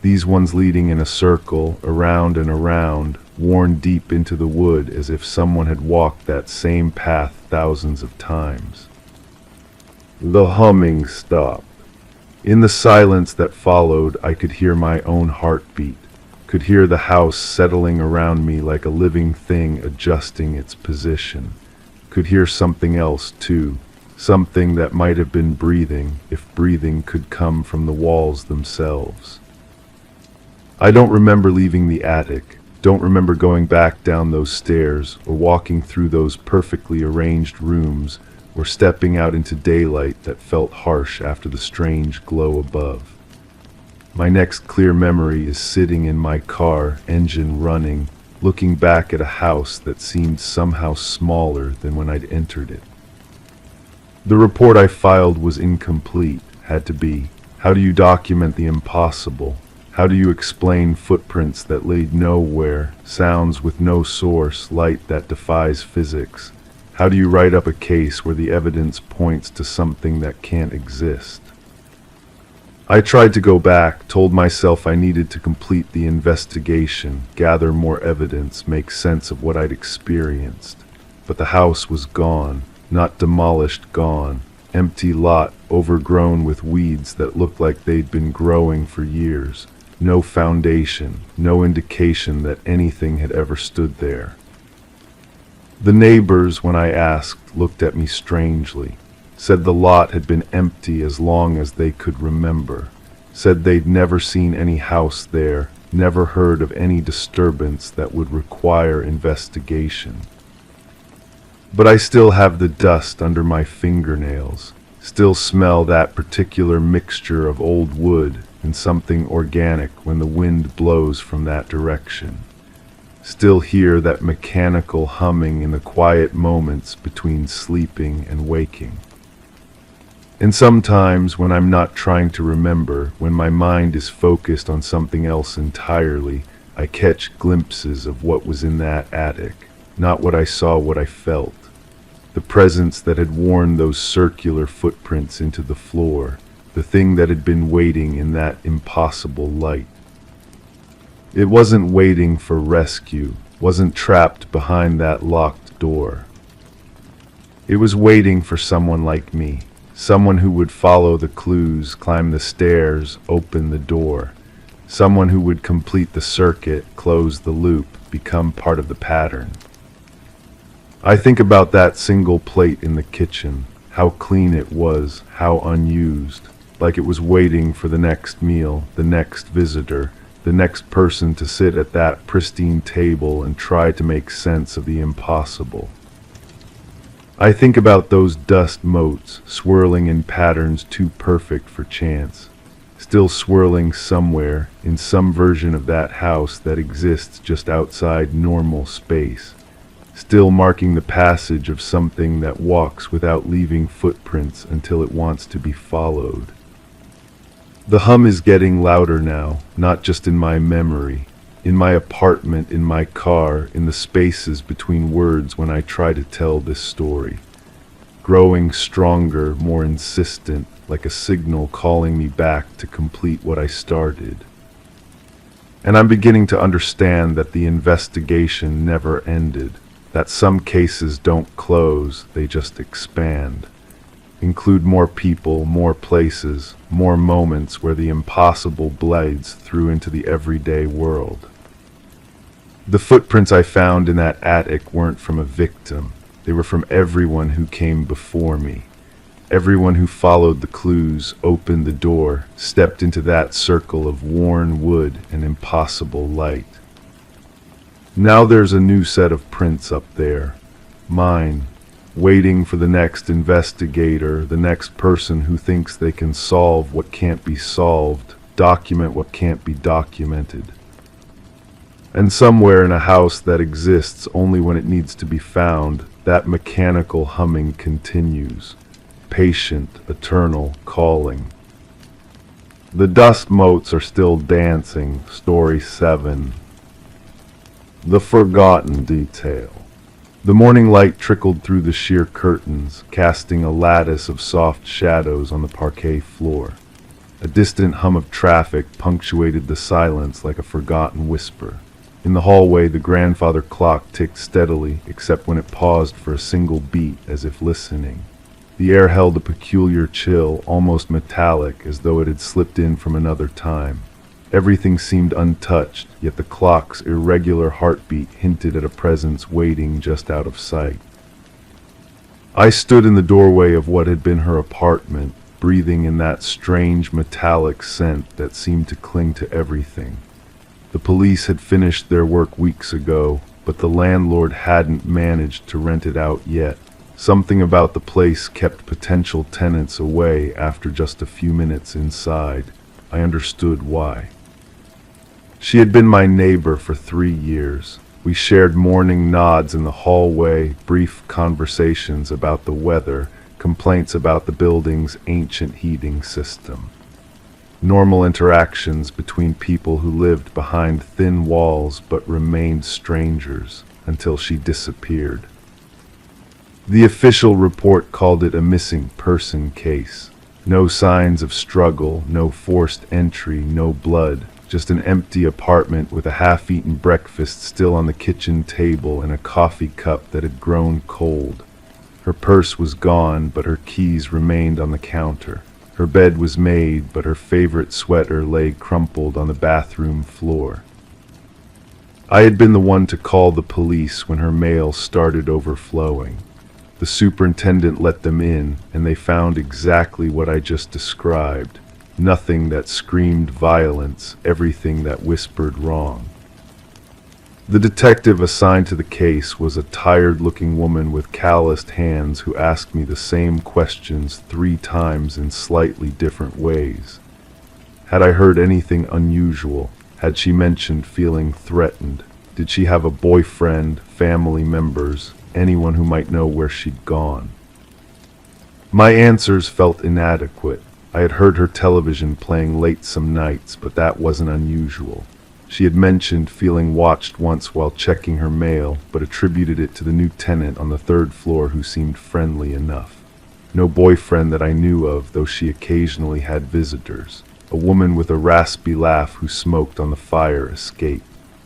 These ones leading in a circle, around and around, worn deep into the wood as if someone had walked that same path thousands of times. The humming stopped. In the silence that followed, I could hear my own heartbeat, could hear the house settling around me like a living thing adjusting its position, could hear something else too, something that might have been breathing, if breathing could come from the walls themselves. I don't remember leaving the attic, don't remember going back down those stairs, or walking through those perfectly arranged rooms, or stepping out into daylight that felt harsh after the strange glow above. My next clear memory is sitting in my car, engine running, looking back at a house that seemed somehow smaller than when I'd entered it. The report I filed was incomplete, had to be. How do you document the impossible? How do you explain footprints that lead nowhere, sounds with no source, light that defies physics? How do you write up a case where the evidence points to something that can't exist? I tried to go back, told myself I needed to complete the investigation, gather more evidence, make sense of what I'd experienced. But the house was gone. Not demolished, gone. Empty lot, overgrown with weeds that looked like they'd been growing for years. No foundation, no indication that anything had ever stood there. The neighbors, when I asked, looked at me strangely, said the lot had been empty as long as they could remember, said they'd never seen any house there, never heard of any disturbance that would require investigation. But I still have the dust under my fingernails, still smell that particular mixture of old wood and something organic when the wind blows from that direction. Still hear that mechanical humming in the quiet moments between sleeping and waking. And sometimes when I'm not trying to remember, when my mind is focused on something else entirely, I catch glimpses of what was in that attic, not what I saw, what I felt. The presence that had worn those circular footprints into the floor, the thing that had been waiting in that impossible light. It wasn't waiting for rescue, wasn't trapped behind that locked door. It was waiting for someone like me, someone who would follow the clues, climb the stairs, open the door, someone who would complete the circuit, close the loop, become part of the pattern. I think about that single plate in the kitchen, how clean it was, how unused, like it was waiting for the next meal, the next visitor, the next person to sit at that pristine table and try to make sense of the impossible. I think about those dust motes swirling in patterns too perfect for chance, still swirling somewhere in some version of that house that exists just outside normal space. Still marking the passage of something that walks without leaving footprints until it wants to be followed. The hum is getting louder now, not just in my memory, in my apartment, in my car, in the spaces between words when I try to tell this story. Growing stronger, more insistent, like a signal calling me back to complete what I started. And I'm beginning to understand that the investigation never ended. That some cases don't close, they just expand. Include more people, more places, more moments where the impossible blades through into the everyday world. The footprints I found in that attic weren't from a victim. They were from everyone who came before me. Everyone who followed the clues, opened the door, stepped into that circle of worn wood and impossible light. Now there's a new set of prints up there. Mine, waiting for the next investigator, the next person who thinks they can solve what can't be solved, document what can't be documented. And somewhere in a house that exists only when it needs to be found, that mechanical humming continues, patient, eternal, calling. The dust motes are still dancing, Story 7. The forgotten detail. The morning light trickled through the sheer curtains, casting a lattice of soft shadows on the parquet floor. A distant hum of traffic punctuated the silence like a forgotten whisper. In the hallway, the grandfather clock ticked steadily, except when it paused for a single beat, as if listening. The air held a peculiar chill, almost metallic, as though it had slipped in from another time. Everything seemed untouched, yet the clock's irregular heartbeat hinted at a presence waiting just out of sight. I stood in the doorway of what had been her apartment, breathing in that strange metallic scent that seemed to cling to everything. The police had finished their work weeks ago, but the landlord hadn't managed to rent it out yet. Something about the place kept potential tenants away after just a few minutes inside. I understood why. She had been my neighbor for 3 years. We shared morning nods in the hallway, brief conversations about the weather, complaints about the building's ancient heating system. Normal interactions between people who lived behind thin walls but remained strangers until she disappeared. The official report called it a missing person case. No signs of struggle, no forced entry, no blood, just an empty apartment with a half-eaten breakfast still on the kitchen table and a coffee cup that had grown cold. Her purse was gone, but her keys remained on the counter. Her bed was made, but her favorite sweater lay crumpled on the bathroom floor. I had been the one to call the police when her mail started overflowing. The superintendent let them in, and they found exactly what I just described. Nothing that screamed violence, everything that whispered wrong. The detective assigned to the case was a tired-looking woman with calloused hands who asked me the same questions 3 times in slightly different ways. Had I heard anything unusual? Had she mentioned feeling threatened? Did she have a boyfriend, family members, anyone who might know where she'd gone? My answers felt inadequate. I had heard her television playing late some nights, but that wasn't unusual. She had mentioned feeling watched once while checking her mail, but attributed it to the new tenant on the 3rd floor who seemed friendly enough. No boyfriend that I knew of, though she occasionally had visitors. A woman with a raspy laugh who smoked on the fire escape.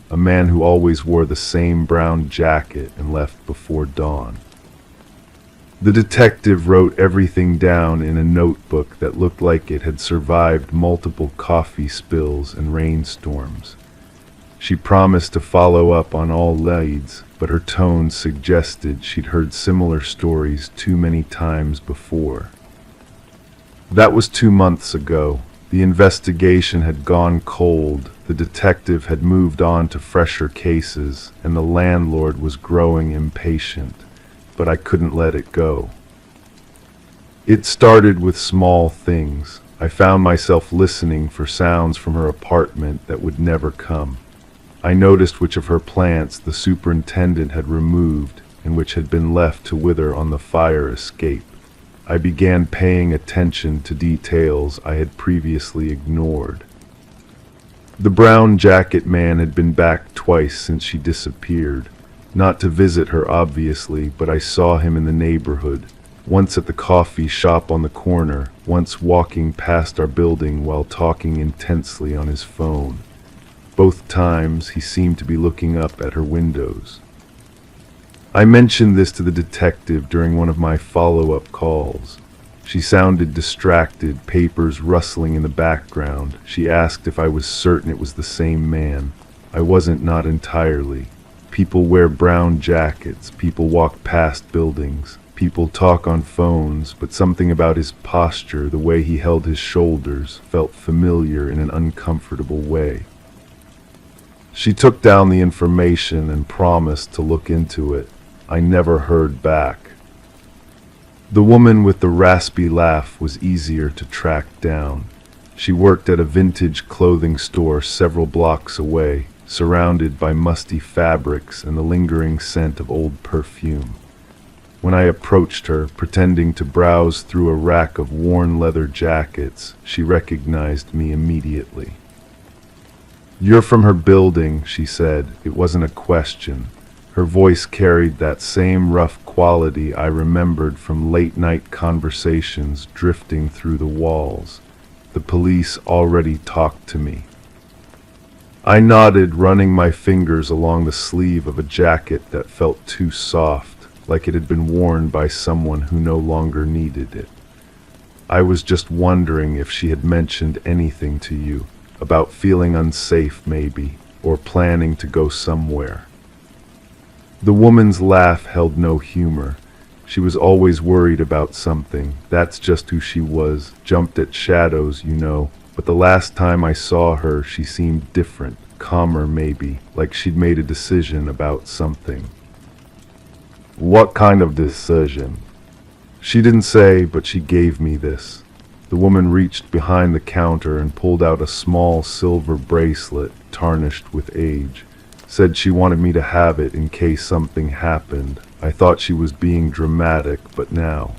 A man who always wore the same brown jacket and left before dawn. The detective wrote everything down in a notebook that looked like it had survived multiple coffee spills and rainstorms. She promised to follow up on all leads, but her tone suggested she'd heard similar stories too many times before. That was 2 months ago. The investigation had gone cold, the detective had moved on to fresher cases, and the landlord was growing impatient, but I couldn't let it go. It started with small things. I found myself listening for sounds from her apartment that would never come. I noticed which of her plants the superintendent had removed and which had been left to wither on the fire escape. I began paying attention to details I had previously ignored. The brown jacket man had been back twice since she disappeared. Not to visit her, obviously, but I saw him in the neighborhood, once at the coffee shop on the corner, once walking past our building while talking intensely on his phone. Both times he seemed to be looking up at her windows. I mentioned this to the detective during one of my follow-up calls. She sounded distracted, papers rustling in the background. She asked if I was certain it was the same man. I wasn't, not entirely. People wear brown jackets, people walk past buildings, people talk on phones, but something about his posture, the way he held his shoulders, felt familiar in an uncomfortable way. She took down the information and promised to look into it. I never heard back. The woman with the raspy laugh was easier to track down. She worked at a vintage clothing store several blocks away, surrounded by musty fabrics and the lingering scent of old perfume. When I approached her, pretending to browse through a rack of worn leather jackets, she recognized me immediately. "You're from her building," she said. It wasn't a question. Her voice carried that same rough quality I remembered from late-night conversations drifting through the walls. The police already talked to me. I nodded, running my fingers along the sleeve of a jacket that felt too soft, like it had been worn by someone who no longer needed it. "I was just wondering if she had mentioned anything to you, about feeling unsafe maybe, or planning to go somewhere." The woman's laugh held no humor. She was always worried about something. That's just who she was, jumped at shadows, you know. But the last time I saw her, she seemed different, calmer maybe, like she'd made a decision about something. "What kind of decision?" She didn't say, but she gave me this. The woman reached behind the counter and pulled out a small silver bracelet, tarnished with age. Said she wanted me to have it in case something happened. I thought she was being dramatic, but now.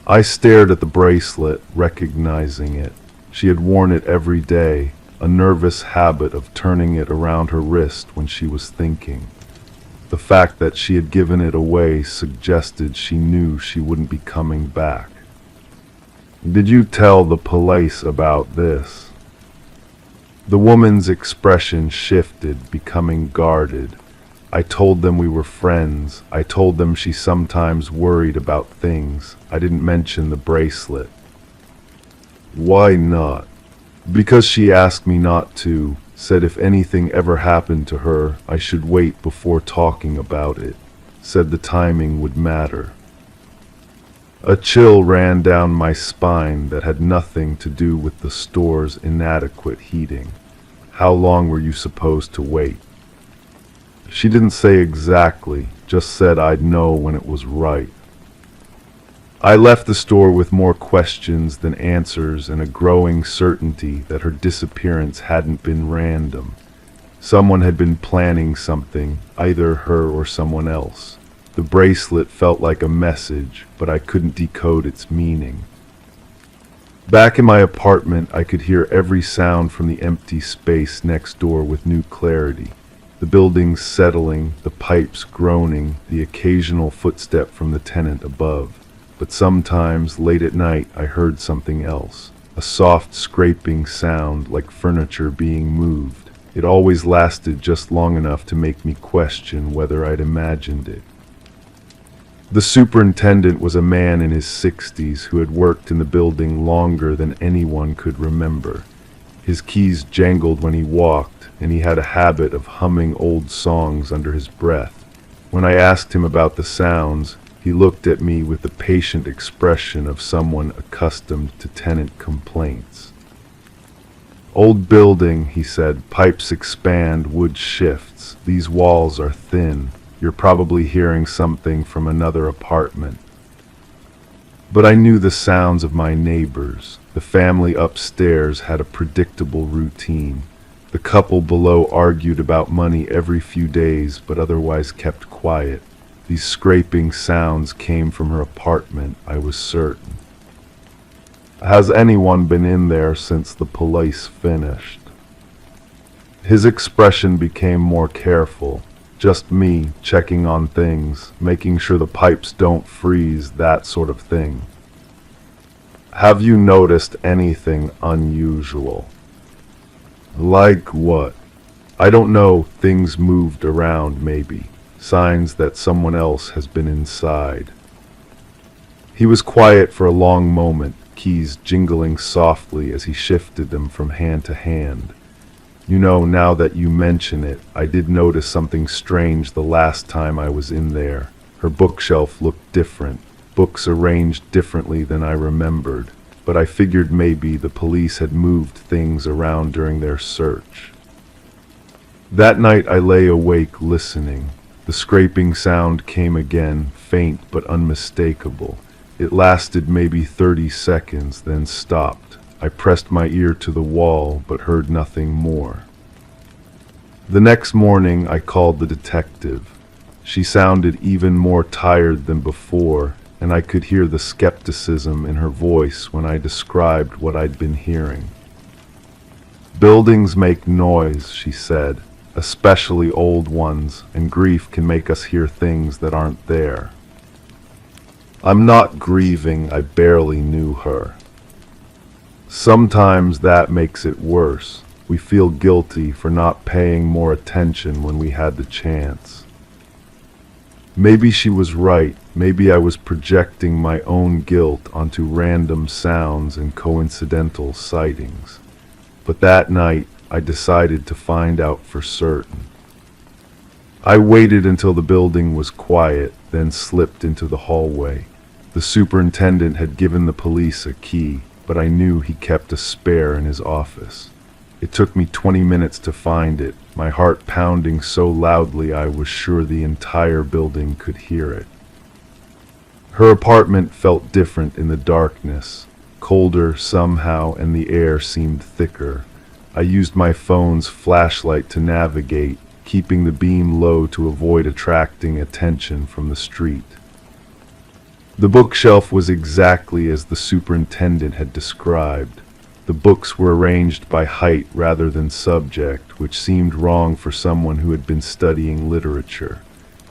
I stared at the bracelet, recognizing it. She had worn it every day, a nervous habit of turning it around her wrist when she was thinking. The fact that she had given it away suggested she knew she wouldn't be coming back. "Did you tell the police about this?" The woman's expression shifted, becoming guarded. "I told them we were friends. I told them she sometimes worried about things. I didn't mention the bracelet." "Why not?" "Because she asked me not to. Said if anything ever happened to her, I should wait before talking about it. Said the timing would matter." A chill ran down my spine that had nothing to do with the store's inadequate heating. "How long were you supposed to wait?" She didn't say exactly, just said I'd know when it was right. I left the store with more questions than answers and a growing certainty that her disappearance hadn't been random. Someone had been planning something, either her or someone else. The bracelet felt like a message, but I couldn't decode its meaning. Back in my apartment, I could hear every sound from the empty space next door with new clarity. The buildings settling, the pipes groaning, the occasional footstep from the tenant above. But sometimes, late at night, I heard something else. A soft scraping sound like furniture being moved. It always lasted just long enough to make me question whether I'd imagined it. The superintendent was a man in his 60s who had worked in the building longer than anyone could remember. His keys jangled when he walked, and he had a habit of humming old songs under his breath. When I asked him about the sounds, he looked at me with the patient expression of someone accustomed to tenant complaints. "Old building," he said, "pipes expand, wood shifts. These walls are thin. You're probably hearing something from another apartment." But I knew the sounds of my neighbors. The family upstairs had a predictable routine. The couple below argued about money every few days, but otherwise kept quiet. These scraping sounds came from her apartment, I was certain. "Has anyone been in there since the police finished?" His expression became more careful. "Just me, checking on things, making sure the pipes don't freeze, that sort of thing." "Have you noticed anything unusual?" "Like what?" "I don't know, things moved around maybe. Signs that someone else has been inside." He was quiet for a long moment, keys jingling softly as he shifted them from hand to hand. "You know, now that you mention it, I did notice something strange the last time I was in there. Her bookshelf looked different, books arranged differently than I remembered, but I figured maybe the police had moved things around during their search." That night I lay awake listening. The scraping sound came again, faint but unmistakable. It lasted maybe 30 seconds, then stopped. I pressed my ear to the wall, but heard nothing more. The next morning I called the detective. She sounded even more tired than before, and I could hear the skepticism in her voice when I described what I'd been hearing. "Buildings make noise," she said, "especially old ones, and grief can make us hear things that aren't there." I'm not grieving, I barely knew her. Sometimes that makes it worse. We feel guilty for not paying more attention when we had the chance. Maybe she was right. Maybe I was projecting my own guilt onto random sounds and coincidental sightings. But that night, I decided to find out for certain. I waited until the building was quiet, then slipped into the hallway. The superintendent had given the police a key, but I knew he kept a spare in his office. It took me 20 minutes to find it, my heart pounding so loudly I was sure the entire building could hear it. Her apartment felt different in the darkness, colder somehow, and the air seemed thicker. I used my phone's flashlight to navigate, keeping the beam low to avoid attracting attention from the street. The bookshelf was exactly as the superintendent had described. The books were arranged by height rather than subject, which seemed wrong for someone who had been studying literature.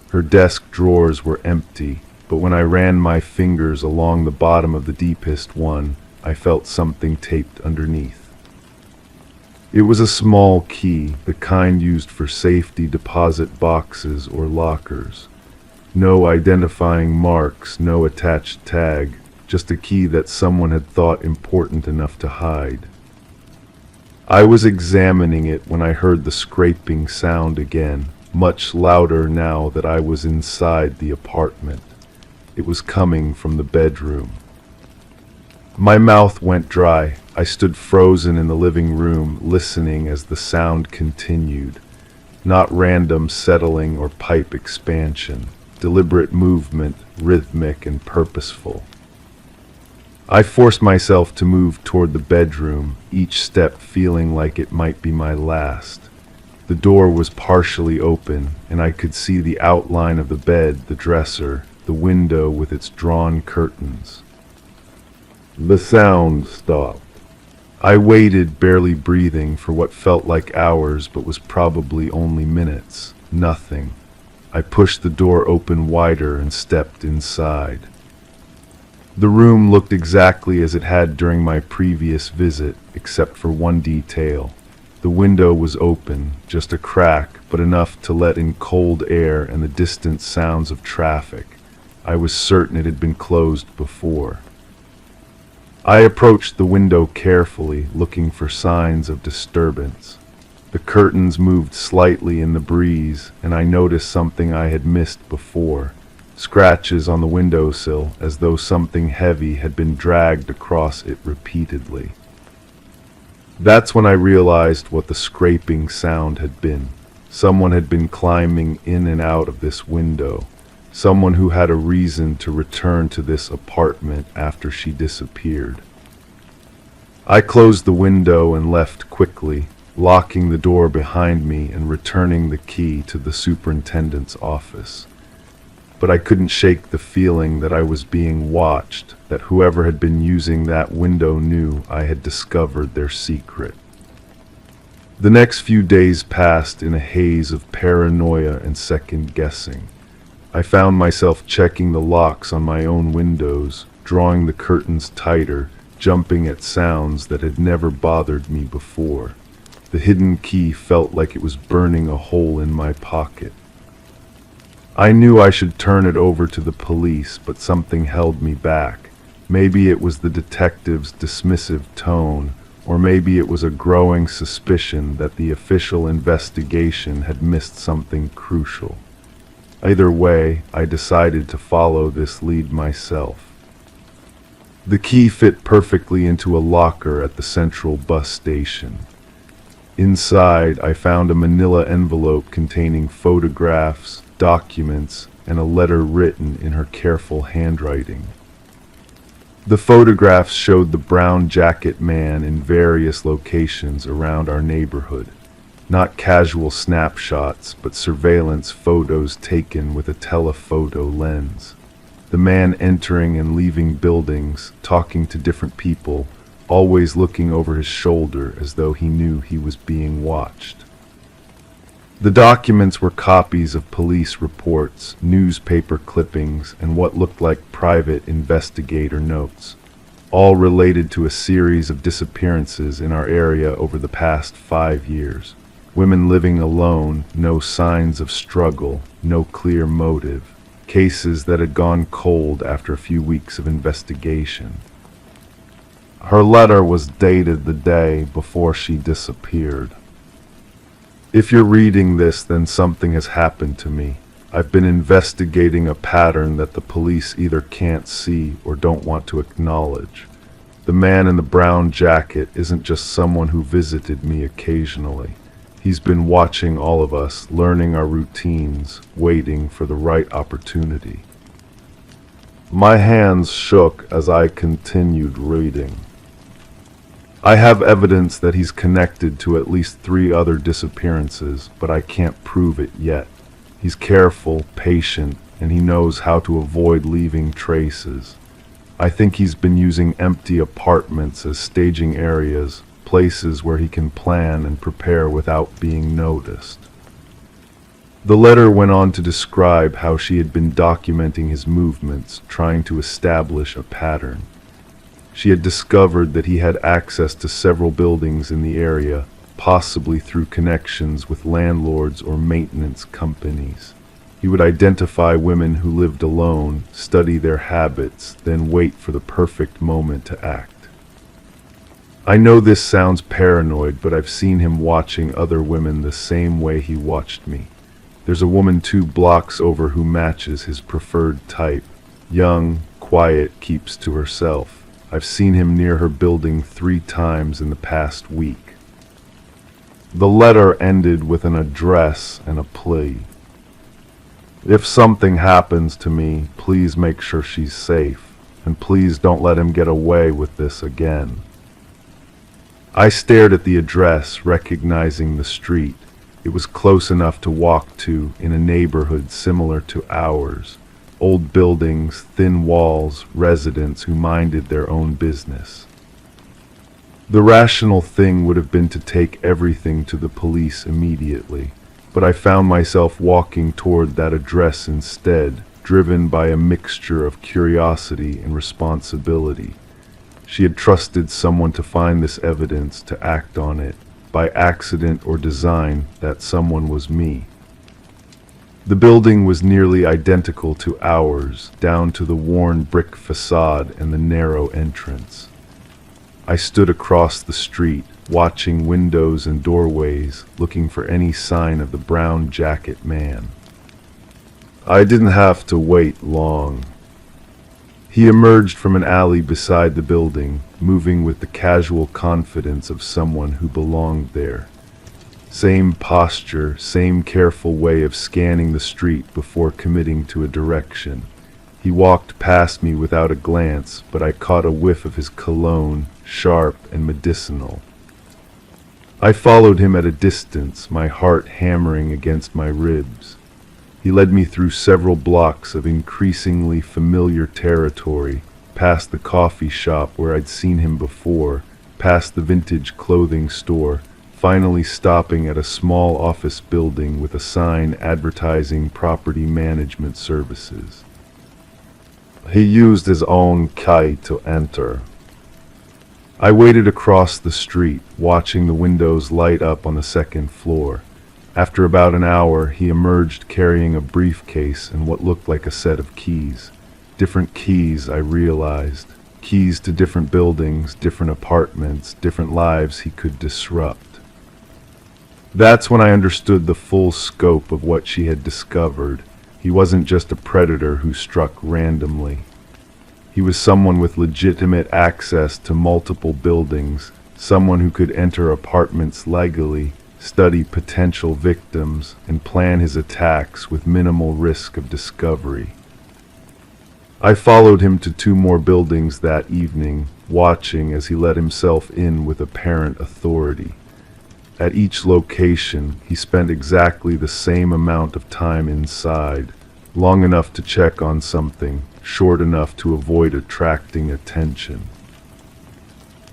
Her desk drawers were empty, but when I ran my fingers along the bottom of the deepest one, I felt something taped underneath. It was a small key, the kind used for safety deposit boxes or lockers. No identifying marks, no attached tag, just a key that someone had thought important enough to hide. I was examining it when I heard the scraping sound again, much louder now that I was inside the apartment. It was coming from the bedroom. My mouth went dry. I stood frozen in the living room, listening as the sound continued. Not random settling or pipe expansion. Deliberate movement, rhythmic and purposeful. I forced myself to move toward the bedroom, each step feeling like it might be my last. The door was partially open, and I could see the outline of the bed, the dresser, the window with its drawn curtains. The sound stopped. I waited, barely breathing, for what felt like hours but was probably only minutes. Nothing. I pushed the door open wider and stepped inside. The room looked exactly as it had during my previous visit, except for one detail. The window was open, just a crack, but enough to let in cold air and the distant sounds of traffic. I was certain it had been closed before. I approached the window carefully, looking for signs of disturbance. The curtains moved slightly in the breeze, and I noticed something I had missed before. Scratches on the windowsill, as though something heavy had been dragged across it repeatedly. That's when I realized what the scraping sound had been. Someone had been climbing in and out of this window. Someone who had a reason to return to this apartment after she disappeared. I closed the window and left quickly, locking the door behind me and returning the key to the superintendent's office. But I couldn't shake the feeling that I was being watched, that whoever had been using that window knew I had discovered their secret. The next few days passed in a haze of paranoia and second-guessing. I found myself checking the locks on my own windows, drawing the curtains tighter, jumping at sounds that had never bothered me before. The hidden key felt like it was burning a hole in my pocket. I knew I should turn it over to the police, but something held me back. Maybe it was the detective's dismissive tone, or maybe it was a growing suspicion that the official investigation had missed something crucial. Either way, I decided to follow this lead myself. The key fit perfectly into a locker at the central bus station. Inside, I found a manila envelope containing photographs, documents, and a letter written in her careful handwriting. The photographs showed the brown jacket man in various locations around our neighborhood. Not casual snapshots, but surveillance photos taken with a telephoto lens. The man entering and leaving buildings, talking to different people, always looking over his shoulder as though he knew he was being watched. The documents were copies of police reports, newspaper clippings, and what looked like private investigator notes, all related to a series of disappearances in our area over the past 5 years. Women living alone, no signs of struggle, no clear motive. Cases that had gone cold after a few weeks of investigation. Her letter was dated the day before she disappeared. If you're reading this, then something has happened to me. I've been investigating a pattern that the police either can't see or don't want to acknowledge. The man in the brown jacket isn't just someone who visited me occasionally. He's been watching all of us, learning our routines, waiting for the right opportunity. My hands shook as I continued reading. I have evidence that he's connected to at least 3 other disappearances, but I can't prove it yet. He's careful, patient, and he knows how to avoid leaving traces. I think he's been using empty apartments as staging areas, places where he can plan and prepare without being noticed. The letter went on to describe how she had been documenting his movements, trying to establish a pattern. She had discovered that he had access to several buildings in the area, possibly through connections with landlords or maintenance companies. He would identify women who lived alone, study their habits, then wait for the perfect moment to act. I know this sounds paranoid, but I've seen him watching other women the same way he watched me. There's a woman 2 blocks over who matches his preferred type. Young, quiet, keeps to herself. I've seen him near her building 3 times in the past week. The letter ended with an address and a plea. If something happens to me, please make sure she's safe, and please don't let him get away with this again. I stared at the address, recognizing the street. It was close enough to walk to in a neighborhood similar to ours. Old buildings, thin walls, residents who minded their own business. The rational thing would have been to take everything to the police immediately, but I found myself walking toward that address instead, driven by a mixture of curiosity and responsibility. She had trusted someone to find this evidence, to act on it. By accident or design, that someone was me. The building was nearly identical to ours, down to the worn brick facade and the narrow entrance. I stood across the street, watching windows and doorways, looking for any sign of the brown jacket man. I didn't have to wait long. He emerged from an alley beside the building, moving with the casual confidence of someone who belonged there. Same posture, same careful way of scanning the street before committing to a direction. He walked past me without a glance, but I caught a whiff of his cologne, sharp and medicinal. I followed him at a distance, my heart hammering against my ribs. He led me through several blocks of increasingly familiar territory, past the coffee shop where I'd seen him before, past the vintage clothing store, finally stopping at a small office building with a sign advertising property management services. He used his own key to enter. I waited across the street, watching the windows light up on the 2nd floor. After about an hour, he emerged carrying a briefcase and what looked like a set of keys. Different keys, I realized. Keys to different buildings, different apartments, different lives he could disrupt. That's when I understood the full scope of what she had discovered. He wasn't just a predator who struck randomly. He was someone with legitimate access to multiple buildings, someone who could enter apartments legally, study potential victims, and plan his attacks with minimal risk of discovery. I followed him to 2 more buildings that evening, watching as he let himself in with apparent authority. At each location, he spent exactly the same amount of time inside, long enough to check on something, short enough to avoid attracting attention.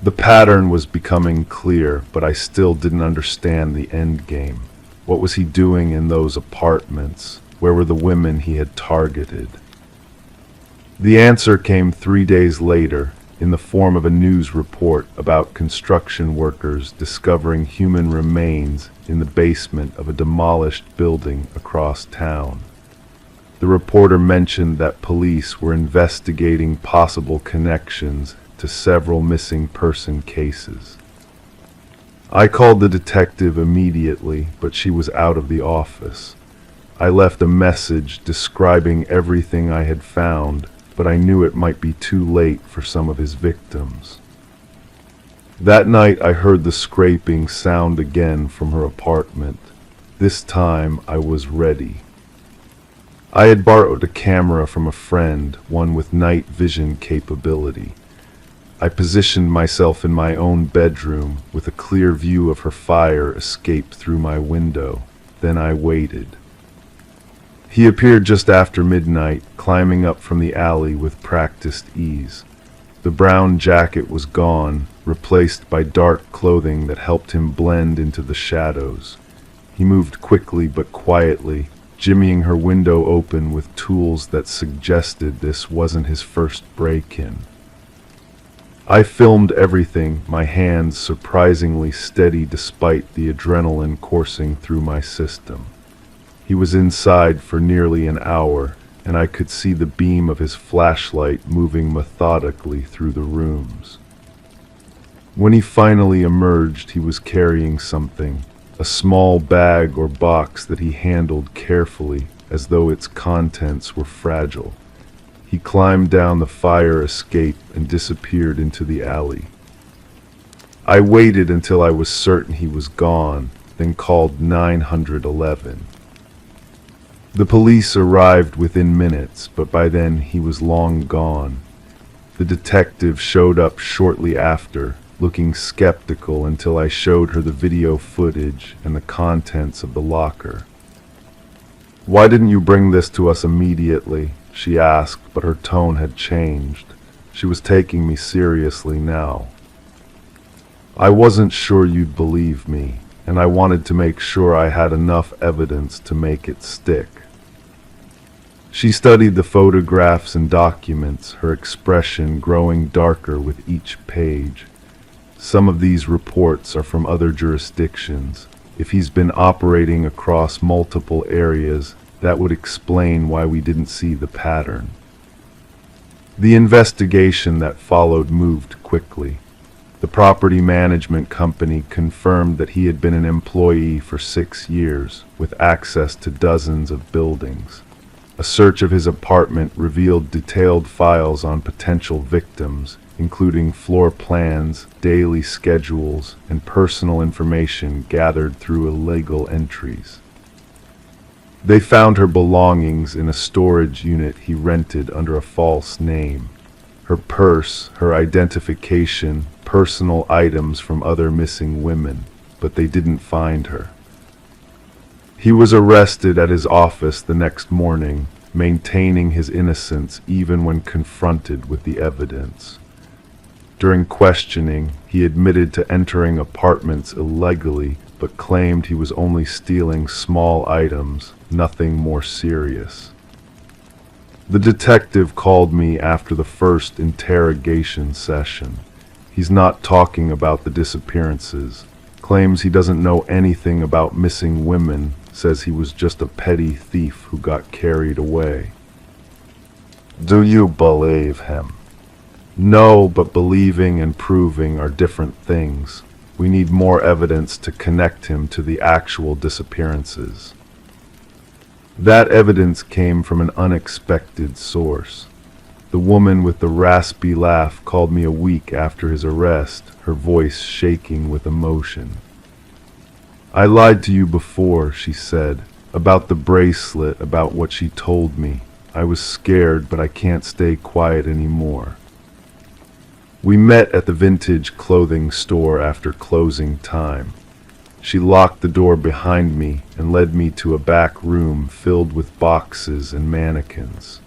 The pattern was becoming clear, but I still didn't understand the end game. What was he doing in those apartments? Where were the women he had targeted? The answer came 3 days later, in the form of a news report about construction workers discovering human remains in the basement of a demolished building across town. The reporter mentioned that police were investigating possible connections to several missing person cases. I called the detective immediately, but she was out of the office. I left a message describing everything I had found, but I knew it might be too late for some of his victims. That night I heard the scraping sound again from her apartment. This time I was ready. I had borrowed a camera from a friend, one with night vision capability. I positioned myself in my own bedroom with a clear view of her fire escape through my window. Then I waited. He appeared just after midnight, climbing up from the alley with practiced ease. The brown jacket was gone, replaced by dark clothing that helped him blend into the shadows. He moved quickly but quietly, jimmying her window open with tools that suggested this wasn't his first break-in. I filmed everything, my hands surprisingly steady despite the adrenaline coursing through my system. He was inside for nearly an hour, and I could see the beam of his flashlight moving methodically through the rooms. When he finally emerged, he was carrying something, a small bag or box that he handled carefully, as though its contents were fragile. He climbed down the fire escape and disappeared into the alley. I waited until I was certain he was gone, then called 911. The police arrived within minutes, but by then he was long gone. The detective showed up shortly after, looking skeptical until I showed her the video footage and the contents of the locker. "Why didn't you bring this to us immediately?" she asked, but her tone had changed. She was taking me seriously now. "I wasn't sure you'd believe me, and I wanted to make sure I had enough evidence to make it stick." She studied the photographs and documents, her expression growing darker with each page. Some of these reports are from other jurisdictions. If he's been operating across multiple areas, that would explain why we didn't see the pattern. The investigation that followed moved quickly. The property management company confirmed that he had been an employee for 6 years, with access to dozens of buildings. A search of his apartment revealed detailed files on potential victims, including floor plans, daily schedules, and personal information gathered through illegal entries. They found her belongings in a storage unit he rented under a false name. Her purse, her identification, personal items from other missing women, but they didn't find her. He was arrested at his office the next morning, maintaining his innocence even when confronted with the evidence. During questioning, he admitted to entering apartments illegally, but claimed he was only stealing small items, nothing more serious. The detective called me after the first interrogation session. He's not talking about the disappearances, claims he doesn't know anything about missing women, says he was just a petty thief who got carried away. Do you believe him? No, but believing and proving are different things. We need more evidence to connect him to the actual disappearances. That evidence came from an unexpected source. The woman with the raspy laugh called me a week after his arrest, her voice shaking with emotion. "I lied to you before," she said, "about the bracelet, about what she told me. I was scared, but I can't stay quiet anymore." We met at the vintage clothing store after closing time. She locked the door behind me and led me to a back room filled with boxes and mannequins.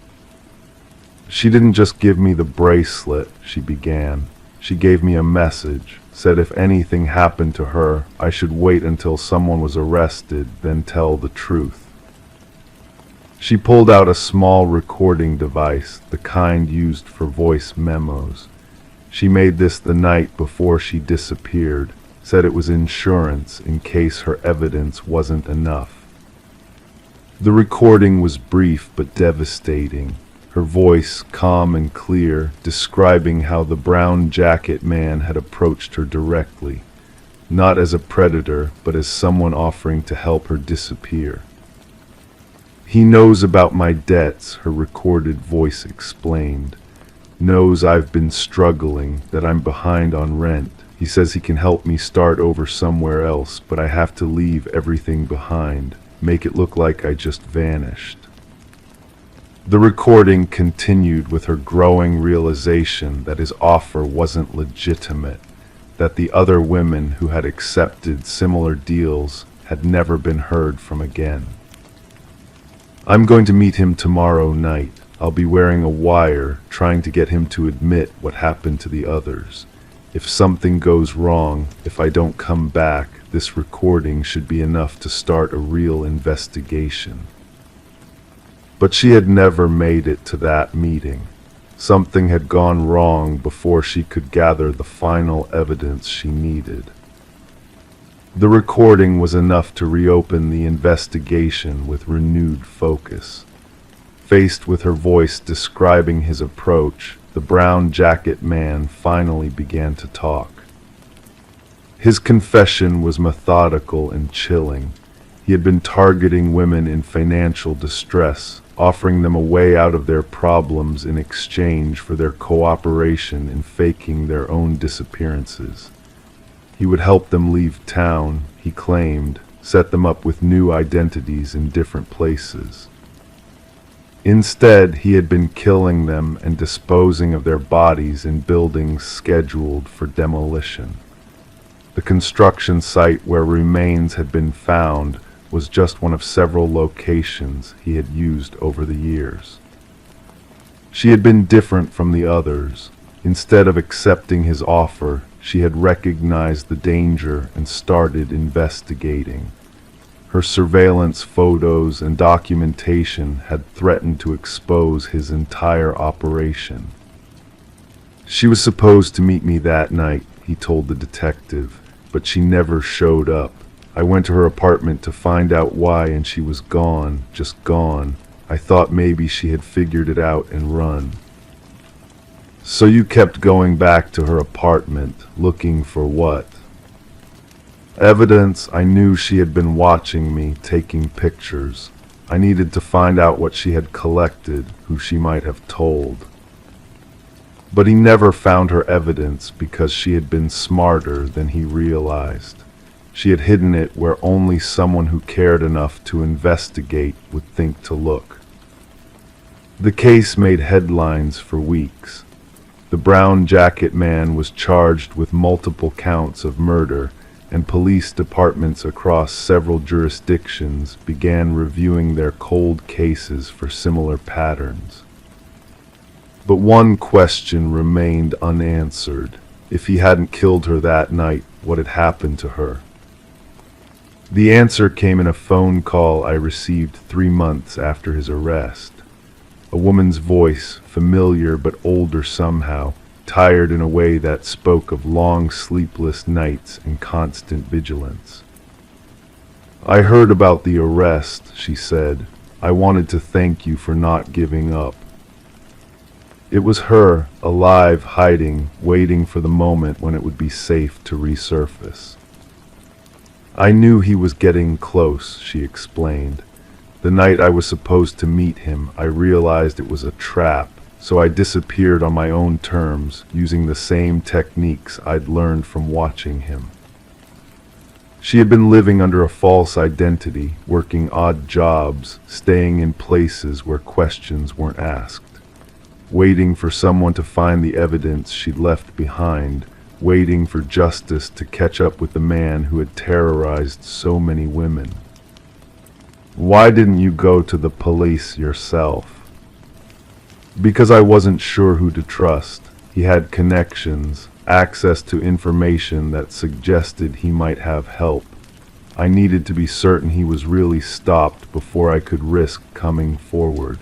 "She didn't just give me the bracelet," she began. "She gave me a message, said if anything happened to her, I should wait until someone was arrested, then tell the truth." She pulled out a small recording device, the kind used for voice memos. She made this the night before she disappeared, said it was insurance in case her evidence wasn't enough. The recording was brief but devastating, her voice calm and clear, describing how the brown jacket man had approached her directly, not as a predator, but as someone offering to help her disappear. "He knows about my debts," her recorded voice explained. "Knows I've been struggling, that I'm behind on rent. He says he can help me start over somewhere else, but I have to leave everything behind, make it look like I just vanished." The recording continued with her growing realization that his offer wasn't legitimate, that the other women who had accepted similar deals had never been heard from again. "I'm going to meet him tomorrow night. I'll be wearing a wire, trying to get him to admit what happened to the others. If something goes wrong, if I don't come back, this recording should be enough to start a real investigation." But she had never made it to that meeting. Something had gone wrong before she could gather the final evidence she needed. The recording was enough to reopen the investigation with renewed focus. Faced with her voice describing his approach, the brown jacket man finally began to talk. His confession was methodical and chilling. He had been targeting women in financial distress, offering them a way out of their problems in exchange for their cooperation in faking their own disappearances. He would help them leave town, he claimed, set them up with new identities in different places. Instead, he had been killing them and disposing of their bodies in buildings scheduled for demolition. The construction site where remains had been found was just one of several locations he had used over the years. She had been different from the others. Instead of accepting his offer, she had recognized the danger and started investigating. Her surveillance photos and documentation had threatened to expose his entire operation. "She was supposed to meet me that night," he told the detective, "but she never showed up. I went to her apartment to find out why, and she was gone, just gone. I thought maybe she had figured it out and run." "So you kept going back to her apartment, looking for what?" "Evidence. I knew she had been watching me, taking pictures. I needed to find out what she had collected, who she might have told." But he never found her evidence because she had been smarter than he realized. She had hidden it where only someone who cared enough to investigate would think to look. The case made headlines for weeks. The brown jacket man was charged with multiple counts of murder, and police departments across several jurisdictions began reviewing their cold cases for similar patterns. But one question remained unanswered. If he hadn't killed her that night, what had happened to her? The answer came in a phone call I received 3 months after his arrest. A woman's voice, familiar but older somehow, tired in a way that spoke of long sleepless nights and constant vigilance. "I heard about the arrest," she said. "I wanted to thank you for not giving up." It was her, alive, hiding, waiting for the moment when it would be safe to resurface. "I knew he was getting close," she explained. "The night I was supposed to meet him, I realized it was a trap, so I disappeared on my own terms, using the same techniques I'd learned from watching him. She had been living under a false identity, working odd jobs, staying in places where questions weren't asked, waiting for someone to find the evidence she'd left behind, waiting for justice to catch up with the man who had terrorized so many women. Why didn't you go to the police yourself? Because I wasn't sure who to trust. He had connections, access to information that suggested he might have help. I needed to be certain he was really stopped before I could risk coming forward.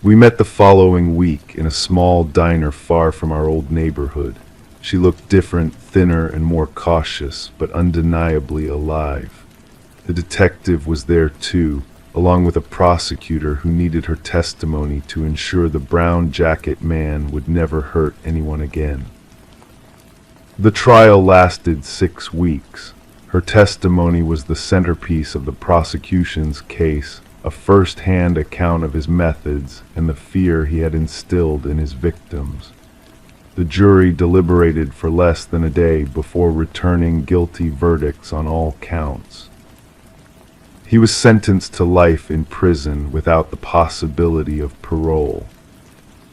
We met the following week in a small diner far from our old neighborhood. She looked different, thinner, and more cautious, but undeniably alive. The detective was there too, along with a prosecutor who needed her testimony to ensure the brown jacket man would never hurt anyone again. The trial lasted 6 weeks. Her testimony was the centerpiece of the prosecution's case, a first-hand account of his methods and the fear he had instilled in his victims. The jury deliberated for less than a day before returning guilty verdicts on all counts. He was sentenced to life in prison without the possibility of parole.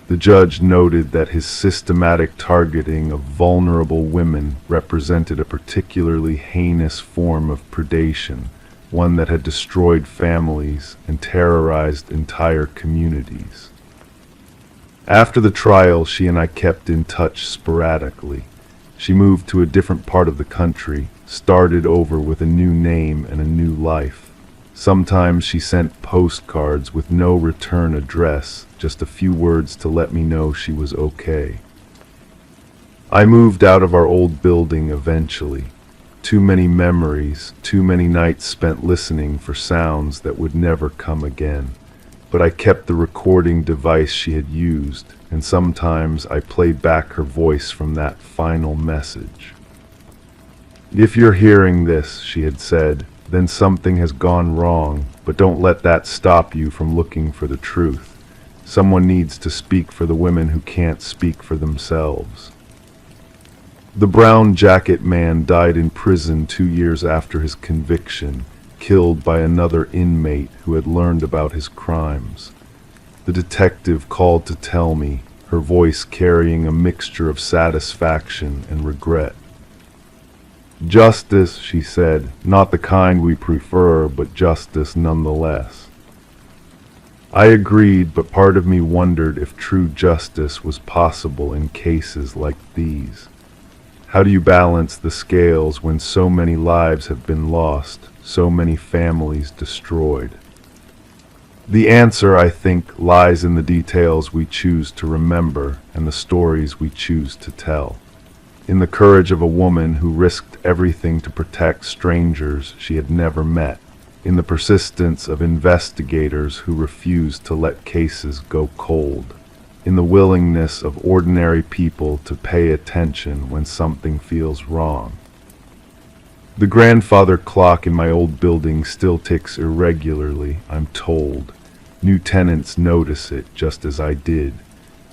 The judge noted that his systematic targeting of vulnerable women represented a particularly heinous form of predation, one that had destroyed families and terrorized entire communities. After the trial, she and I kept in touch sporadically. She moved to a different part of the country, started over with a new name and a new life. Sometimes she sent postcards with no return address, just a few words to let me know she was okay. I moved out of our old building eventually. Too many memories, too many nights spent listening for sounds that would never come again. But I kept the recording device she had used, and sometimes I played back her voice from that final message. "If you're hearing this," she had said, "then something has gone wrong, but don't let that stop you from looking for the truth. Someone needs to speak for the women who can't speak for themselves." The brown jacket man died in prison 2 years after his conviction, killed by another inmate who had learned about his crimes. The detective called to tell me, her voice carrying a mixture of satisfaction and regret. "Justice," she said, "not the kind we prefer, but justice nonetheless." I agreed, but part of me wondered if true justice was possible in cases like these. How do you balance the scales when so many lives have been lost, so many families destroyed? The answer, I think, lies in the details we choose to remember and the stories we choose to tell. In the courage of a woman who risked everything to protect strangers she had never met. In the persistence of investigators who refused to let cases go cold. In the willingness of ordinary people to pay attention when something feels wrong. The grandfather clock in my old building still ticks irregularly, I'm told. New tenants notice it just as I did.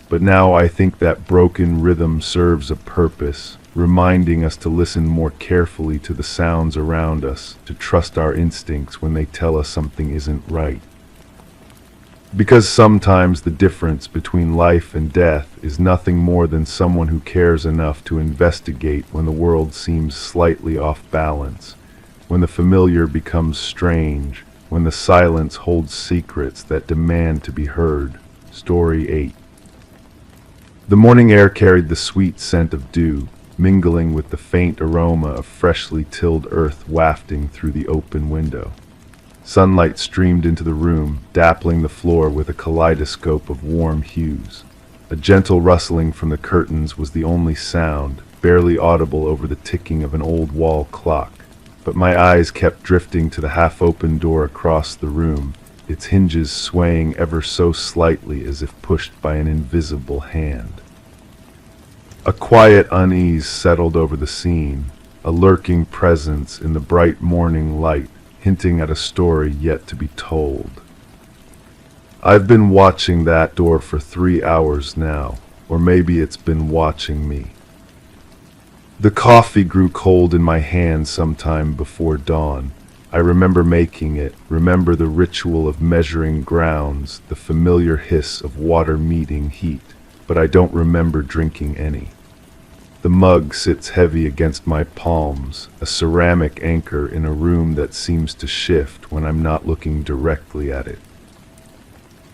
But now I think that broken rhythm serves a purpose, reminding us to listen more carefully to the sounds around us, to trust our instincts when they tell us something isn't right. Because sometimes the difference between life and death is nothing more than someone who cares enough to investigate when the world seems slightly off balance, when the familiar becomes strange, when the silence holds secrets that demand to be heard. Story 8. The morning air carried the sweet scent of dew, mingling with the faint aroma of freshly tilled earth wafting through the open window. Sunlight streamed into the room, dappling the floor with a kaleidoscope of warm hues. A gentle rustling from the curtains was the only sound, barely audible over the ticking of an old wall clock. But my eyes kept drifting to the half-open door across the room, its hinges swaying ever so slightly as if pushed by an invisible hand. A quiet unease settled over the scene, a lurking presence in the bright morning light, hinting at a story yet to be told. I've been watching that door for 3 hours now, or maybe it's been watching me. The coffee grew cold in my hand sometime before dawn. I remember making it, remember the ritual of measuring grounds, the familiar hiss of water meeting heat, but I don't remember drinking any. The mug sits heavy against my palms, a ceramic anchor in a room that seems to shift when I'm not looking directly at it.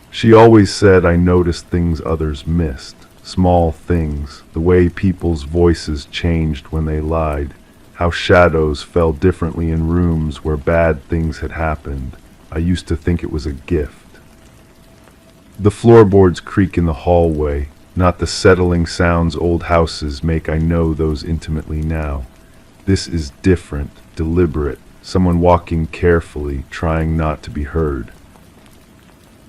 She always said I noticed things others missed, small things, the way people's voices changed when they lied, how shadows fell differently in rooms where bad things had happened. I used to think it was a gift. The floorboards creak in the hallway, not the settling sounds old houses make. I know those intimately now. This is different, deliberate, someone walking carefully, trying not to be heard.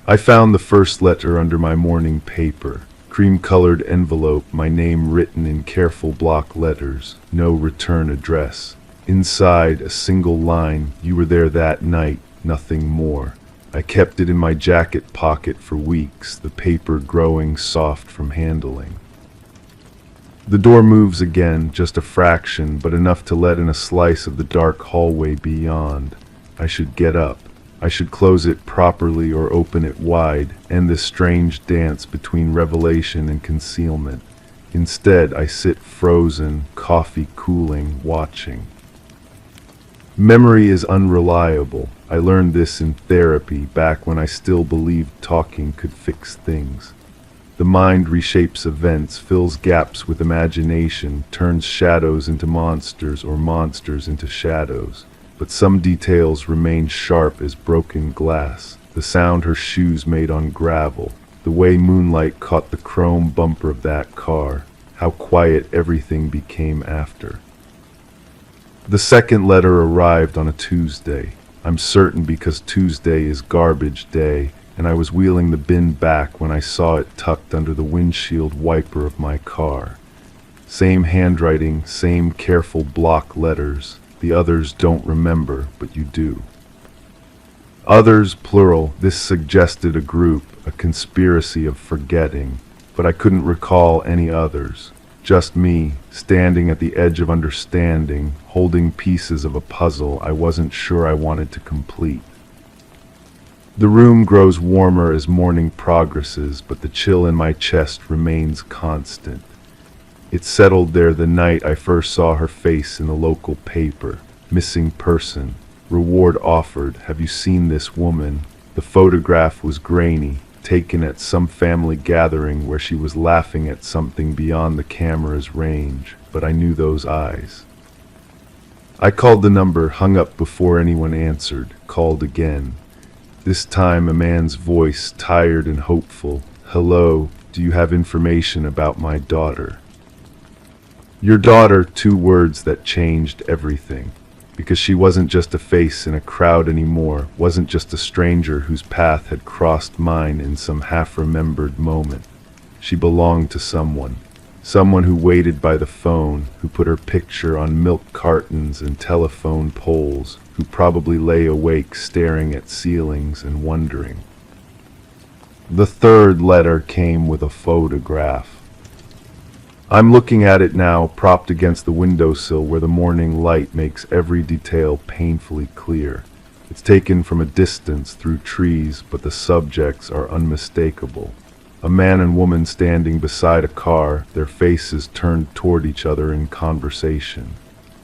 I found the first letter under my morning paper. Cream-colored envelope, my name written in careful block letters, no return address. Inside, a single line, you were there that night, nothing more. I kept it in my jacket pocket for weeks, the paper growing soft from handling. The door moves again, just a fraction, but enough to let in a slice of the dark hallway beyond. I should get up. I should close it properly or open it wide, end this strange dance between revelation and concealment. Instead, I sit frozen, coffee cooling, watching. Memory is unreliable. I learned this in therapy back when I still believed talking could fix things. The mind reshapes events, fills gaps with imagination, turns shadows into monsters or monsters into shadows. But some details remain sharp as broken glass, the sound her shoes made on gravel, the way moonlight caught the chrome bumper of that car, how quiet everything became after. The second letter arrived on a Tuesday. I'm certain because Tuesday is garbage day, and I was wheeling the bin back when I saw it tucked under the windshield wiper of my car. Same handwriting, same careful block letters. The others don't remember, but you do. Others, plural, this suggested a group, a conspiracy of forgetting, but I couldn't recall any others. Just me, standing at the edge of understanding, holding pieces of a puzzle I wasn't sure I wanted to complete. The room grows warmer as morning progresses, but the chill in my chest remains constant. It settled there the night I first saw her face in the local paper. Missing person. Reward offered. Have you seen this woman? The photograph was grainy, taken at some family gathering where she was laughing at something beyond the camera's range, but I knew those eyes. I called the number, hung up before anyone answered, called again. This time a man's voice, tired and hopeful. Hello, do you have information about my daughter? Your daughter, 2 words that changed everything. Because she wasn't just a face in a crowd anymore, wasn't just a stranger whose path had crossed mine in some half-remembered moment. She belonged to someone. Someone who waited by the phone, who put her picture on milk cartons and telephone poles, who probably lay awake staring at ceilings and wondering. The third letter came with a photograph. I'm looking at it now, propped against the windowsill where the morning light makes every detail painfully clear. It's taken from a distance through trees, but the subjects are unmistakable. A man and woman standing beside a car, their faces turned toward each other in conversation.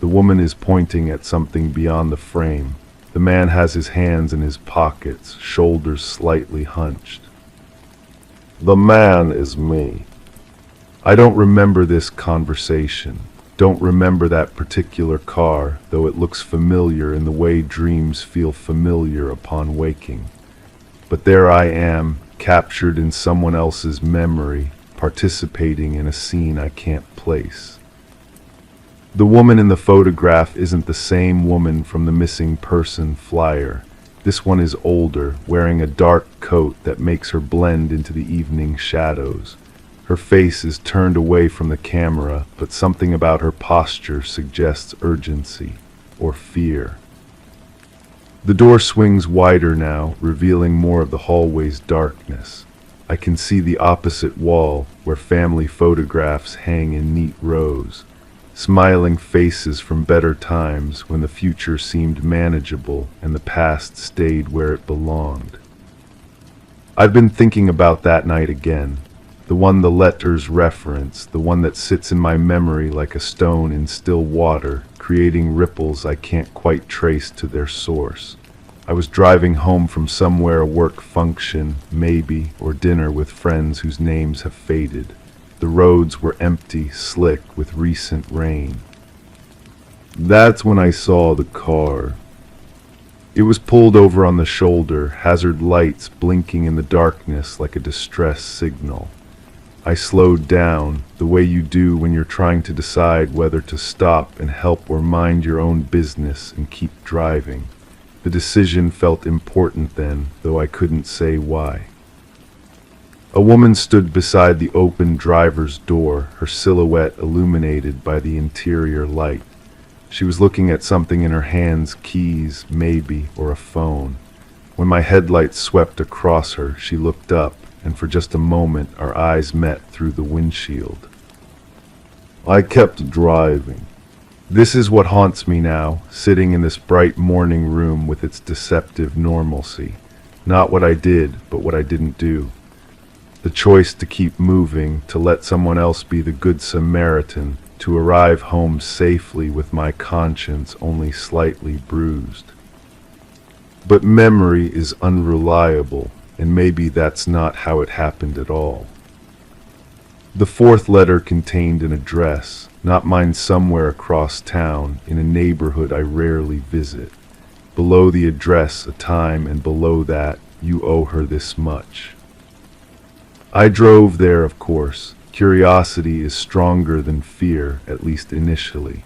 The woman is pointing at something beyond the frame. The man has his hands in his pockets, shoulders slightly hunched. The man is me. I don't remember this conversation, don't remember that particular car, though it looks familiar in the way dreams feel familiar upon waking. But there I am, captured in someone else's memory, participating in a scene I can't place. The woman in the photograph isn't the same woman from the missing person flyer. This one is older, wearing a dark coat that makes her blend into the evening shadows. Her face is turned away from the camera, but something about her posture suggests urgency or fear. The door swings wider now, revealing more of the hallway's darkness. I can see the opposite wall, where family photographs hang in neat rows. Smiling faces from better times when the future seemed manageable and the past stayed where it belonged. I've been thinking about that night again, the one the letters reference, the one that sits in my memory like a stone in still water, creating ripples I can't quite trace to their source. I was driving home from somewhere, a work function, maybe, or dinner with friends whose names have faded. The roads were empty, slick with recent rain. That's when I saw the car. It was pulled over on the shoulder, hazard lights blinking in the darkness like a distress signal. I slowed down, the way you do when you're trying to decide whether to stop and help or mind your own business and keep driving. The decision felt important then, though I couldn't say why. A woman stood beside the open driver's door, her silhouette illuminated by the interior light. She was looking at something in her hands, keys, maybe, or a phone. When my headlights swept across her, she looked up, and for just a moment our eyes met through the windshield. I kept driving. This is what haunts me now, sitting in this bright morning room with its deceptive normalcy. Not what I did, but what I didn't do. The choice to keep moving, to let someone else be the good Samaritan, to arrive home safely with my conscience only slightly bruised. But memory is unreliable, and maybe that's not how it happened at all. The fourth letter contained an address, not mine, somewhere across town, in a neighborhood I rarely visit. Below the address, a time, and below that, you owe her this much. I drove there, of course. Curiosity is stronger than fear, at least initially.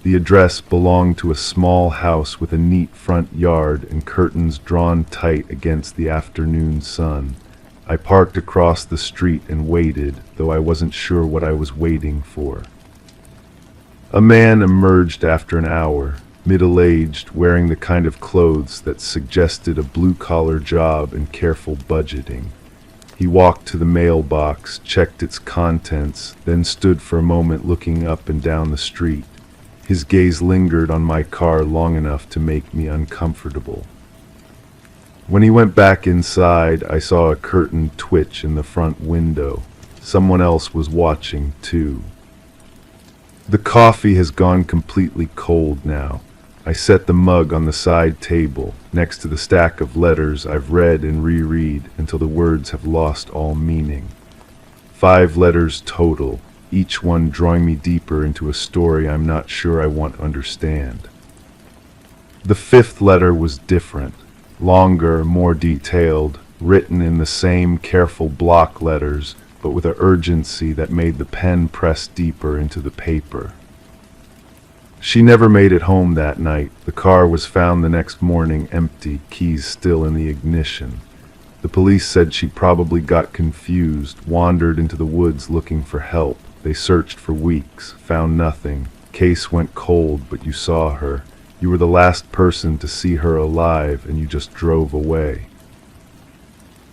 The address belonged to a small house with a neat front yard and curtains drawn tight against the afternoon sun. I parked across the street and waited, though I wasn't sure what I was waiting for. A man emerged after an hour, middle-aged, wearing the kind of clothes that suggested a blue-collar job and careful budgeting. He walked to the mailbox, checked its contents, then stood for a moment looking up and down the street. His gaze lingered on my car long enough to make me uncomfortable. When he went back inside, I saw a curtain twitch in the front window. Someone else was watching, too. The coffee has gone completely cold now. I set the mug on the side table, next to the stack of letters I've read and reread until the words have lost all meaning. 5 letters total, each one drawing me deeper into a story I'm not sure I want to understand. The 5th letter was different, longer, more detailed, written in the same careful block letters, but with an urgency that made the pen press deeper into the paper. She never made it home that night. The car was found the next morning empty, keys still in the ignition. The police said she probably got confused, wandered into the woods looking for help. They searched for weeks, found nothing. Case went cold, but you saw her. You were the last person to see her alive, and you just drove away.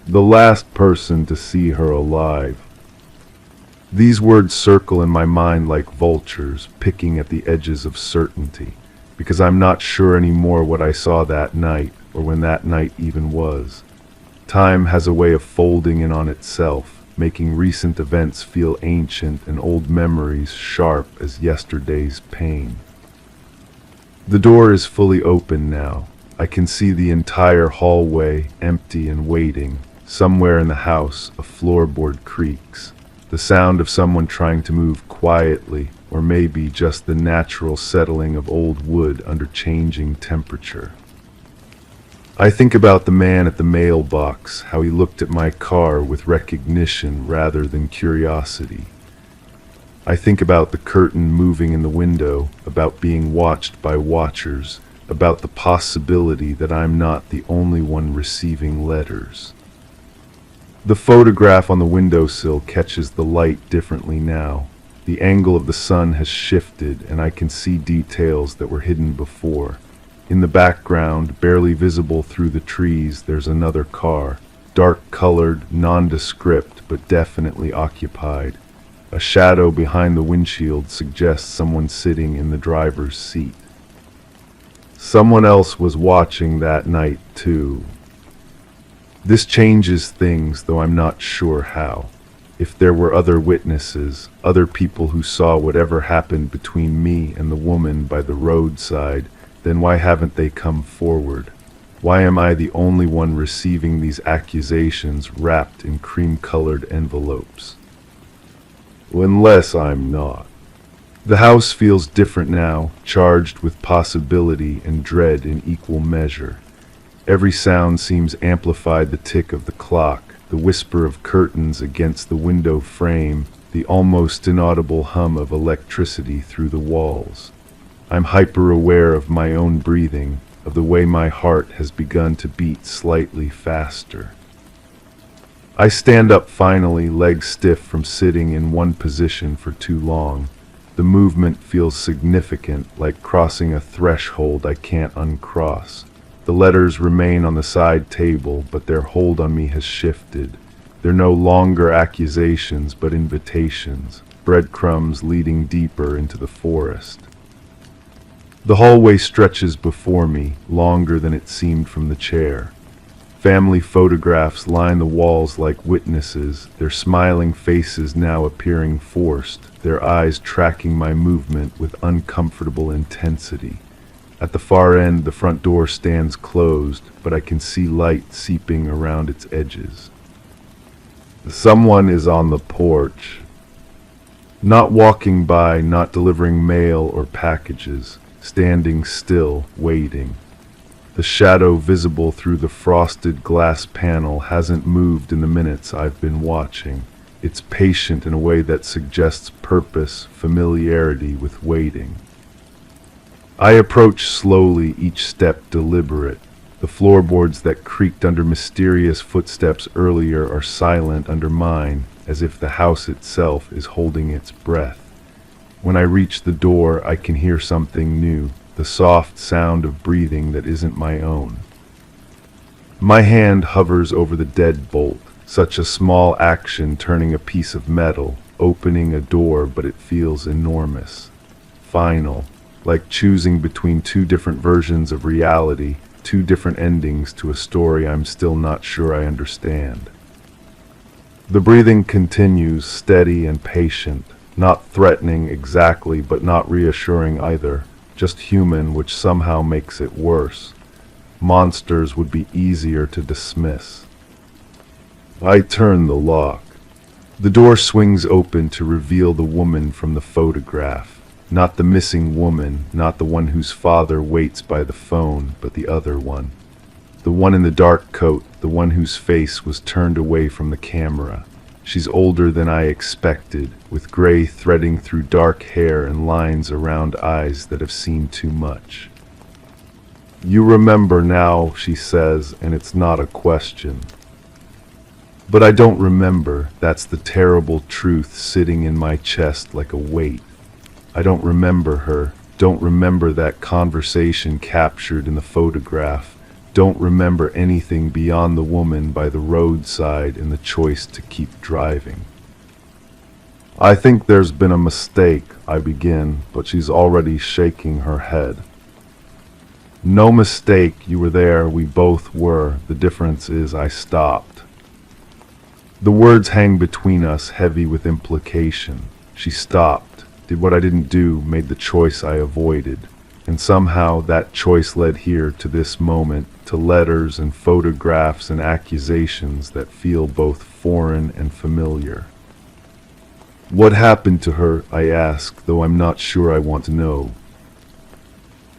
The last person to see her alive. These words circle in my mind like vultures, picking at the edges of certainty, because I'm not sure anymore what I saw that night, or when that night even was. Time has a way of folding in on itself, making recent events feel ancient and old memories sharp as yesterday's pain. The door is fully open now. I can see the entire hallway, empty and waiting. Somewhere in the house, a floorboard creaks. The sound of someone trying to move quietly, or maybe just the natural settling of old wood under changing temperature. I think about the man at the mailbox, how he looked at my car with recognition rather than curiosity. I think about the curtain moving in the window, about being watched by watchers, about the possibility that I'm not the only one receiving letters. The photograph on the windowsill catches the light differently now. The angle of the sun has shifted, and I can see details that were hidden before. In the background, barely visible through the trees, there's another car. Dark-colored, nondescript, but definitely occupied. A shadow behind the windshield suggests someone sitting in the driver's seat. Someone else was watching that night, too. This changes things, though I'm not sure how. If there were other witnesses, other people who saw whatever happened between me and the woman by the roadside, then why haven't they come forward? Why am I the only one receiving these accusations wrapped in cream-colored envelopes? Unless I'm not. The house feels different now, charged with possibility and dread in equal measure. Every sound seems amplified: the tick of the clock, the whisper of curtains against the window frame, the almost inaudible hum of electricity through the walls. I'm hyper-aware of my own breathing, of the way my heart has begun to beat slightly faster. I stand up finally, legs stiff from sitting in one position for too long. The movement feels significant, like crossing a threshold I can't uncross. The letters remain on the side table, but their hold on me has shifted. They're no longer accusations, but invitations, breadcrumbs leading deeper into the forest. The hallway stretches before me, longer than it seemed from the chair. Family photographs line the walls like witnesses, their smiling faces now appearing forced, their eyes tracking my movement with uncomfortable intensity. At the far end, the front door stands closed, but I can see light seeping around its edges. Someone is on the porch. Not walking by, not delivering mail or packages. Standing still, waiting. The shadow visible through the frosted glass panel hasn't moved in the minutes I've been watching. It's patient in a way that suggests purpose, familiarity with waiting. I approach slowly, each step deliberate. The floorboards that creaked under mysterious footsteps earlier are silent under mine, as if the house itself is holding its breath. When I reach the door, I can hear something new, the soft sound of breathing that isn't my own. My hand hovers over the deadbolt, such a small action, turning a piece of metal, opening a door, but it feels enormous. Final, like choosing between two different versions of reality, two different endings to a story I'm still not sure I understand. The breathing continues, steady and patient. Not threatening exactly, but not reassuring either. Just human, which somehow makes it worse. Monsters would be easier to dismiss. I turn the lock. The door swings open to reveal the woman from the photograph. Not the missing woman, not the one whose father waits by the phone, but the other one. The one in the dark coat, the one whose face was turned away from the camera. She's older than I expected, with gray threading through dark hair and lines around eyes that have seen too much. You remember now, she says, and it's not a question. But I don't remember. That's the terrible truth sitting in my chest like a weight. I don't remember her, don't remember that conversation captured in the photograph. Don't remember anything beyond the woman by the roadside and the choice to keep driving. I think there's been a mistake, I begin, but she's already shaking her head. No mistake, you were there, we both were. The difference is I stopped. The words hang between us, heavy with implication. She stopped, did what I didn't do, made the choice I avoided. And somehow that choice led here to this moment, to letters and photographs and accusations that feel both foreign and familiar. What happened to her, I ask, though I'm not sure I want to know.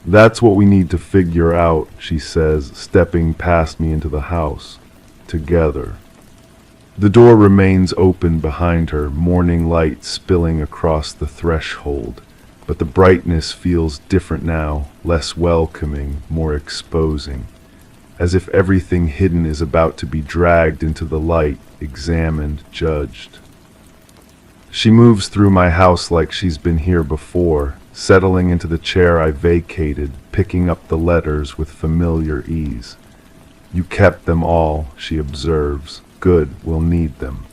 That's what we need to figure out, she says, stepping past me into the house. Together. The door remains open behind her, morning light spilling across the threshold. But the brightness feels different now, less welcoming, more exposing. As if everything hidden is about to be dragged into the light, examined, judged. She moves through my house like she's been here before, settling into the chair I vacated, picking up the letters with familiar ease. "You kept them all," she observes. "Good, we'll need them."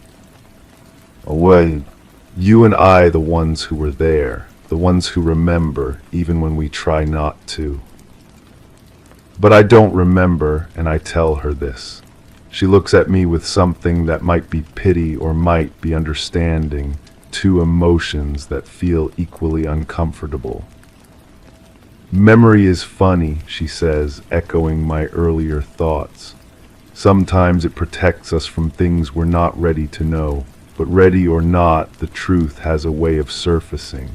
"Away. You and I, the ones who were there, the ones who remember, even when we try not to." But I don't remember, and I tell her this. She looks at me with something that might be pity or might be understanding, two emotions that feel equally uncomfortable. "Memory is funny," she says, echoing my earlier thoughts. "Sometimes it protects us from things we're not ready to know, but ready or not, the truth has a way of surfacing."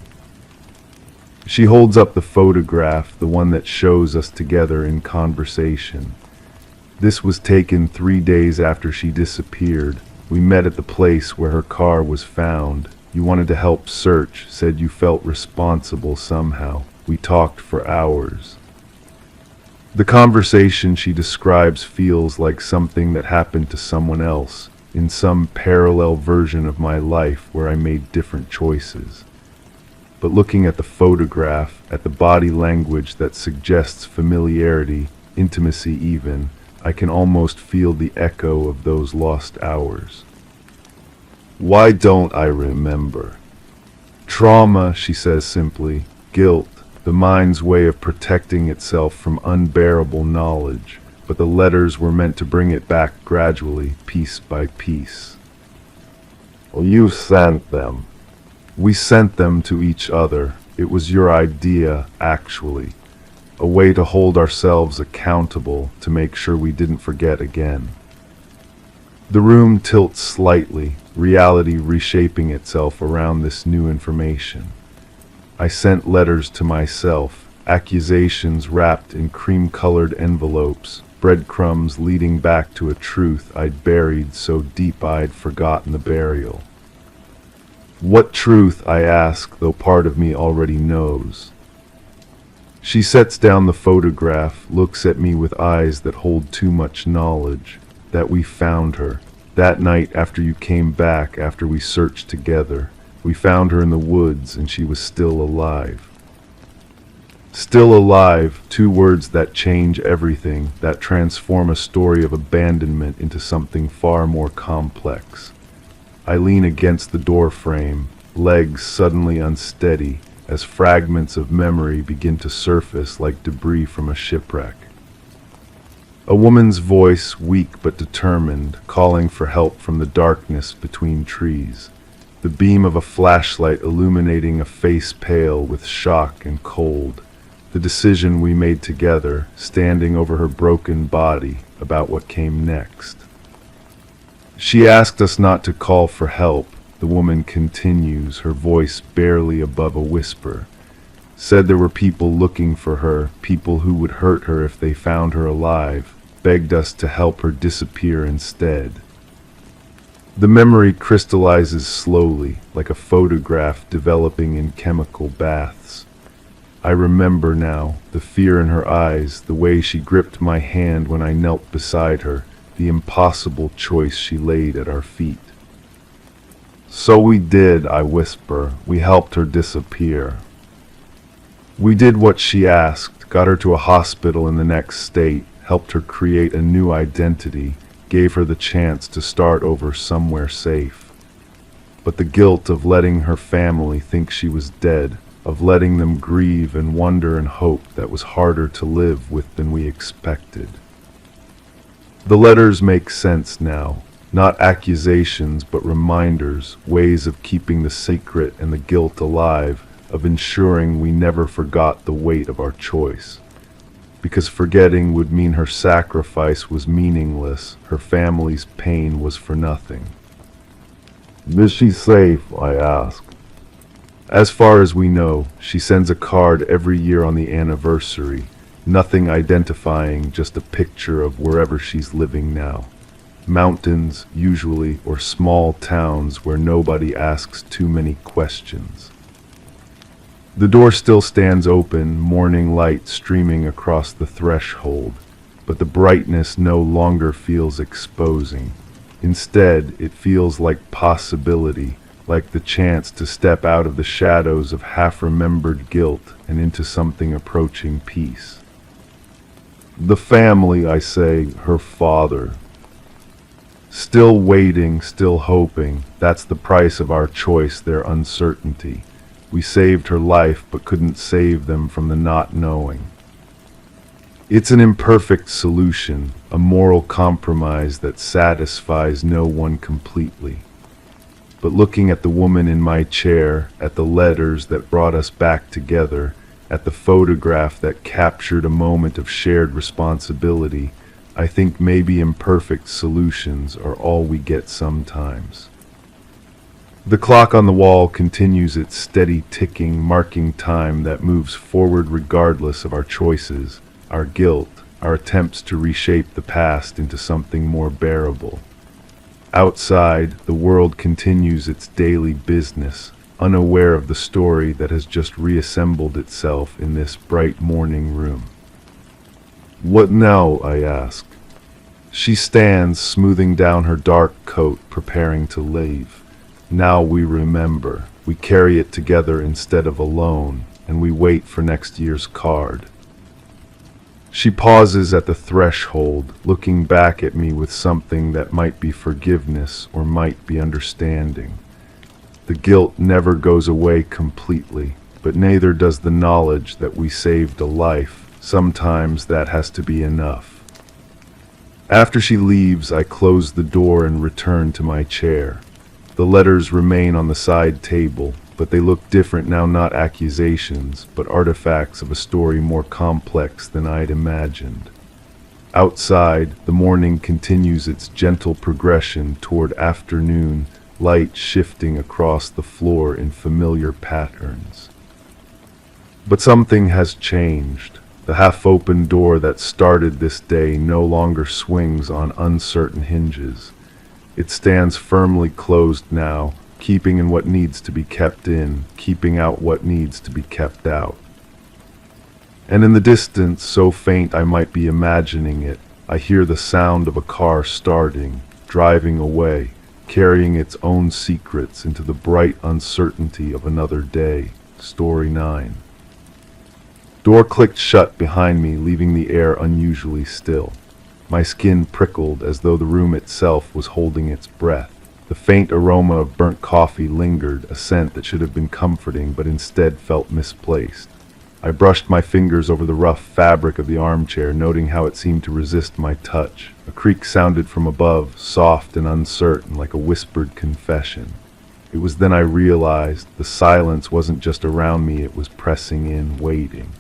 She holds up the photograph, the one that shows us together in conversation. This was taken 3 days after she disappeared. We met at the place where her car was found. You wanted to help search, said you felt responsible somehow. We talked for hours. The conversation she describes feels like something that happened to someone else, in some parallel version of my life where I made different choices. But looking at the photograph, at the body language that suggests familiarity, intimacy even, I can almost feel the echo of those lost hours. Why don't I remember? Trauma, she says simply, guilt, the mind's way of protecting itself from unbearable knowledge, but the letters were meant to bring it back gradually, piece by piece. Well, you sent them. We sent them to each other. It was your idea, actually. A way to hold ourselves accountable, to make sure we didn't forget again. The room tilts slightly, reality reshaping itself around this new information. I sent letters to myself, accusations wrapped in cream-colored envelopes, breadcrumbs leading back to a truth I'd buried so deep I'd forgotten the burial. What truth, I ask, though part of me already knows. She sets down the photograph, looks at me with eyes that hold too much knowledge, that we found her. That night after you came back, after we searched together, we found her in the woods and she was still alive. Still alive, two words that change everything, that transform a story of abandonment into something far more complex. I lean against the door frame, legs suddenly unsteady, as fragments of memory begin to surface like debris from a shipwreck. A woman's voice, weak but determined, calling for help from the darkness between trees. The beam of a flashlight illuminating a face pale with shock and cold. The decision we made together, standing over her broken body, about what came next. She asked us not to call for help, the woman continues, her voice barely above a whisper. Said there were people looking for her, people who would hurt her if they found her alive, begged us to help her disappear instead. The memory crystallizes slowly, like a photograph developing in chemical baths. I remember now, the fear in her eyes, the way she gripped my hand when I knelt beside her, the impossible choice she laid at our feet. So we did, I whisper. We helped her disappear. We did what she asked, got her to a hospital in the next state, helped her create a new identity, gave her the chance to start over somewhere safe. But the guilt of letting her family think she was dead, of letting them grieve and wonder and hope, that was harder to live with than we expected. The letters make sense now, not accusations but reminders, ways of keeping the secret and the guilt alive, of ensuring we never forgot the weight of our choice. Because forgetting would mean her sacrifice was meaningless, her family's pain was for nothing. Is she safe? I ask. As far as we know, she sends a card every year on the anniversary. Nothing identifying, just a picture of wherever she's living now. Mountains, usually, or small towns where nobody asks too many questions. The door still stands open, morning light streaming across the threshold, but the brightness no longer feels exposing. Instead, it feels like possibility, like the chance to step out of the shadows of half-remembered guilt and into something approaching peace. The family, I say, her father. Still waiting, still hoping, that's the price of our choice, their uncertainty. We saved her life, but couldn't save them from the not knowing. It's an imperfect solution, a moral compromise that satisfies no one completely. But looking at the woman in my chair, at the letters that brought us back together, at the photograph that captured a moment of shared responsibility, I think maybe imperfect solutions are all we get sometimes. The clock on the wall continues its steady ticking, marking time that moves forward regardless of our choices, our guilt, our attempts to reshape the past into something more bearable. Outside, the world continues its daily business, unaware of the story that has just reassembled itself in this bright morning room. "What now?" I ask. She stands, smoothing down her dark coat, preparing to leave. Now we remember. We carry it together instead of alone, and we wait for next year's card. She pauses at the threshold, looking back at me with something that might be forgiveness or might be understanding. The guilt never goes away completely, but neither does the knowledge that we saved a life. Sometimes that has to be enough. After she leaves, I close the door and return to my chair. The letters remain on the side table, but they look different now, not accusations, but artifacts of a story more complex than I'd imagined. Outside, the morning continues its gentle progression toward afternoon, light shifting across the floor in familiar patterns. But something has changed. The half-open door that started this day no longer swings on uncertain hinges. It stands firmly closed now, keeping in what needs to be kept in, keeping out what needs to be kept out. And in the distance, so faint I might be imagining it, I hear the sound of a car starting, driving away, carrying its own secrets into the bright uncertainty of another day. Story 9. Door clicked shut behind me, leaving the air unusually still. My skin prickled as though the room itself was holding its breath. The faint aroma of burnt coffee lingered, a scent that should have been comforting but instead felt misplaced. I brushed my fingers over the rough fabric of the armchair, noting how it seemed to resist my touch. A creak sounded from above, soft and uncertain, like a whispered confession. It was then I realized the silence wasn't just around me, it was pressing in, waiting.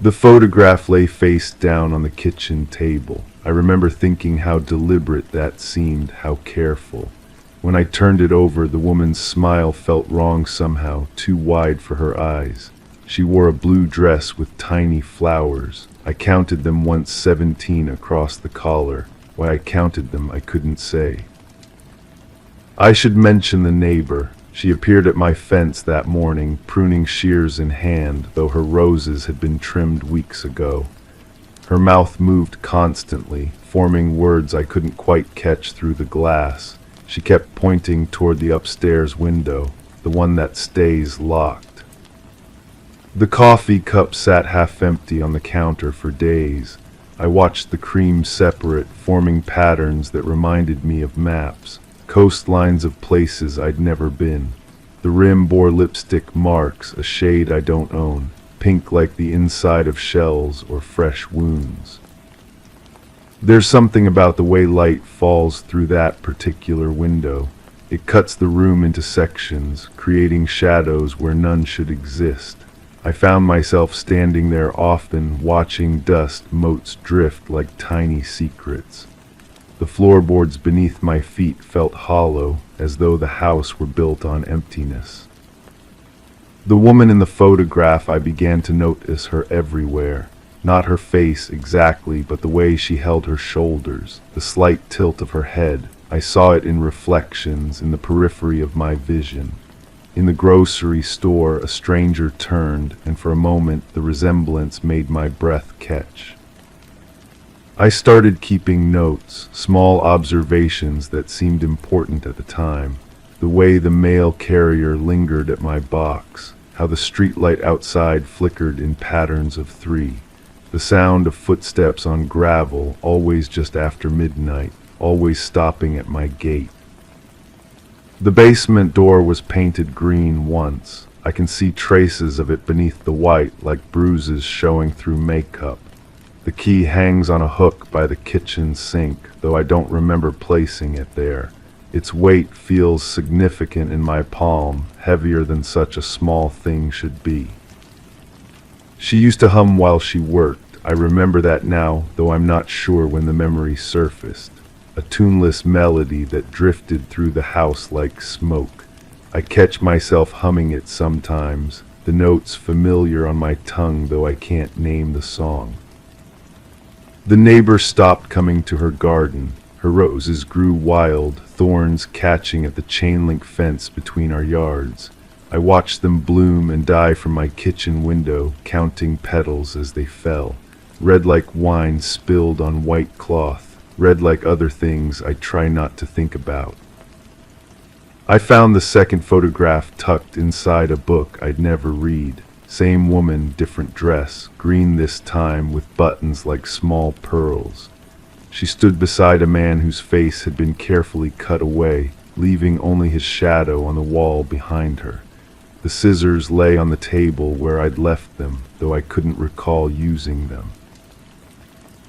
The photograph lay face down on the kitchen table. I remember thinking how deliberate that seemed, how careful. When I turned it over, the woman's smile felt wrong somehow, too wide for her eyes. She wore a blue dress with tiny flowers. I counted them once 17 across the collar. Why I counted them, I couldn't say. I should mention the neighbor. She appeared at my fence that morning, pruning shears in hand, though her roses had been trimmed weeks ago. Her mouth moved constantly, forming words I couldn't quite catch through the glass. She kept pointing toward the upstairs window, the one that stays locked. The coffee cup sat half empty on the counter for days. I watched the cream separate, forming patterns that reminded me of maps, coastlines of places I'd never been. The rim bore lipstick marks, a shade I don't own, pink like the inside of shells or fresh wounds. There's something about the way light falls through that particular window. It cuts the room into sections, creating shadows where none should exist. I found myself standing there often, watching dust motes drift like tiny secrets. The floorboards beneath my feet felt hollow, as though the house were built on emptiness. The woman in the photograph, I began to notice her everywhere. Not her face exactly, but the way she held her shoulders, the slight tilt of her head. I saw it in reflections, in the periphery of my vision. In the grocery store, a stranger turned, and for a moment the resemblance made my breath catch. I started keeping notes, small observations that seemed important at the time. The way the mail carrier lingered at my box, how the streetlight outside flickered in patterns of three, the sound of footsteps on gravel, always just after midnight, always stopping at my gate. The basement door was painted green once. I can see traces of it beneath the white, like bruises showing through makeup. The key hangs on a hook by the kitchen sink, though I don't remember placing it there. Its weight feels significant in my palm, heavier than such a small thing should be. She used to hum while she worked. I remember that now, though I'm not sure when the memory surfaced. A tuneless melody that drifted through the house like smoke. I catch myself humming it sometimes, the notes familiar on my tongue, though I can't name the song. The neighbor stopped coming to her garden. Her roses grew wild, thorns catching at the chain-link fence between our yards. I watched them bloom and die from my kitchen window, counting petals as they fell. Red like wine spilled on white cloth, red like other things I try not to think about. I found the second photograph tucked inside a book I'd never read. Same woman, different dress, green this time with buttons like small pearls. She stood beside a man whose face had been carefully cut away, leaving only his shadow on the wall behind her. The scissors lay on the table where I'd left them, though I couldn't recall using them.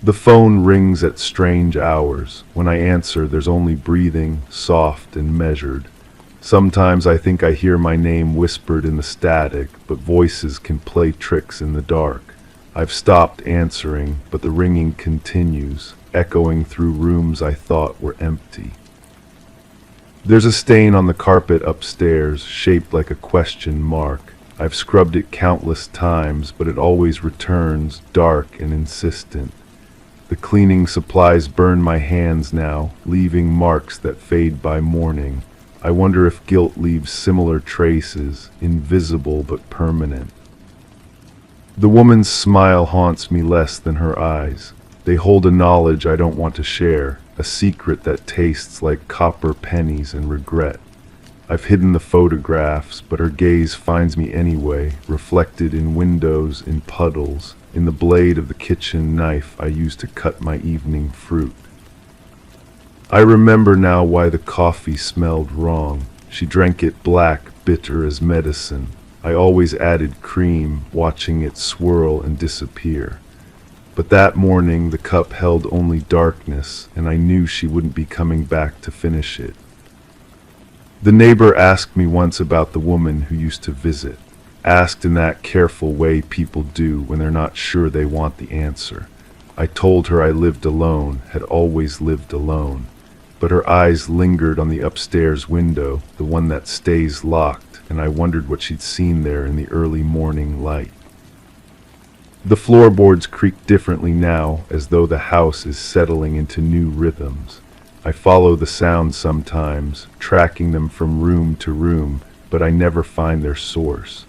The phone rings at strange hours. When I answer, there's only breathing, soft and measured. Sometimes I think I hear my name whispered in the static, but voices can play tricks in the dark. I've stopped answering, but the ringing continues, echoing through rooms I thought were empty. There's a stain on the carpet upstairs, shaped like a question mark. I've scrubbed it countless times, but it always returns, dark and insistent. The cleaning supplies burn my hands now, leaving marks that fade by morning. I wonder if guilt leaves similar traces, invisible but permanent. The woman's smile haunts me less than her eyes. They hold a knowledge I don't want to share, a secret that tastes like copper pennies and regret. I've hidden the photographs, but her gaze finds me anyway, reflected in windows, in puddles, in the blade of the kitchen knife I used to cut my evening fruit. I remember now why the coffee smelled wrong. She drank it black, bitter as medicine. I always added cream, watching it swirl and disappear. But that morning the cup held only darkness, and I knew she wouldn't be coming back to finish it. The neighbor asked me once about the woman who used to visit, asked in that careful way people do when they're not sure they want the answer. I told her I lived alone, had always lived alone. But her eyes lingered on the upstairs window, the one that stays locked, and I wondered what she'd seen there in the early morning light. The floorboards creak differently now, as though the house is settling into new rhythms. I follow the sounds sometimes, tracking them from room to room, but I never find their source.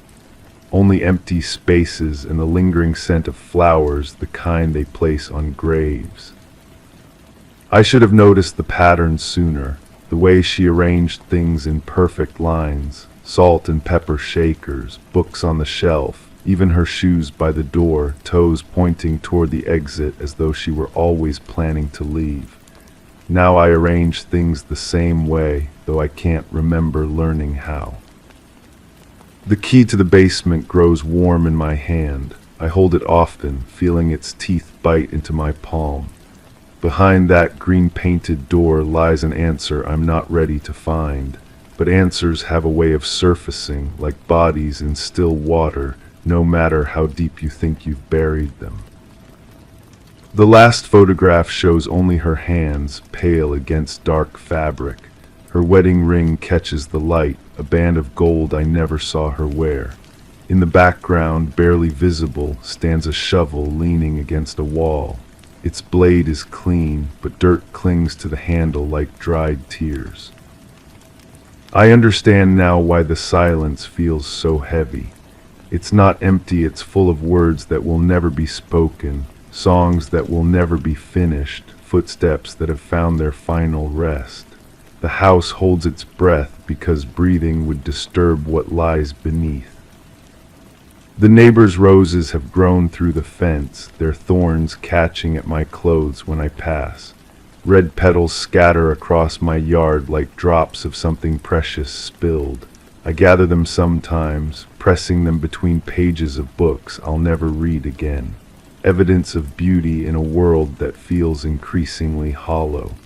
Only empty spaces and the lingering scent of flowers, the kind they place on graves. I should have noticed the pattern sooner, the way she arranged things in perfect lines, salt and pepper shakers, books on the shelf, even her shoes by the door, toes pointing toward the exit as though she were always planning to leave. Now I arrange things the same way, though I can't remember learning how. The key to the basement grows warm in my hand. I hold it often, feeling its teeth bite into my palm. Behind that green-painted door lies an answer I'm not ready to find, but answers have a way of surfacing like bodies in still water, no matter how deep you think you've buried them. The last photograph shows only her hands, pale against dark fabric. Her wedding ring catches the light, a band of gold I never saw her wear. In the background, barely visible, stands a shovel leaning against a wall. Its blade is clean, but dirt clings to the handle like dried tears. I understand now why the silence feels so heavy. It's not empty, it's full of words that will never be spoken, songs that will never be finished, footsteps that have found their final rest. The house holds its breath because breathing would disturb what lies beneath. The neighbor's roses have grown through the fence, their thorns catching at my clothes when I pass. Red petals scatter across my yard like drops of something precious spilled. I gather them sometimes, pressing them between pages of books I'll never read again. Evidence of beauty in a world that feels increasingly hollow.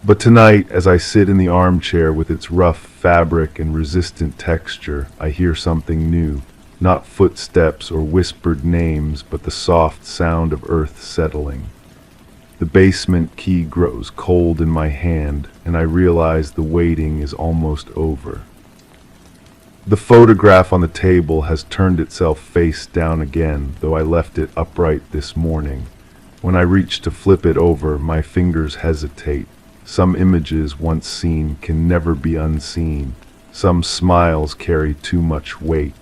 But tonight, as I sit in the armchair with its rough fabric and resistant texture, I hear something new. Not footsteps or whispered names, but the soft sound of earth settling. The basement key grows cold in my hand, and I realize the waiting is almost over. The photograph on the table has turned itself face down again, though I left it upright this morning. When I reach to flip it over, my fingers hesitate. Some images once seen can never be unseen. Some smiles carry too much weight.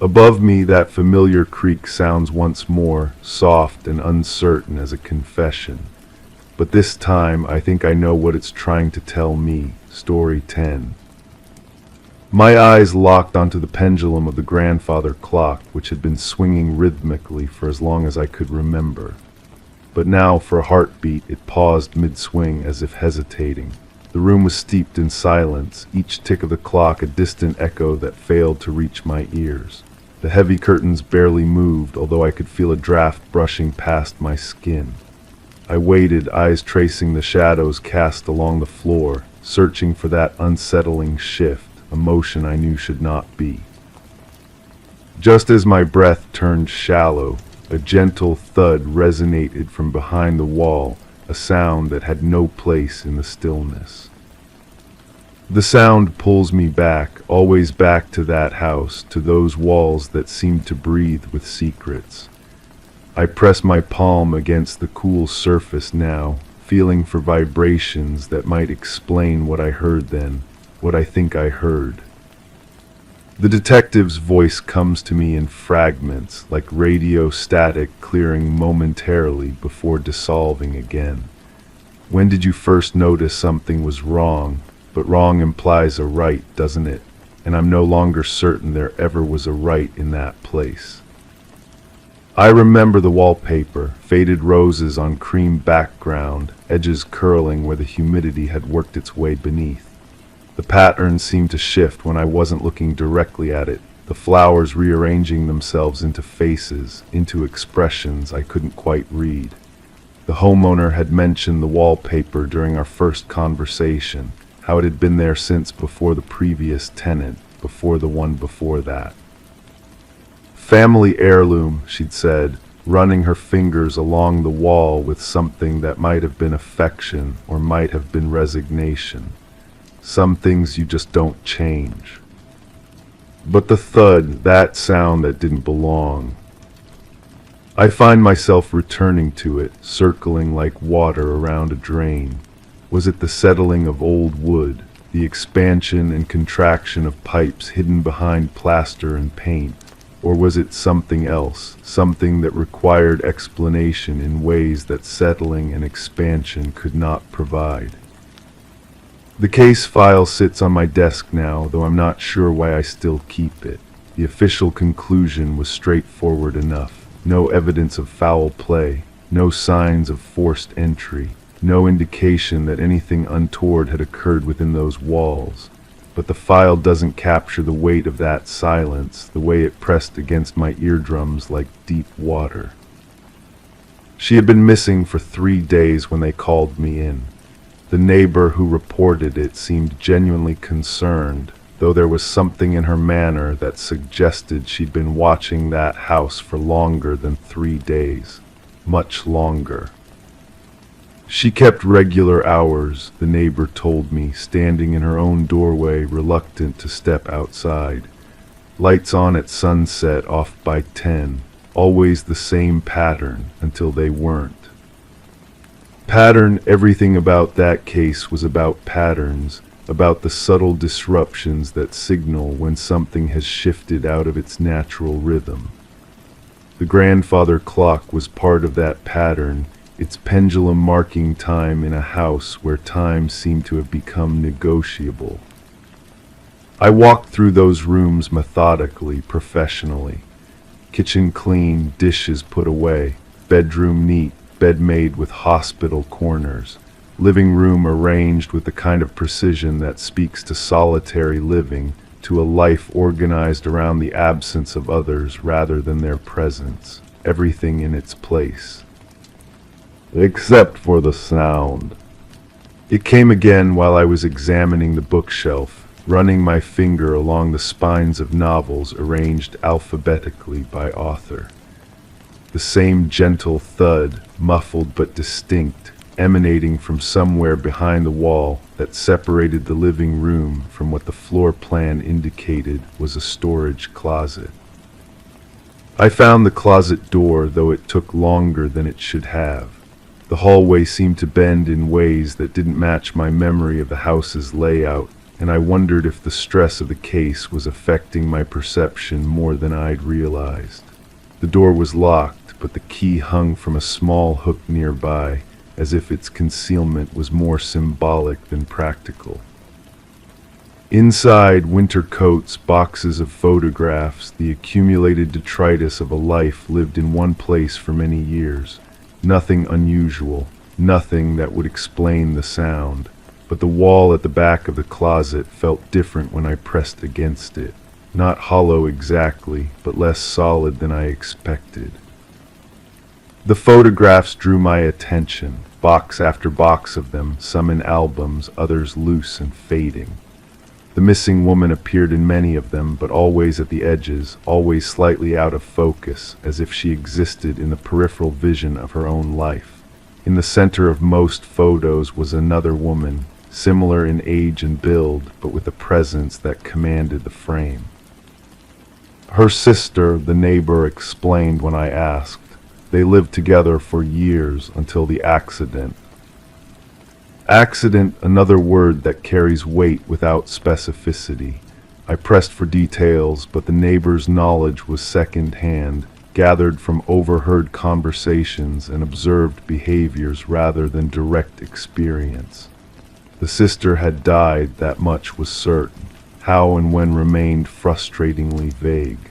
Above me, that familiar creak sounds once more, soft and uncertain as a confession. But this time, I think I know what it's trying to tell me. Story 10. My eyes locked onto the pendulum of the grandfather clock, which had been swinging rhythmically for as long as I could remember. But now, for a heartbeat, it paused mid-swing as if hesitating. The room was steeped in silence, each tick of the clock a distant echo that failed to reach my ears. The heavy curtains barely moved, although I could feel a draft brushing past my skin. I waited, eyes tracing the shadows cast along the floor, searching for that unsettling shift, a motion I knew should not be. Just as my breath turned shallow, a gentle thud resonated from behind the wall, a sound that had no place in the stillness. The sound pulls me back, always back to that house, to those walls that seemed to breathe with secrets. I press my palm against the cool surface now, feeling for vibrations that might explain what I heard then, what I think I heard. The detective's voice comes to me in fragments, like radio static clearing momentarily before dissolving again. When did you first notice something was wrong? But wrong implies a right, doesn't it? And I'm no longer certain there ever was a right in that place. I remember the wallpaper, faded roses on cream background, edges curling where the humidity had worked its way beneath. The pattern seemed to shift when I wasn't looking directly at it, the flowers rearranging themselves into faces, into expressions I couldn't quite read. The homeowner had mentioned the wallpaper during our first conversation, how it had been there since before the previous tenant, before the one before that. Family heirloom, she'd said, running her fingers along the wall with something that might have been affection or might have been resignation. Some things you just don't change. But the thud, that sound that didn't belong. I find myself returning to it, circling like water around a drain. Was it the settling of old wood, the expansion and contraction of pipes hidden behind plaster and paint? Or was it something else, something that required explanation in ways that settling and expansion could not provide? The case file sits on my desk now, though I'm not sure why I still keep it. The official conclusion was straightforward enough. No evidence of foul play, no signs of forced entry. No indication that anything untoward had occurred within those walls, but the file doesn't capture the weight of that silence, the way it pressed against my eardrums like deep water. She had been missing for 3 days when they called me in. The neighbor who reported it seemed genuinely concerned, though there was something in her manner that suggested she'd been watching that house for longer than 3 days, much longer. She kept regular hours, the neighbor told me, standing in her own doorway, reluctant to step outside. Lights on at sunset, off by 10, always the same pattern until they weren't. Pattern, everything about that case was about patterns, about the subtle disruptions that signal when something has shifted out of its natural rhythm. The grandfather clock was part of that pattern, its pendulum marking time in a house where time seemed to have become negotiable. I walked through those rooms methodically, professionally. Kitchen clean, dishes put away, bedroom neat, bed made with hospital corners, living room arranged with the kind of precision that speaks to solitary living, to a life organized around the absence of others rather than their presence, everything in its place. Except for the sound. It came again while I was examining the bookshelf, running my finger along the spines of novels arranged alphabetically by author. The same gentle thud, muffled but distinct, emanating from somewhere behind the wall that separated the living room from what the floor plan indicated was a storage closet. I found the closet door, though it took longer than it should have. The hallway seemed to bend in ways that didn't match my memory of the house's layout, and I wondered if the stress of the case was affecting my perception more than I'd realized. The door was locked, but the key hung from a small hook nearby, as if its concealment was more symbolic than practical. Inside, winter coats, boxes of photographs, the accumulated detritus of a life lived in one place for many years. Nothing unusual, nothing that would explain the sound, but the wall at the back of the closet felt different when I pressed against it. Not hollow exactly, but less solid than I expected. The photographs drew my attention, box after box of them, some in albums, others loose and fading. The missing woman appeared in many of them, but always at the edges, always slightly out of focus, as if she existed in the peripheral vision of her own life. In the center of most photos was another woman, similar in age and build, but with a presence that commanded the frame. Her sister, the neighbor explained when I asked. They lived together for years until the accident. Accident, another word that carries weight without specificity. I pressed for details, but the neighbor's knowledge was second-hand, gathered from overheard conversations and observed behaviors rather than direct experience. The sister had died, that much was certain. How and when remained frustratingly vague.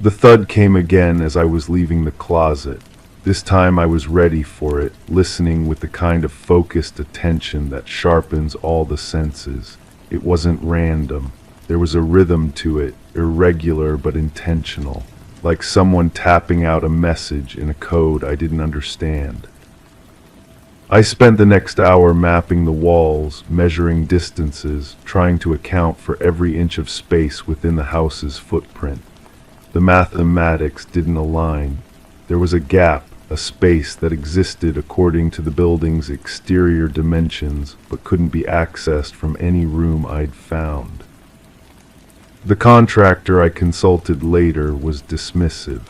The thud came again as I was leaving the closet. This time I was ready for it, listening with the kind of focused attention that sharpens all the senses. It wasn't random. There was a rhythm to it, irregular but intentional, like someone tapping out a message in a code I didn't understand. I spent the next hour mapping the walls, measuring distances, trying to account for every inch of space within the house's footprint. The mathematics didn't align. There was a gap, a space that existed according to the building's exterior dimensions, but couldn't be accessed from any room I'd found. The contractor I consulted later was dismissive.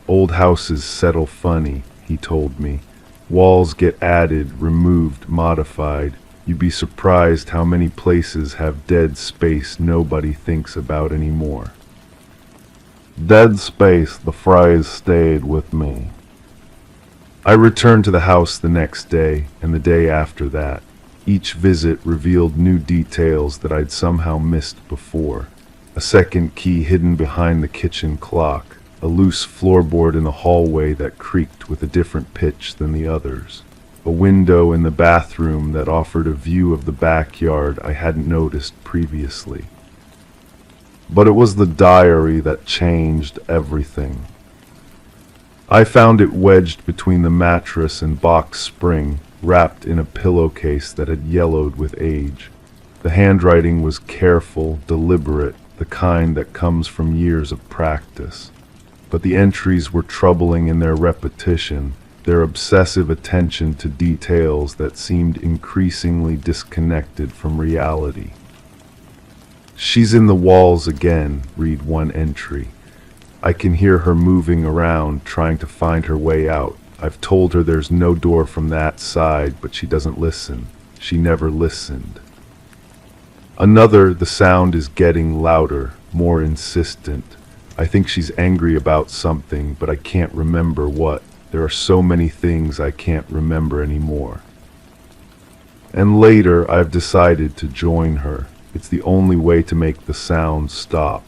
Old houses settle funny, he told me. Walls get added, removed, modified. You'd be surprised how many places have dead space nobody thinks about anymore. Dead space, the phrase stayed with me. I returned to the house the next day, and the day after that. Each visit revealed new details that I'd somehow missed before. A second key hidden behind the kitchen clock, a loose floorboard in the hallway that creaked with a different pitch than the others, a window in the bathroom that offered a view of the backyard I hadn't noticed previously. But it was the diary that changed everything. I found it wedged between the mattress and box spring, wrapped in a pillowcase that had yellowed with age. The handwriting was careful, deliberate, the kind that comes from years of practice. But the entries were troubling in their repetition, their obsessive attention to details that seemed increasingly disconnected from reality. She's in the walls again, read one entry. I can hear her moving around, trying to find her way out. I've told her there's no door from that side, but she doesn't listen. She never listened. Another, the sound is getting louder, more insistent. I think she's angry about something, but I can't remember what. There are so many things I can't remember anymore. And later, I've decided to join her. It's the only way to make the sound stop.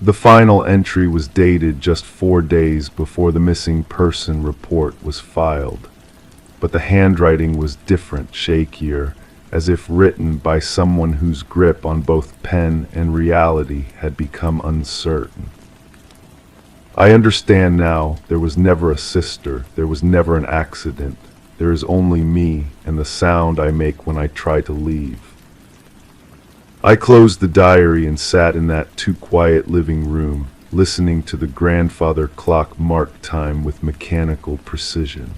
The final entry was dated just 4 days before the missing person report was filed. But the handwriting was different, shakier, as if written by someone whose grip on both pen and reality had become uncertain. I understand now, there was never a sister, there was never an accident. There is only me and the sound I make when I try to leave. I closed the diary and sat in that too quiet living room, listening to the grandfather clock mark time with mechanical precision.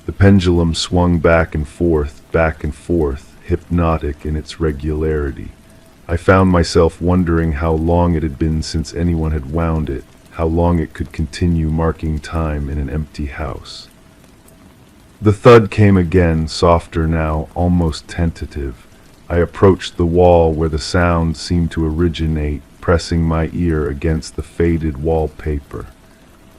The pendulum swung back and forth, hypnotic in its regularity. I found myself wondering how long it had been since anyone had wound it, how long it could continue marking time in an empty house. The thud came again, softer now, almost tentative. I approached the wall where the sound seemed to originate, pressing my ear against the faded wallpaper.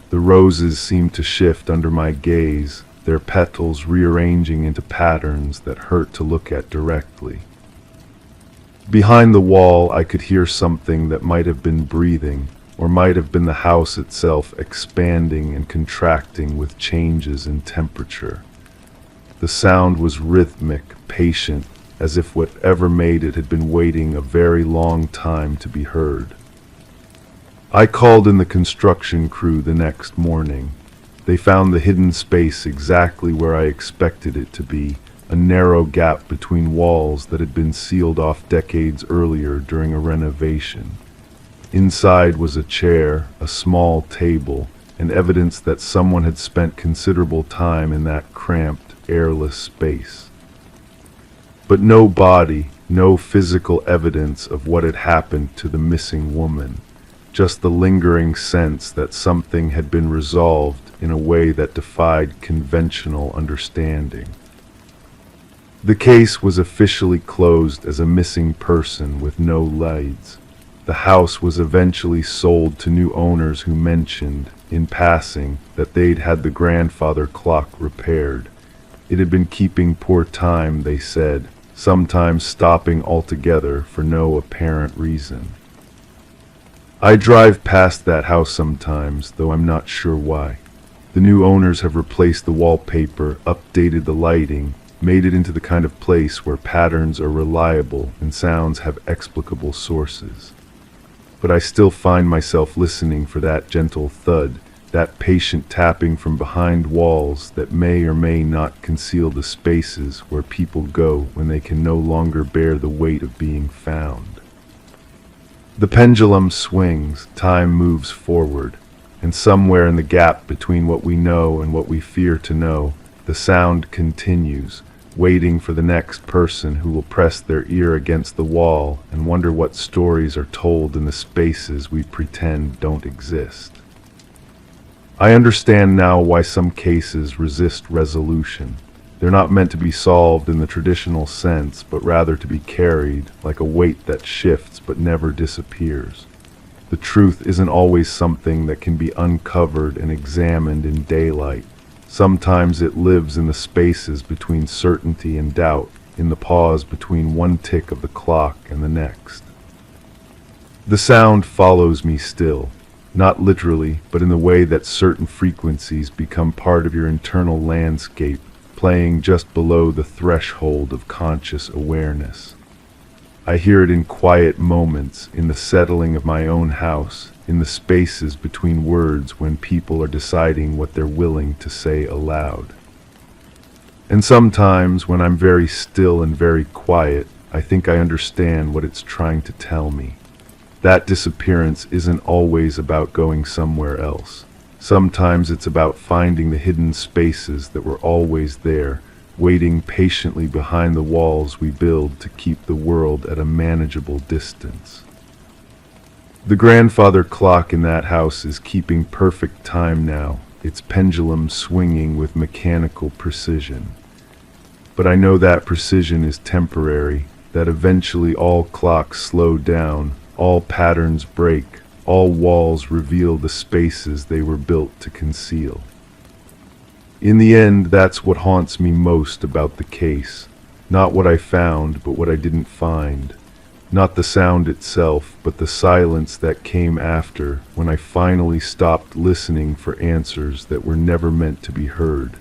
The roses seemed to shift under my gaze, their petals rearranging into patterns that hurt to look at directly. Behind the wall, I could hear something that might have been breathing, or might have been the house itself expanding and contracting with changes in temperature. The sound was rhythmic, patient, as if whatever made it had been waiting a very long time to be heard. I called in the construction crew the next morning. They found the hidden space exactly where I expected it to be, a narrow gap between walls that had been sealed off decades earlier during a renovation. Inside was a chair, a small table, and evidence that someone had spent considerable time in that cramped, airless space. But no body, no physical evidence of what had happened to the missing woman, just the lingering sense that something had been resolved in a way that defied conventional understanding. The case was officially closed as a missing person with no leads. The house was eventually sold to new owners who mentioned, in passing, that they'd had the grandfather clock repaired. It had been keeping poor time, they said, sometimes stopping altogether for no apparent reason. I drive past that house sometimes, though I'm not sure why. The new owners have replaced the wallpaper, updated the lighting, made it into the kind of place where patterns are reliable and sounds have explicable sources. But I still find myself listening for that gentle thud, that patient tapping from behind walls that may or may not conceal the spaces where people go when they can no longer bear the weight of being found. The pendulum swings, time moves forward, and somewhere in the gap between what we know and what we fear to know, the sound continues, waiting for the next person who will press their ear against the wall and wonder what stories are told in the spaces we pretend don't exist. I understand now why some cases resist resolution. They're not meant to be solved in the traditional sense, but rather to be carried like a weight that shifts but never disappears. The truth isn't always something that can be uncovered and examined in daylight. Sometimes it lives in the spaces between certainty and doubt, in the pause between one tick of the clock and the next. The sound follows me still. Not literally, but in the way that certain frequencies become part of your internal landscape, playing just below the threshold of conscious awareness. I hear it in quiet moments, in the settling of my own house, in the spaces between words when people are deciding what they're willing to say aloud. And sometimes, when I'm very still and very quiet, I think I understand what it's trying to tell me. That disappearance isn't always about going somewhere else. Sometimes it's about finding the hidden spaces that were always there, waiting patiently behind the walls we build to keep the world at a manageable distance. The grandfather clock in that house is keeping perfect time now, its pendulum swinging with mechanical precision. But I know that precision is temporary, that eventually all clocks slow down, all patterns break, all walls reveal the spaces they were built to conceal. In the end, that's what haunts me most about the case. Not what I found, but what I didn't find. Not the sound itself, but the silence that came after, when I finally stopped listening for answers that were never meant to be heard.